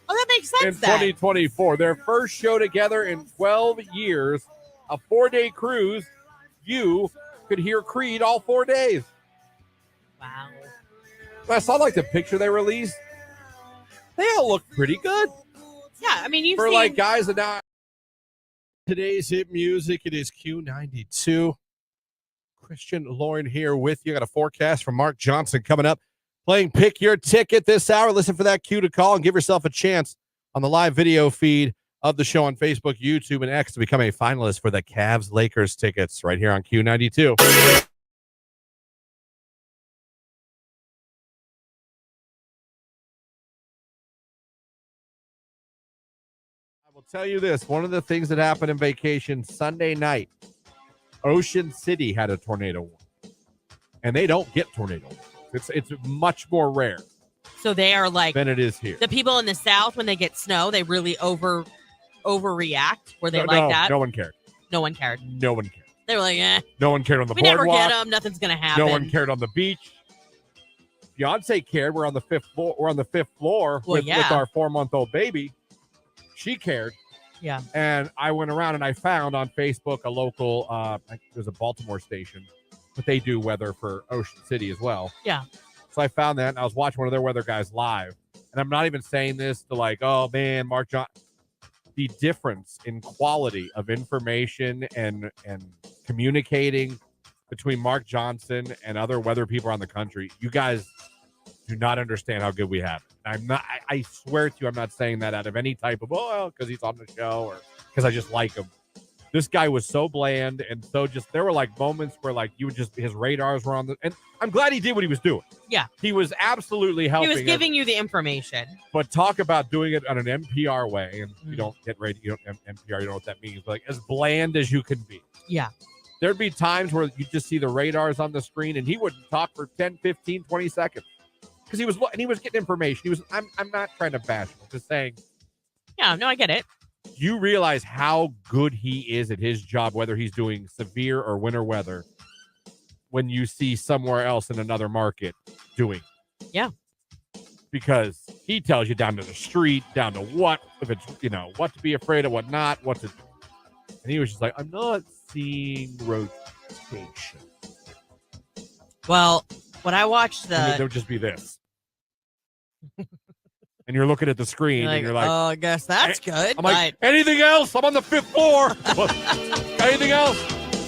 Oh, that makes sense in 2024. Their first show together in 12 years. A 4-day cruise. You could hear Creed all 4 days. Wow. I saw the picture they released. They all look pretty good. Yeah, I mean, you've for seen... guys that now. Today's hit music, it is Q92. Christian Lauren here with you. Got a forecast from Mark Johnson coming up. Playing Pick Your Ticket this hour. Listen for that cue to call and give yourself a chance on the live video feed of the show on Facebook, YouTube, and X to become a finalist for the Cavs-Lakers tickets right here on Q92. Tell you this, one of the things that happened in vacation Sunday night, Ocean City had a tornado warning, and they don't get tornado warnings. It's much more rare. So they are than it is here. The people in the South, when they get snow, they really overreact. Were they that? No one cared. No one cared. No one cared. They were like, eh. No one cared on the boardwalk. We never get them. Nothing's gonna happen. No one cared on the beach. Beyonce cared. We're on the fifth floor. We're on the fifth floor with our 4-month-old baby. She cared. Yeah. And I went around and I found on Facebook a local, there's a Baltimore station, but they do weather for Ocean City as well. Yeah. So I found that and I was watching one of their weather guys live. And I'm not even saying this to oh man, Mark John. The difference in quality of information and communicating between Mark Johnson and other weather people around the country, you guys do not understand how good we have it. I swear to you, I'm not saying that out of any type of, because he's on the show or because I just like him. This guy was so bland and so just, there were like moments where like you would just, his radars were on the, and I'm glad he did what he was doing. Yeah. He was absolutely helping. He was giving you the information. But talk about doing it on an NPR way. And you don't get radio, you don't NPR, you know what that means. But like as bland as you can be. Yeah. There'd be times where you just see the radars on the screen and he wouldn't talk for 10, 15, 20 seconds. Because he was getting information. He was, I'm not trying to bash him. I'm just saying. Yeah, no, I get it. You realize how good he is at his job, whether he's doing severe or winter weather, when you see somewhere else in another market doing. Yeah. Because he tells you down to the street, down to what, if it's, what to be afraid of, what not, what to. And he was just like, I'm not seeing rotation. Well, when I watched there would just be this. And you're looking at the screen and you're like, oh, I guess that's good. I'm like, anything else? I'm on the 5th floor. Anything else?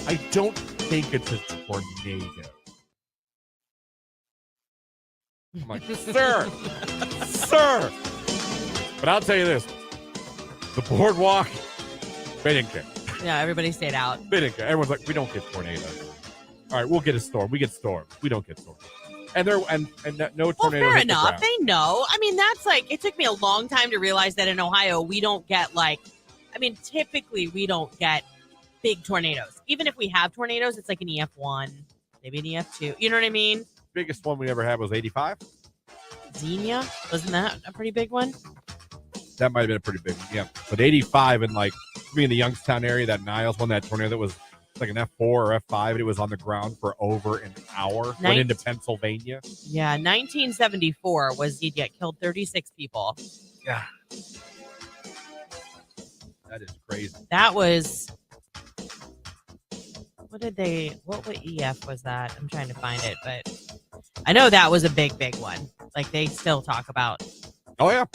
I don't think it's a tornado. I'm like, sir. But I'll tell you this. The boardwalk, they didn't care. Yeah, everybody stayed out. They didn't care. Everyone's like, we don't get tornadoes. All right, we'll get a storm. We get storms. We don't get storms. And no tornado. Well, fair enough. They know. I mean, that's like, it took me a long time to realize that in Ohio, we don't get typically we don't get big tornadoes. Even if we have tornadoes, it's like an EF1, maybe an EF2. You know what I mean? Biggest one we ever had was 85. Xenia, wasn't that a pretty big one? That might have been a pretty big one, yeah. But 85 in in the Youngstown area, that Niles one, that tornado that was like an F4 or F5, and it was on the ground for over an hour. Went into Pennsylvania. Yeah, 1974 he'd get killed 36 people. Yeah. That is crazy. That was, what EF was that? I'm trying to find it, but I know that was a big, big one. Like they still talk about. Oh, yeah.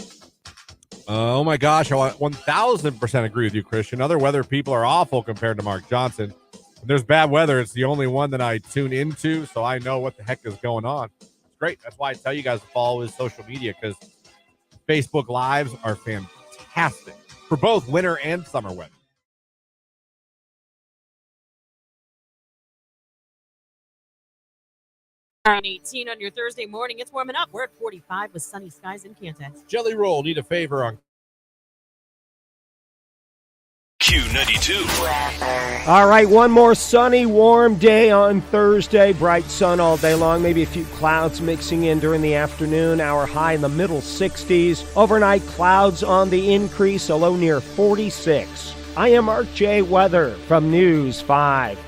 Oh, my gosh. I 1,000% agree with you, Christian. Other weather people are awful compared to Mark Johnson. When there's bad weather, it's the only one that I tune into, so I know what the heck is going on. It's great. That's why I tell you guys to follow his social media, because Facebook Lives are fantastic for both winter and summer weather. Nine 18 on your Thursday morning. It's warming up. We're at 45 with sunny skies in Kansas. Jelly Roll, need a favor on Q92. All right, one more sunny, warm day on Thursday. Bright sun all day long. Maybe a few clouds mixing in during the afternoon. Our high in the middle 60s. Overnight clouds on the increase, a low near 46. I am Mark J. Weather from News 5.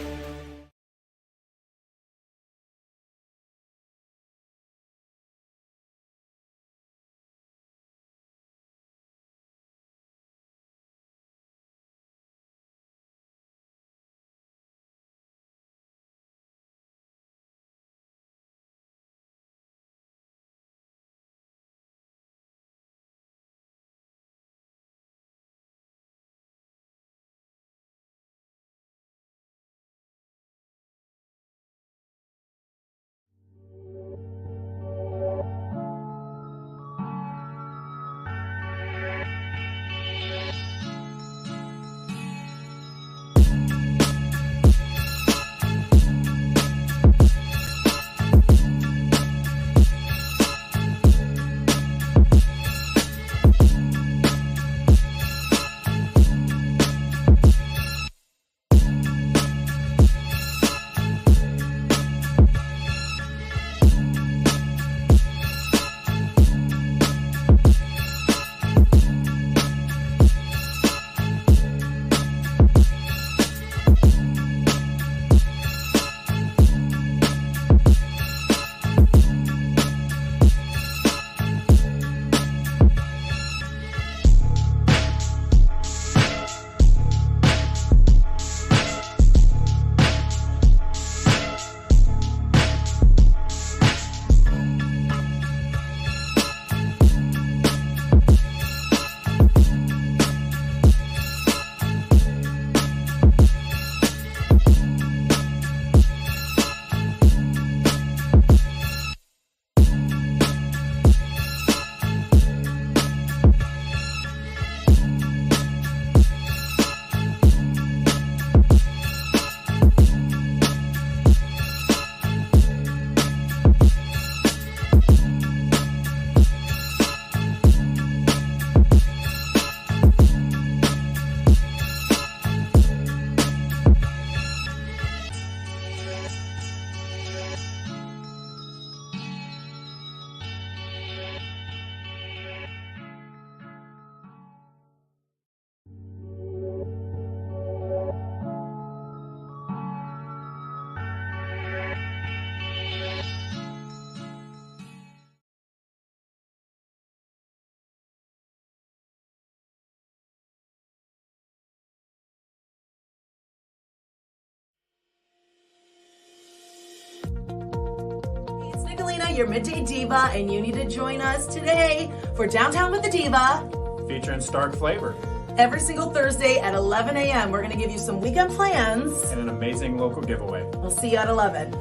your midday diva, and you need to join us today for Downtown with the Diva. Featuring Stark Flavor. Every single Thursday at 11 a.m. We're going to give you some weekend plans. And an amazing local giveaway. We'll see you at 11.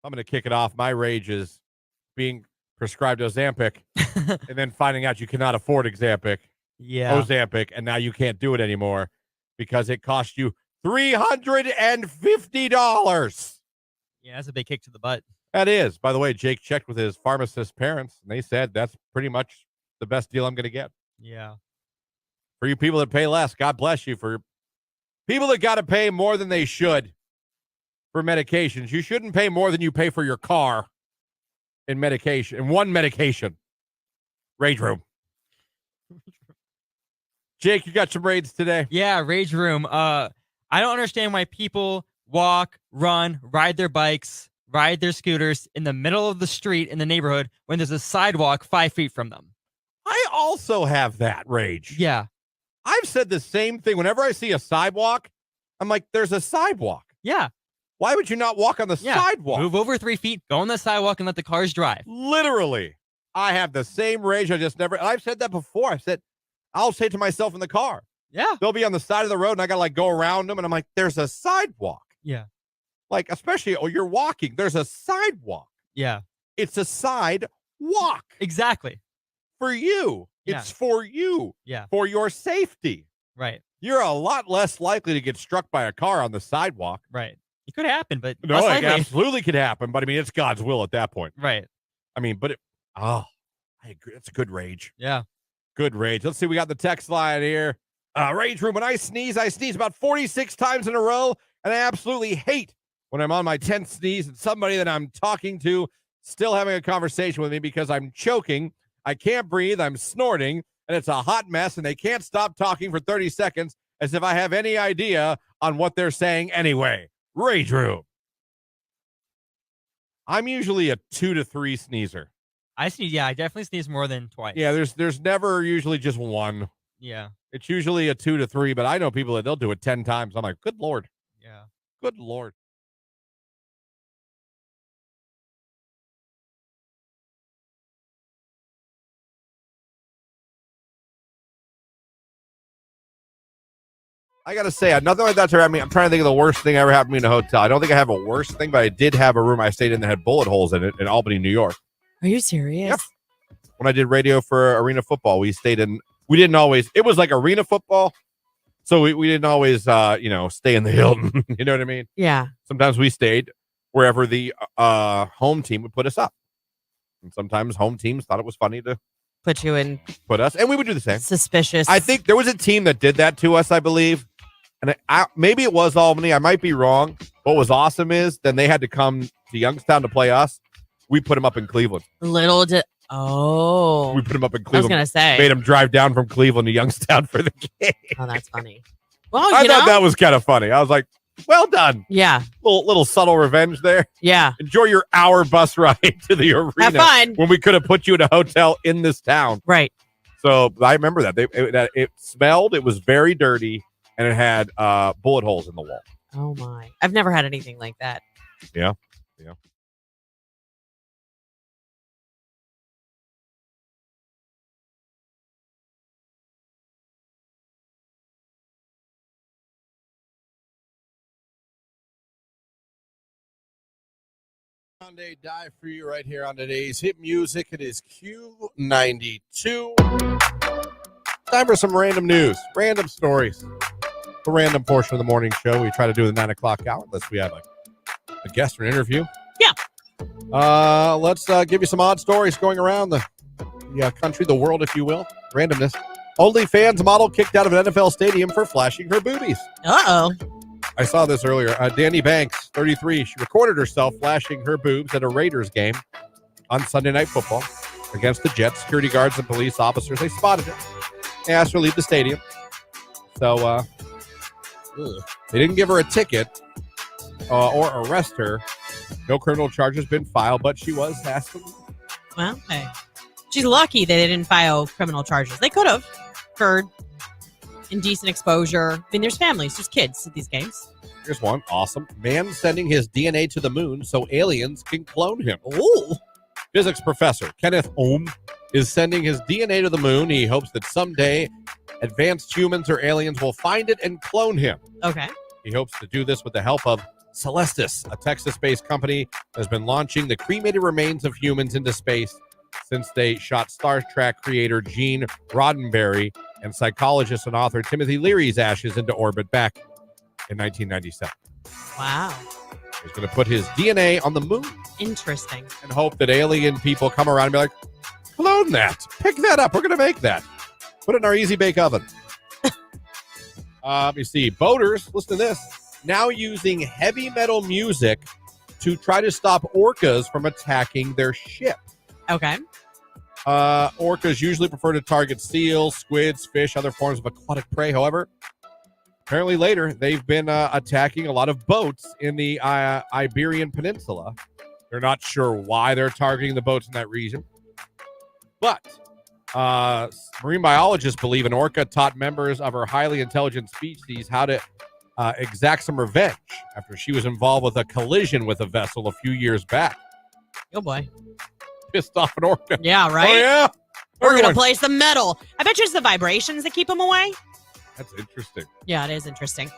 I'm going to kick it off. My rage is being prescribed Ozempic and then finding out you cannot afford Ozempic, and now you can't do it anymore because it cost you $350. Yeah, that's a big kick to the butt. That is. By the way, Jake checked with his pharmacist parents, and they said that's pretty much the best deal I'm going to get. Yeah. For you people that pay less, God bless you. For people that got to pay more than they should for medications, you shouldn't pay more than you pay for your car in medication, in one medication. Rage room. Jake, you got some raids today? Yeah, rage room. I don't understand why people walk, run, ride their bikes, ride their scooters in the middle of the street in the neighborhood when there's a sidewalk 5 feet from them. I also have that rage. Yeah. I've said the same thing. Whenever I see a sidewalk, I'm like, there's a sidewalk. Yeah. Why would you not walk on the sidewalk? Move over 3 feet, go on the sidewalk, and let the cars drive. Literally. I have the same rage. I've said that before. I'll say to myself in the car. Yeah. They'll be on the side of the road, and I got to go around them, and I'm like, there's a sidewalk. Yeah. Especially, you're walking. There's a sidewalk. Yeah. It's a sidewalk. Exactly. For you. Yeah. It's for you. Yeah. For your safety. Right. You're a lot less likely to get struck by a car on the sidewalk. Right. It could happen, but no, it absolutely could happen. But I mean, it's God's will at that point. Right. I mean, I agree. It's a good rage. Yeah. Good rage. Let's see. We got the text line here. Rage room. When I sneeze about 46 times in a row, and I absolutely hate when I'm on my 10th sneeze and somebody that I'm talking to still having a conversation with me because I'm choking, I can't breathe, I'm snorting, and it's a hot mess, and they can't stop talking for 30 seconds as if I have any idea on what they're saying anyway. Rage room. I'm usually a 2 to 3 sneezer. I definitely sneeze more than twice. Yeah, there's never usually just one. Yeah. It's usually a 2 to 3, but I know people that they'll do it 10 times. I'm like, good Lord. Yeah. Good Lord. I got to say, nothing like that's ever happened to me. I'm trying to think of the worst thing ever happened to me in a hotel. I don't think I have a worst thing, but I did have a room I stayed in that had bullet holes in it in Albany, New York. Are you serious? Yep. When I did radio for Arena Football, we didn't always, it was like Arena Football. So we didn't always, stay in the Hilton. You know what I mean? Yeah. Sometimes we stayed wherever the home team would put us up. And sometimes home teams thought it was funny to put us, and we would do the same. Suspicious. I think there was a team that did that to us, I believe. And maybe it was Albany. I might be wrong. What was awesome is then they had to come to Youngstown to play us. We put them up in Cleveland. We put them up in Cleveland. I was going to say. Made them drive down from Cleveland to Youngstown for the game. Oh, that's funny. Well, I thought that was kind of funny. I was like, well done. Yeah. Little subtle revenge there. Yeah. Enjoy your hour bus ride to the arena. Have fun. When we could have put you in a hotel in this town. Right. So I remember that. It smelled. It was very dirty. And it had bullet holes in the wall. Oh, my. I've never had anything like that. Yeah. Sunday die for you right here on today's hit music. It is Q92. Time for some random news, random stories. The random portion of the morning show we try to do the 9 o'clock hour unless we have a guest or an interview. Yeah. Let's give you some odd stories going around the country, the world, if you will. Randomness. OnlyFans model kicked out of an NFL stadium for flashing her boobies. Uh-oh. I saw this earlier. Danny Banks, 33. She recorded herself flashing her boobs at a Raiders game on Sunday Night Football against the Jets. Security guards and police officers, they spotted it. They asked her to leave the stadium. So they didn't give her a ticket or arrest her. No criminal charges been filed, but she was asked to leave. Well, hey. She's lucky they didn't file criminal charges. They could have for indecent exposure. I mean, there's families, there's kids at these games. Here's one. Awesome. Man sending his DNA to the moon so aliens can clone him. Ooh. Physics professor Kenneth Ohm is sending his DNA to the moon. He hopes that someday advanced humans or aliens will find it and clone him. Okay. He hopes to do this with the help of Celestis, a Texas-based company that has been launching the cremated remains of humans into space since they shot Star Trek creator Gene Roddenberry and psychologist and author Timothy Leary's ashes into orbit back in 1997. Wow. He's going to put his DNA on the moon. Interesting. And hope that alien people come around and be like, clone that. Pick that up. We're going to make that. Put it in our easy bake oven. Let me see. Boaters, listen to this. Now using heavy metal music to try to stop orcas from attacking their ship. Okay. Orcas usually prefer to target seals, squids, fish, other forms of aquatic prey. However, apparently later, they've been attacking a lot of boats in the Iberian Peninsula. They're not sure why they're targeting the boats in that region. But marine biologists believe an orca taught members of her highly intelligent species how to exact some revenge after she was involved with a collision with a vessel a few years back. Oh, boy. Pissed off an orca. Yeah, right? Oh, yeah. We're going to play some metal. I bet you it's the vibrations that keep them away. That's interesting. Yeah, it is interesting.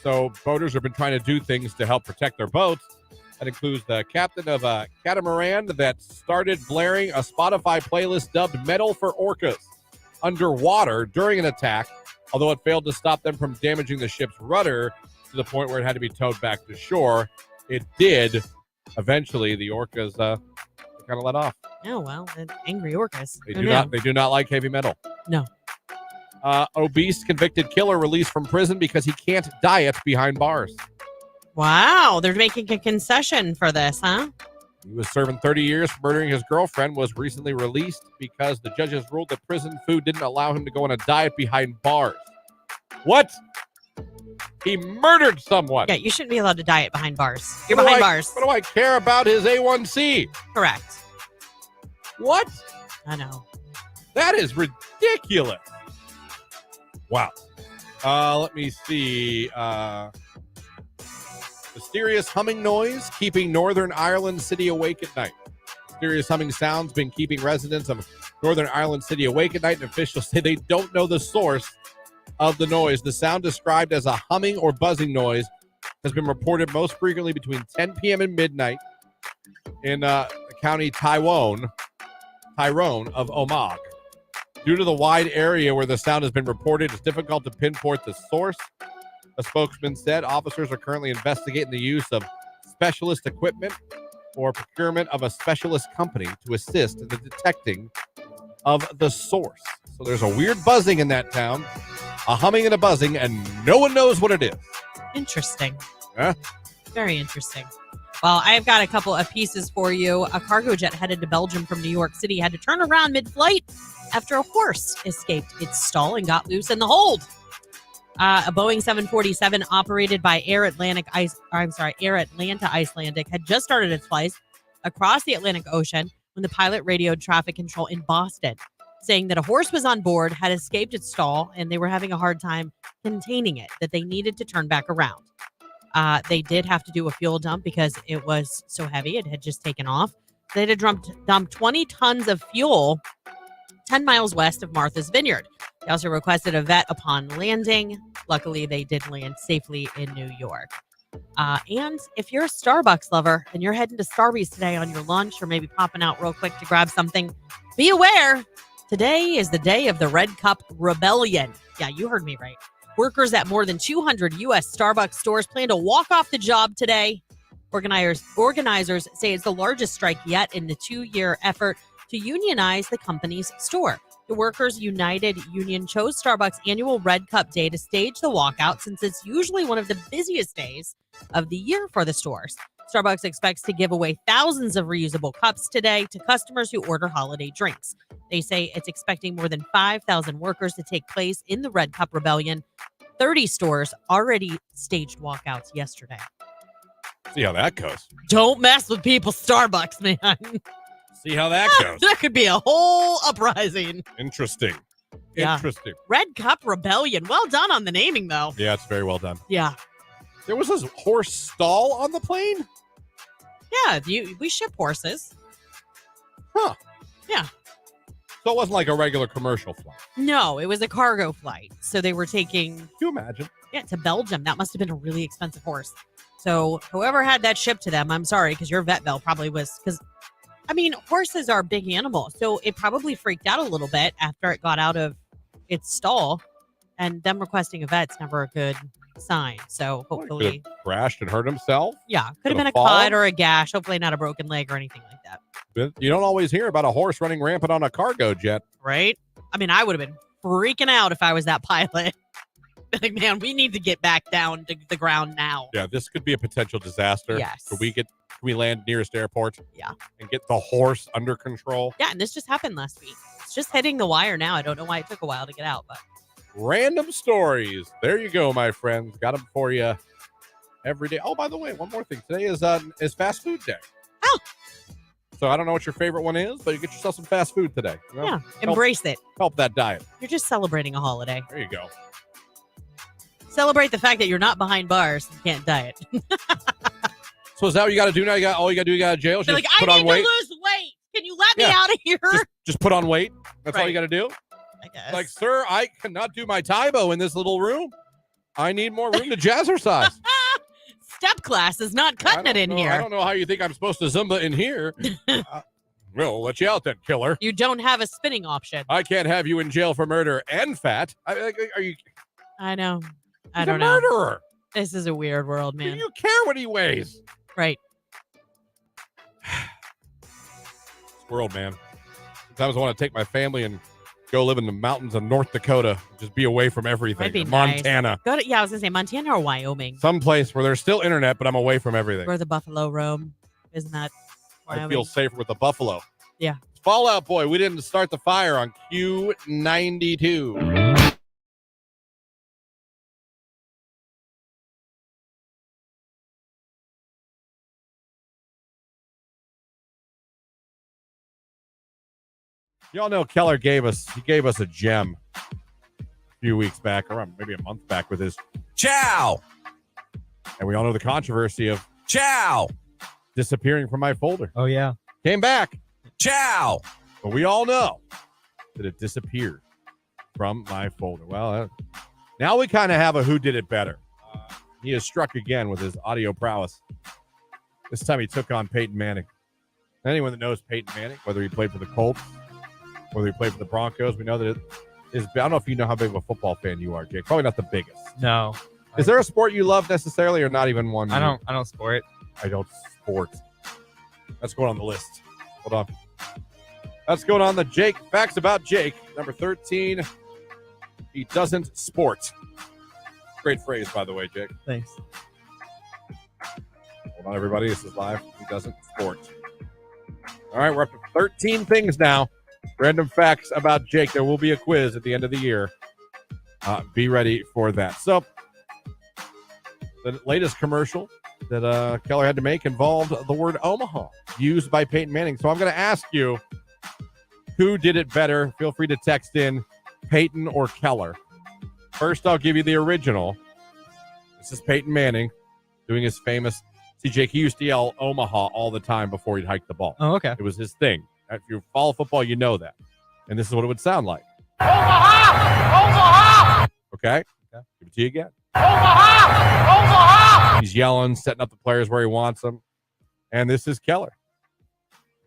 So boaters have been trying to do things to help protect their boats. That includes the captain of a catamaran that started blaring a Spotify playlist dubbed Metal for Orcas underwater during an attack, although it failed to stop them from damaging the ship's rudder to the point where it had to be towed back to shore. It did. Eventually, the orcas kind of let off. Oh, well, angry orcas. They do not like heavy metal. No. Obese convicted killer released from prison because he can't diet behind bars. Wow, they're making a concession for this, huh? He was serving 30 years for murdering his girlfriend, was recently released because the judges ruled that prison food didn't allow him to go on a diet behind bars. What? He murdered someone. Yeah, you shouldn't be allowed to diet behind bars. You're behind bars. What do I care about his A1C? Correct. What? I know. That is ridiculous. Wow. Let me see. Mysterious humming noise keeping Northern Ireland City awake at night. Mysterious humming sounds been keeping residents of Northern Ireland City awake at night, and officials say they don't know the source of the noise. The sound, described as a humming or buzzing noise, has been reported most frequently between 10 p.m. and midnight in the county Tyrone of Omagh. Due to the wide area where the sound has been reported, it's difficult to pinpoint the source. A spokesman said officers are currently investigating the use of specialist equipment or procurement of a specialist company to assist in the detecting of the source. So there's a weird buzzing in that town, a humming and a buzzing, and no one knows what it is. Interesting. Huh? Very interesting. Well, I've got a couple of pieces for you. A cargo jet headed to Belgium from New York City had to turn around mid-flight after a horse escaped its stall and got loose in the hold. A Boeing 747 operated by Air Atlanta Icelandic had just started its flight across the Atlantic Ocean when the pilot radioed traffic control in Boston, saying that a horse was on board, had escaped its stall, and they were having a hard time containing it, that they needed to turn back around. They did have to do a fuel dump because it was so heavy. It had just taken off. They had dumped 20 tons of fuel 10 miles west of Martha's Vineyard. They also requested a vet upon landing. Luckily, they did land safely in New York. And if you're a Starbucks lover and you're heading to Starbucks today on your lunch or maybe popping out real quick to grab something, be aware, today is the day of the Red Cup Rebellion. Yeah, you heard me right. Workers at more than 200 U.S. Starbucks stores plan to walk off the job today. Organizers say it's the largest strike yet in the 2-year effort to unionize the company's store. The Workers United Union chose Starbucks' annual Red Cup Day to stage the walkout since it's usually one of the busiest days of the year for the stores. Starbucks expects to give away thousands of reusable cups today to customers who order holiday drinks. They say it's expecting more than 5,000 workers to take place in the Red Cup Rebellion. 30 stores already staged walkouts yesterday. See how that goes. Don't mess with people's Starbucks, man. See how that goes. That could be a whole uprising. Interesting. Yeah. Interesting. Red Cup Rebellion. Well done on the naming, though. Yeah, it's very well done. Yeah. There was a horse stall on the plane? Yeah, we ship horses. Huh. Yeah. So it wasn't like a regular commercial flight. No, it was a cargo flight. So they were taking... Can you imagine? Yeah, to Belgium. That must have been a really expensive horse. So whoever had that shipped to them, I'm sorry, because your vet bill probably was... Because, I mean, horses are big animals. So it probably freaked out a little bit after it got out of its stall. And them requesting a vet's never a good sign. So hopefully... Could have crashed and hurt himself? Yeah, could have been a fallen? cut or a gash. Hopefully not a broken leg or anything like that. But you don't always hear about a horse running rampant on a cargo jet. Right? I mean, I would have been freaking out if I was that pilot. Like, man, we need to get back down to the ground now. Yeah, this could be a potential disaster. Yes. Can we land nearest airport? Yeah. And get the horse under control? Yeah, and this just happened last week. It's just hitting the wire now. I don't know why it took a while to get out, but Random stories. There you go, my friends. Got them for you every day. Oh, by the way, one more thing. Today is fast food day. Oh. So I don't know what your favorite one is, but you get yourself some fast food today. You know? Yeah, embrace it. Help that diet. You're just celebrating a holiday. There you go. Celebrate the fact that you're not behind bars and can't diet. So is that what you got to do now? All you got to do, you got to jail? They're like, put I on need weight? to lose weight. Can you let me out of here? Just put on weight. That's all Right. you got to do? I guess. Like, sir, I cannot do my Taibo in this little room. I need more room to jazzercise. Step class is not cutting it in here. I don't know how you think I'm supposed to Zumba in here. We'll let you out then, killer. You don't have a spinning option. I can't have you in jail for murder and fat. Are you? I know. I He's don't a know. murderer. This is a weird world, man. Do you care what he weighs? Right. This world, man. Sometimes I want to take my family and go live in the mountains of North Dakota. Just be away from everything. That'd be Montana. Nice. Go to, yeah, I was going to say Montana or Wyoming. Someplace where there's still internet, but I'm away from everything. Where the buffalo roam. Isn't that Wyoming? I feel safer with the buffalo. Yeah. Fallout Boy, we didn't start the fire on Q92. Y'all know Keller gave us a gem a few weeks back, or maybe a month back, with his Chow. And we all know the controversy of Chow disappearing from my folder. Oh, yeah. Came back. Chow. But we all know that it disappeared from my folder. Well, now we kind of have a who did it better. He has struck again with his audio prowess. This time he took on Peyton Manning. Anyone that knows Peyton Manning, whether he played for the Colts, whether he played for the Broncos, we know that it is. I don't know if you know how big of a football fan you are, Jake. Probably not the biggest. No. Is there a sport you love necessarily, or not even one? I don't sport. I don't sport. That's going on the list. Hold on. That's going on the Jake. Facts about Jake. Number 13. He doesn't sport. Great phrase, by the way, Jake. Thanks. Hold on, everybody. This is live. He doesn't sport. All right, we're up to 13 things now. Random facts about Jake. There will be a quiz at the end of the year. Be ready for that. So, the latest commercial that Keller had to make involved the word Omaha, used by Peyton Manning. So I'm going to ask you, who did it better? Feel free to text in Peyton or Keller. First, I'll give you the original. This is Peyton Manning doing his famous. See, Jake, he used to yell Omaha all the time before he'd hike the ball. Oh, okay. It was his thing. If you follow football, you know that. And this is what it would sound like. Omaha! Omaha! Okay? Give it to you again. Omaha! Omaha! He's yelling, setting up the players where he wants them. And this is Keller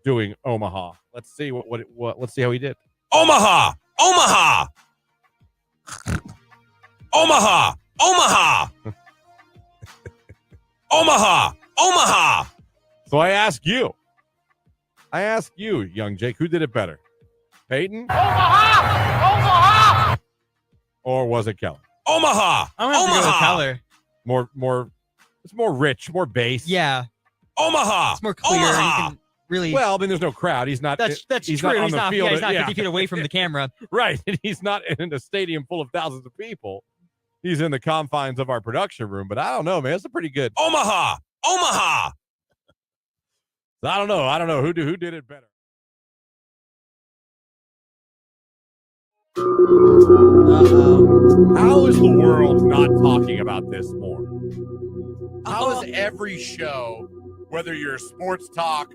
doing Omaha. Let's see let's see how he did. Omaha! Omaha! Omaha! Omaha! Omaha! Omaha! So I ask you, young Jake, who did it better? Peyton? Omaha! Omaha! Or was it Keller? Omaha! I'm going to go with Keller. More, it's more rich, more bass. Yeah. Omaha! It's more clear. Omaha! You can really. Well, I mean, there's no crowd. He's not. That's he's true. Not on he's the not. field. Yeah, he's not 50 feet away from the camera. Right. And he's not in a stadium full of thousands of people. He's in the confines of our production room. But I don't know, man. It's a pretty good Omaha. Omaha. I don't know. Who did it better. How is the world not talking about this more? How is every show, whether you're sports talk,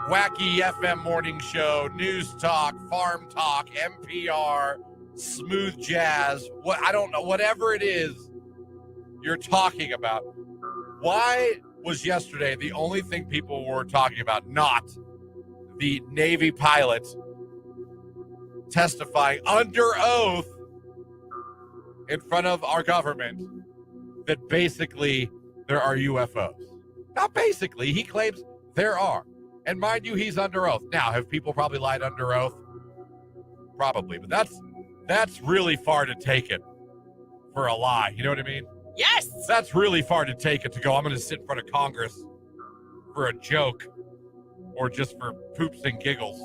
wacky FM morning show, news talk, farm talk, NPR, smooth jazz, I don't know, whatever it is you're talking about, why was yesterday the only thing people were talking about not the Navy pilot testifying under oath in front of our government that basically there are UFOs? Not basically, he claims there are. And mind you, he's under oath. Now, have people probably lied under oath? Probably, but that's really far to take it for a lie. You know what I mean? Yes. That's really far to take it to go, I'm going to sit in front of Congress for a joke or just for poops and giggles.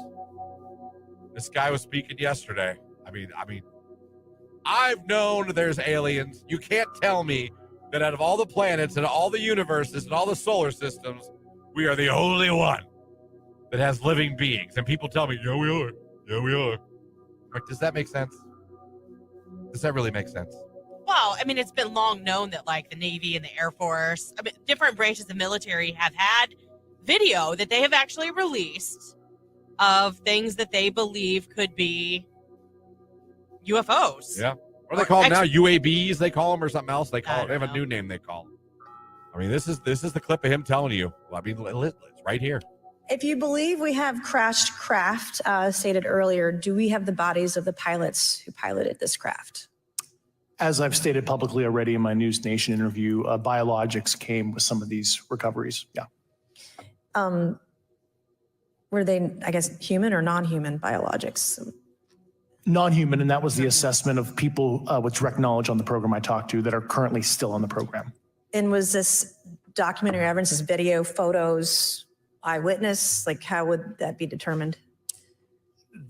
This guy was speaking yesterday. I mean, I've known there's aliens. You can't tell me that out of all the planets and all the universes and all the solar systems, we are the only one that has living beings. And people tell me, yeah, we are. Yeah, we are. Like, does that make sense? Does that really make sense? Well, I mean, it's been long known that, like, the Navy and the Air Force, I mean, different branches of the military have had video that they have actually released of things that they believe could be UFOs. Yeah. What do they call them now? UABs, they call them, or something else? They call it. They have a new name they call them. I mean, this is the clip of him telling you. I mean, it's right here. If you believe we have crashed craft, stated earlier, do we have the bodies of the pilots who piloted this craft? As I've stated publicly already in my News Nation interview, biologics came with some of these recoveries. Yeah. Were they, I guess, human or non-human biologics? Non-human, and that was the assessment of people with direct knowledge on the program I talked to that are currently still on the program. And was this documentary evidence, this video, photos, eyewitness? Like, how would that be determined?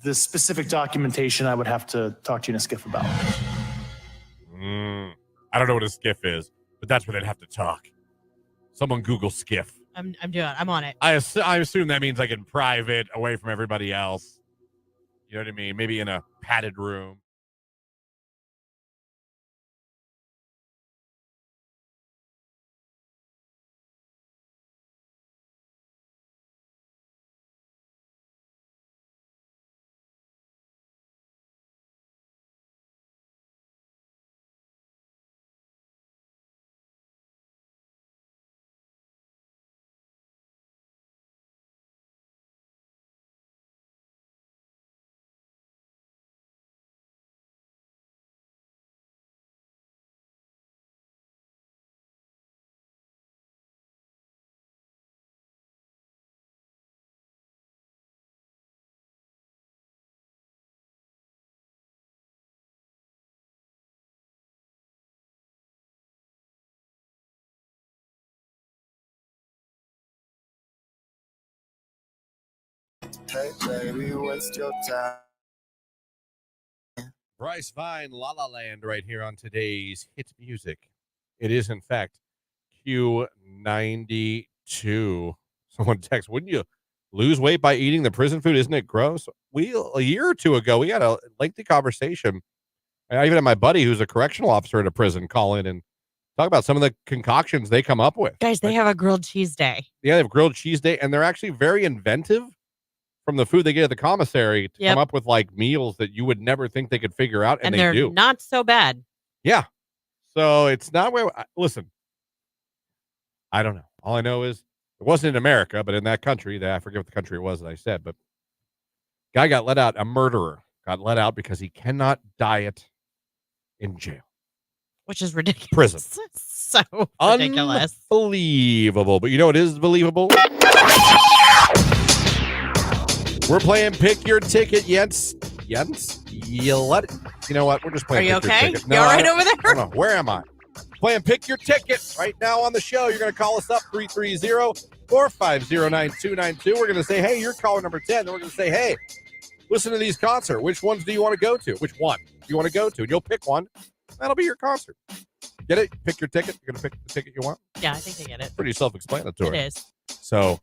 The specific documentation I would have to talk to you in a skiff about. I don't know what a skiff is, but that's where they'd have to talk. Someone Google skiff. I'm on it. I assume that means like in private, away from everybody else. You know what I mean? Maybe in a padded room. Hey, baby, waste your time. Bryce Vine, La La Land, right here on today's Hit Music. It is, in fact, Q92. Someone texts, wouldn't you lose weight by eating the prison food? Isn't it gross? A year or two ago, we had a lengthy conversation. I even had my buddy who's a correctional officer at a prison call in and talk about some of the concoctions they come up with. Guys, they have a grilled cheese day. Yeah, they have grilled cheese day, and they're actually very inventive from the food they get at the commissary to come up with like meals that you would never think they could figure out, and they they're do. Not so bad. Yeah. So it's not where, listen, I don't know. All I know is it wasn't in America, but in that country, I forget what the country it was that I said, but guy got let out, a murderer got let out because he cannot diet in jail. Which is ridiculous. Prison. So ridiculous. Unbelievable. But you know what is believable? We're playing Pick Your Ticket, Jens. You let it. You know what? We're just playing Are you Pick okay? Your Ticket. No, You all right over there? I don't know. Where am I? Playing Pick Your Ticket right now on the show. You're going to call us up 330-450-9292. We're going to say, hey, you're caller number 10. Then we're going to say, hey, listen to these concerts. Which ones do you want to go to? Which one do you want to go to? And you'll pick one. That'll be your concert. Get it? Pick your ticket. You're going to pick the ticket you want? Yeah, I think I get it. Pretty self-explanatory. It is. So,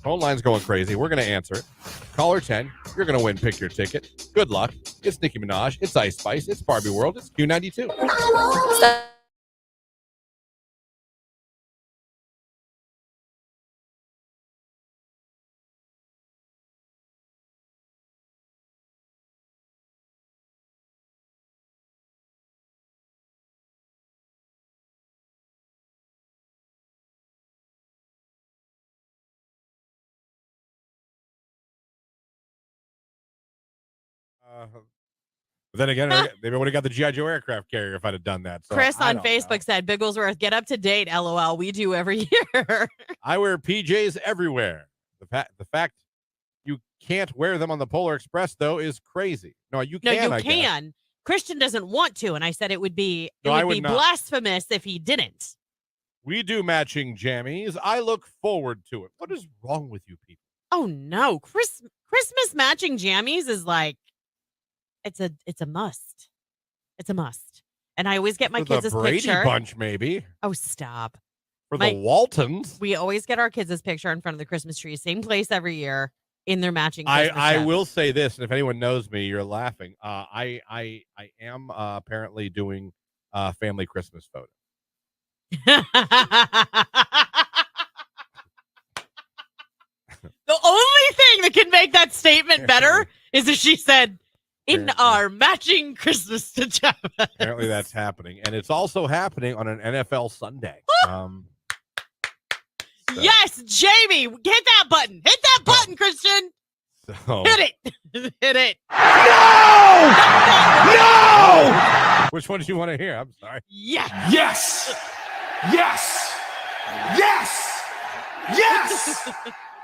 phone line's going crazy. We're going to answer it. Caller 10, you're going to win Pick Your Ticket. Good luck. It's Nicki Minaj. It's Ice Spice. It's Barbie World. It's Q92. But then again, they would have got the G.I. Joe aircraft carrier if I'd have done that. So Chris I on don't Facebook know. said, Bigglesworth, get up to date, LOL. We do every year. I wear PJs everywhere. The fact you can't wear them on the Polar Express, though, is crazy. No, you can. No, you I can. Guess. Christian doesn't want to, and I said it would be would not. blasphemous if he didn't. We do matching jammies. I look forward to it. What is wrong with you people? Oh no, Christmas matching jammies is like it's a must. It's a must. And I always get my kids' the Brady picture. Bunch, maybe. Oh, stop. For the Waltons. We always get our kids' picture in front of the Christmas tree, same place every year in their matching Christmas I gifts. will say this, and if anyone knows me, you're laughing. I am apparently doing family Christmas photos. The only thing that can make that statement better is if she said, in our matching Christmas pajamas. Apparently that's happening. And it's also happening on an NFL Sunday. Yes, Jamie, hit that button. Hit that button, Christian. So, Hit it. Hit it. No! Which one did you want to hear? I'm sorry. Yes. Yes. Yes. Yes. Yes.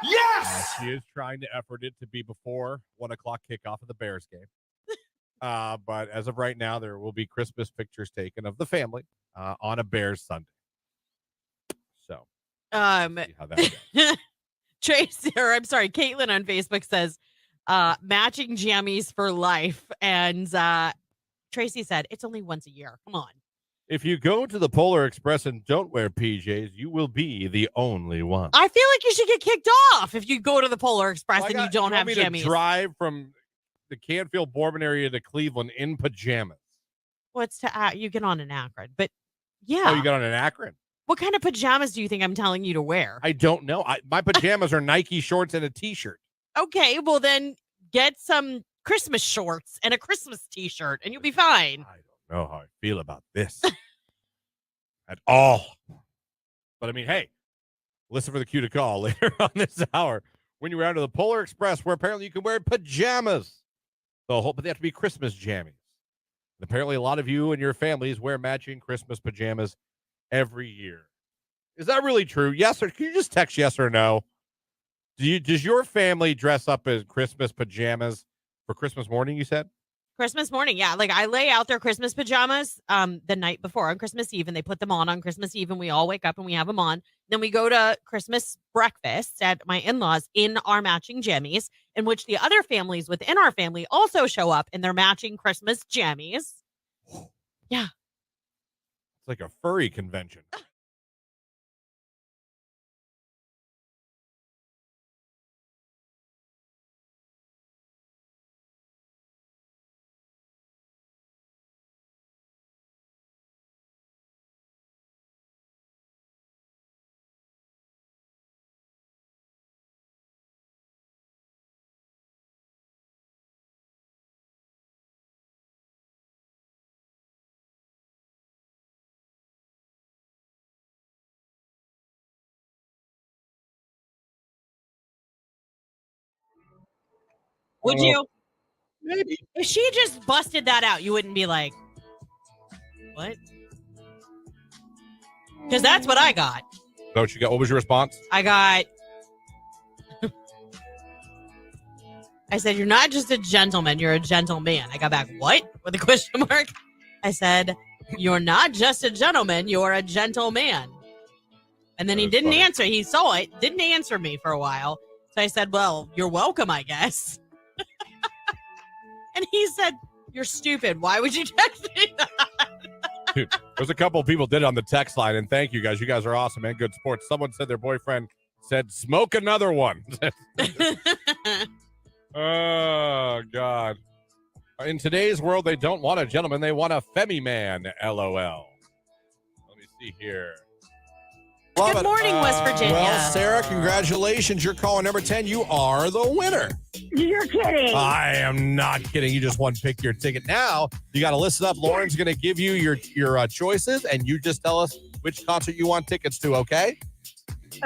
Yes. She is trying to effort it to be before 1 o'clock kickoff of the Bears game. But as of right now, there will be Christmas pictures taken of the family on a Bears Sunday. So, see how that goes. Tracy, or I'm sorry, Caitlin on Facebook says, matching jammies for life. And Tracy said, it's only once a year. Come on. If you go to the Polar Express and don't wear PJs, you will be the only one. I feel like you should get kicked off if you go to the Polar Express and you don't have me jammies. To drive from the Canfield Bourbon area to Cleveland in pajamas. What's to you get on an Akron, but yeah. Oh, you got on an Akron? What kind of pajamas do you think I'm telling you to wear? I don't know. My pajamas are Nike shorts and a T-shirt. Okay, well then get some Christmas shorts and a Christmas T-shirt, and you'll be fine. I don't know how I feel about this at all. But I mean, hey, listen for the cue to call later on this hour when you're out to the Polar Express, where apparently you can wear pajamas. But they have to be Christmas jammies. And apparently, a lot of you and your families wear matching Christmas pajamas every year. Is that really true? Yes, or can you just text yes or no? Does your family dress up as Christmas pajamas for Christmas morning, you said? Christmas morning, yeah. Like I lay out their Christmas pajamas the night before on Christmas Eve, and they put them on Christmas Eve, and we all wake up and we have them on. Then we go to Christmas breakfast at my in-laws in our matching jammies, in which the other families within our family also show up in their matching Christmas jammies. Yeah. It's like a furry convention. Would you? Maybe. If she just busted that out, you wouldn't be like, what? Because that's what I got. So what you got? What was your response? I got. I said, you're not just a gentleman, you're a gentleman. I got back, what? With a question mark. I said, you're not just a gentleman, you're a gentleman. And then he didn't answer. He saw it, didn't answer me for a while. So I said, well, you're welcome, I guess. And he said, you're stupid. Why would you text me that? Dude, there's a couple of people did it on the text line, and thank you guys. You guys are awesome, man. Good sports. Someone said their boyfriend Said, smoke another one. Oh, God. In today's world, they don't want a gentleman. They want a femi man, LOL. Let me see here. Good morning, West Virginia. Well, Sarah, congratulations. You're caller number 10. You are the winner. You're kidding. I am not kidding. You just won Pick Your Ticket. Now, you got to listen up. Lauren's going to give you your choices, and you just tell us which concert you want tickets to, okay?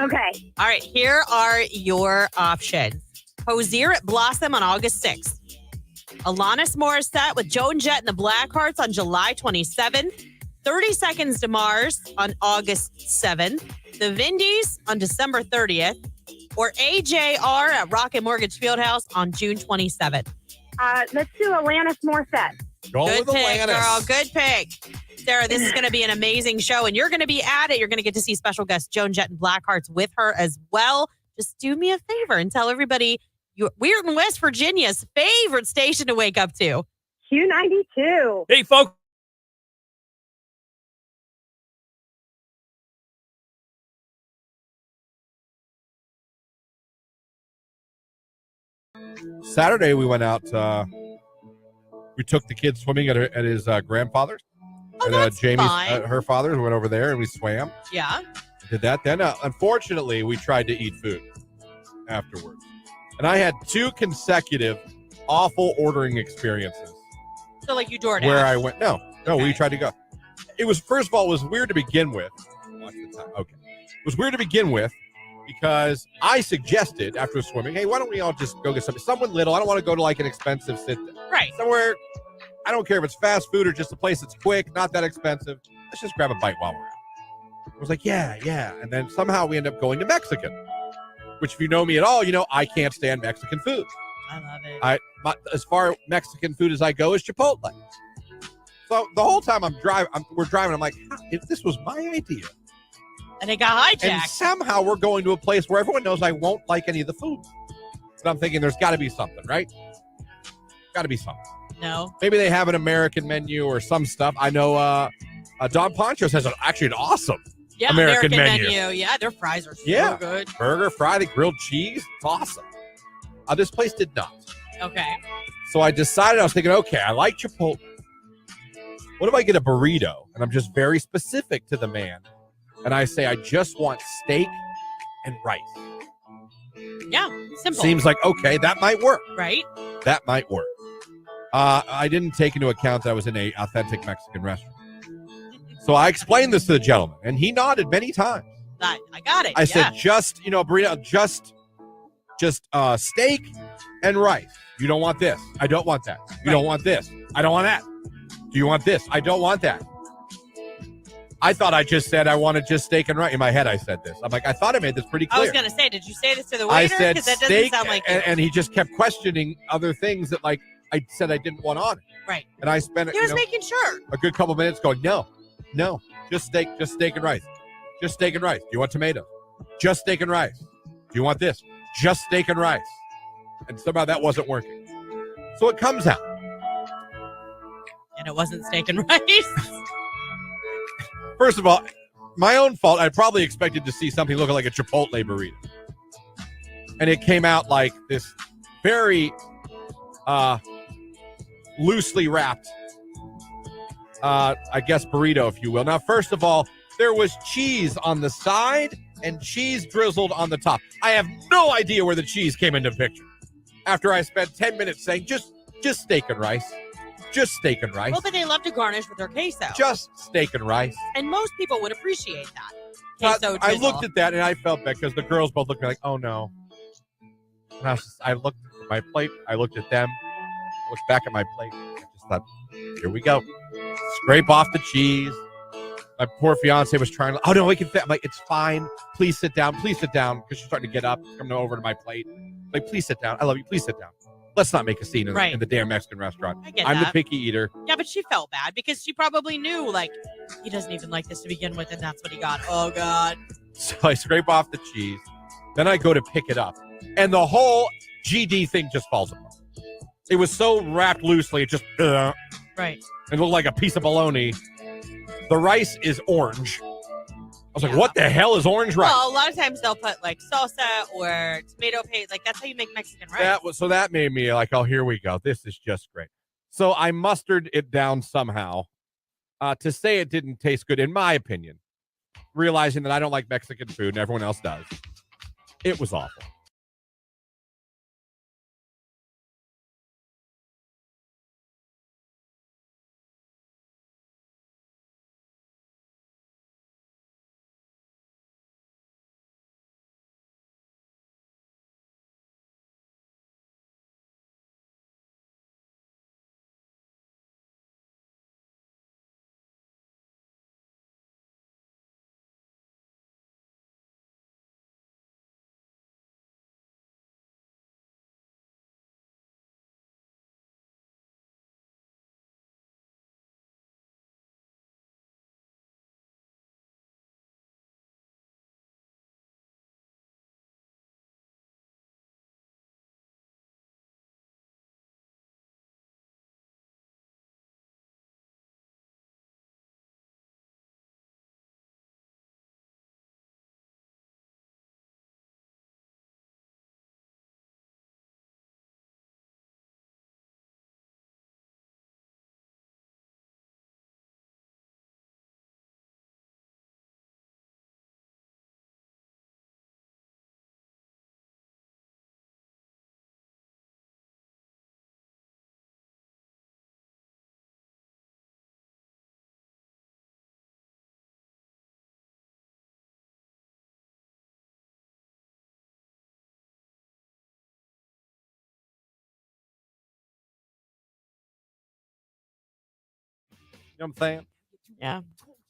Okay. All right, here are your options. Hozier at Blossom on August 6th. Alanis Morissette with Joan Jett and the Blackhearts on July 27th. 30 Seconds to Mars on August 7th. The Vindies on December 30th. Or AJR at Rocket Mortgage Fieldhouse on June 27th. Let's do Alanis Morissette. Good pick, girl. Good pick. Sarah, this is going to be an amazing show, and you're going to be at it. You're going to get to see special guest Joan Jett and Blackhearts with her as well. Just do me a favor and tell everybody we're in West Virginia's favorite station to wake up to. Q92. Hey, folks. Saturday, we went out. We took the kids swimming at his grandfather's. Oh, and, that's Jamie's, fun. her father's. We went over there and we swam. Yeah. Did that. Then, unfortunately, we tried to eat food afterwards. And I had 2 consecutive awful ordering experiences. So, like you DoorDash. Where I went, no, we tried to go. It was, first of all, it was weird to begin with. Watch the time. Okay. It was weird to begin with because I suggested after swimming, hey, why don't we all just go get someone little? I don't want to go to like an expensive sit-down. Right. Somewhere, I don't care if it's fast food or just a place that's quick, not that expensive. Let's just grab a bite while we're out. I was like, yeah. And then somehow we end up going to Mexican, which if you know me at all, you know I can't stand Mexican food. I love it. As far Mexican food as I go is Chipotle. So the whole time we're driving, I'm like, if this was my idea. And it got hijacked. And somehow we're going to a place where everyone knows I won't like any of the food. But I'm thinking there's got to be something, right? Got to be something. No. Maybe they have an American menu or some stuff. I know Don Ponchos has actually an awesome American menu. Yeah, their fries are so good. Burger, fry, the grilled cheese. It's awesome. This place did not. Okay. So I decided, I was thinking, okay, I like Chipotle. What if I get a burrito? And I'm just very specific to the man. And I say, I just want steak and rice. Yeah, simple. Seems like, okay, that might work. Right? That might work. I didn't take into account that I was in an authentic Mexican restaurant. So I explained this to the gentleman, and he nodded many times. I got it. I said, just, burrito, just steak and rice. You don't want this. I don't want that. You don't want this. I don't want that. Do you want this? I don't want that. I thought I just said I wanted just steak and rice. In my head, I said this. I'm like, I thought I made this pretty clear. I was going to say, did you say this to the waiter? I said that doesn't steak, sound like and he just kept questioning other things that, like, I said I didn't want on it. Right. And I spent He was making sure. a good couple minutes going, no, just steak and rice. Just steak and rice. Do you want tomatoes? Just steak and rice. Do you want this? Just steak and rice. And somehow that wasn't working. So it comes out. And it wasn't steak and rice. First of all, my own fault. I probably expected to see something looking like a Chipotle burrito. And it came out like this very loosely wrapped, I guess, burrito, if you will. Now, first of all, there was cheese on the side and cheese drizzled on the top. I have no idea where the cheese came into the picture. After I spent 10 minutes saying, just steak and rice. Just steak and rice. Well, but they love to garnish with their queso. Just steak and rice. And most people would appreciate that. Queso I drizzle. looked at that and I felt bad because the girls both looked at me like, oh no. And I looked at my plate. I looked at them. I looked back at my plate. I just thought, here we go. Scrape off the cheese. My poor fiance was trying to, oh no, we can fit. I'm like, it's fine. Please sit down. Please sit down. Because she's starting to get up, coming over to my plate. Like, please sit down. I love you. Please sit down. Let's not make a scene in the damn Mexican restaurant. I'm the picky eater. Yeah, but she felt bad because she probably knew, like, he doesn't even like this to begin with, and that's what he got. Oh, God. So I scrape off the cheese. Then I go to pick it up. And the whole GD thing just falls apart. It was so wrapped loosely, it just... Right. It looked like a piece of bologna. The rice is orange. was like, what the hell is orange rice? Well, a lot of times they'll put like salsa or tomato paste. Like that's how you make Mexican rice. That made me like, oh, here we go. This is just great. So I mustered it down somehow to say it didn't taste good, in my opinion, realizing that I don't like Mexican food and everyone else does. It was awful. You know what I'm saying? Yeah.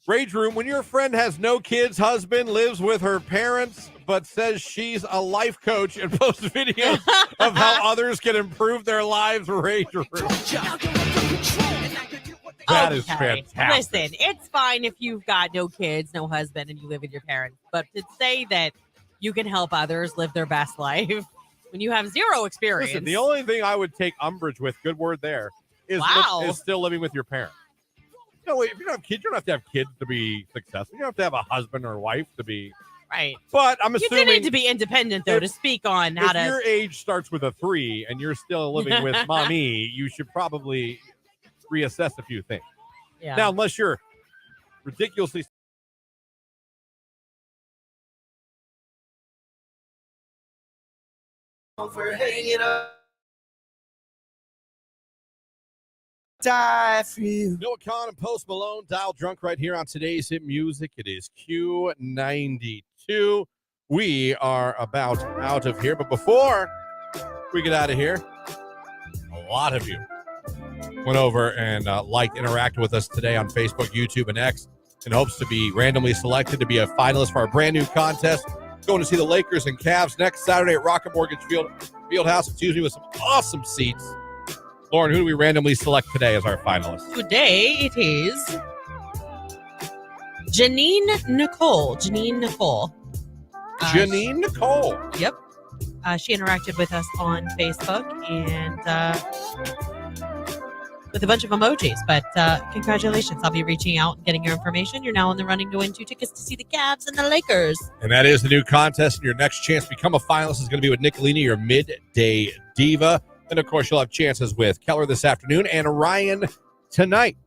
Rage Room, when your friend has no kids, husband, lives with her parents, but says she's a life coach and posts videos of how others can improve their lives, Rage Room. That is fantastic. Listen, it's fine if you've got no kids, no husband, and you live with your parents. But to say that you can help others live their best life when you have zero experience. Listen, the only thing I would take umbrage with, good word there, is still living with your parents. You know, if you don't have kids, you don't have to have kids to be successful. You don't have to have a husband or wife to be. Right. But I'm assuming. You do need to be independent, though, to speak on how to. If your age starts with a 3 and you're still living with mommy, you should probably reassess a few things. Yeah. Now, unless you're ridiculously. For hanging up. Die for you. Noah Khan and Post Malone, Dial Drunk right here on today's hit music. It is Q92. We are about out of here. But before we get out of here, a lot of you went over and interacted with us today on Facebook, YouTube, and X in hopes to be randomly selected to be a finalist for our brand new contest. Going to see the Lakers and Cavs next Saturday at Rocket Mortgage Fieldhouse. It's usually with some awesome seats. Lauren, who do we randomly select today as our finalist? Today it is Janine Nicole. Janine Nicole. Yep. She interacted with us on Facebook and with a bunch of emojis. But congratulations. I'll be reaching out and getting your information. You're now in the running to win 2 tickets to see the Cavs and the Lakers. And that is the new contest. And your next chance to become a finalist is going to be with Nicolina, your midday diva. And, of course, you'll have chances with Keller this afternoon and Ryan tonight.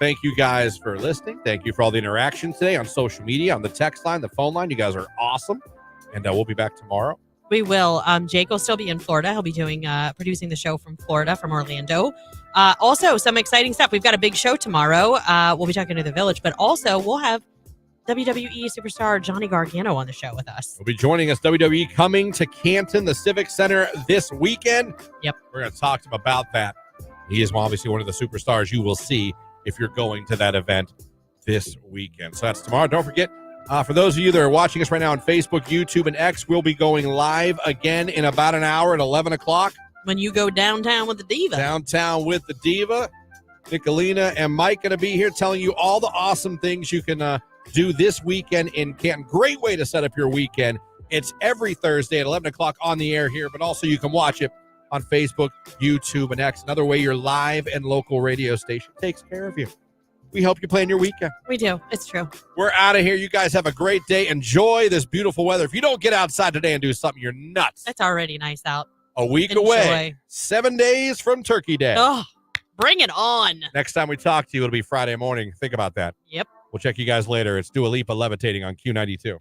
Thank you guys for listening. Thank you for all the interaction today on social media, on the text line, the phone line. You guys are awesome. And we'll be back tomorrow. We will. Jake will still be in Florida. He'll be doing producing the show from Florida, from Orlando. Also, some exciting stuff. We've got a big show tomorrow. We'll be talking to the Village, but also we'll have WWE superstar Johnny Gargano on the show with us. Will be joining us. WWE coming to Canton, the Civic Center this weekend. Yep. We're going to talk to him about that. He is obviously one of the superstars you will see if you're going to that event this weekend. So that's tomorrow. Don't forget, for those of you that are watching us right now on Facebook, YouTube, and X, we'll be going live again in about an hour at 11 o'clock. When you go downtown with the Diva. Downtown with the Diva. Nicolina and Mike going to be here telling you all the awesome things you can do this weekend in Canton. Great way to set up your weekend. It's every Thursday at 11 o'clock on the air here, but also you can watch it on Facebook, YouTube, and X. Another way your live and local radio station takes care of you. We help you plan your weekend. We do. It's true. We're out of here. You guys have a great day. Enjoy this beautiful weather. If you don't get outside today and do something, you're nuts. It's already nice out. A week away. 7 days from Turkey Day. Oh, bring it on. Next time we talk to you, it'll be Friday morning. Think about that. Yep. We'll check you guys later. It's Dua Lipa levitating on Q92.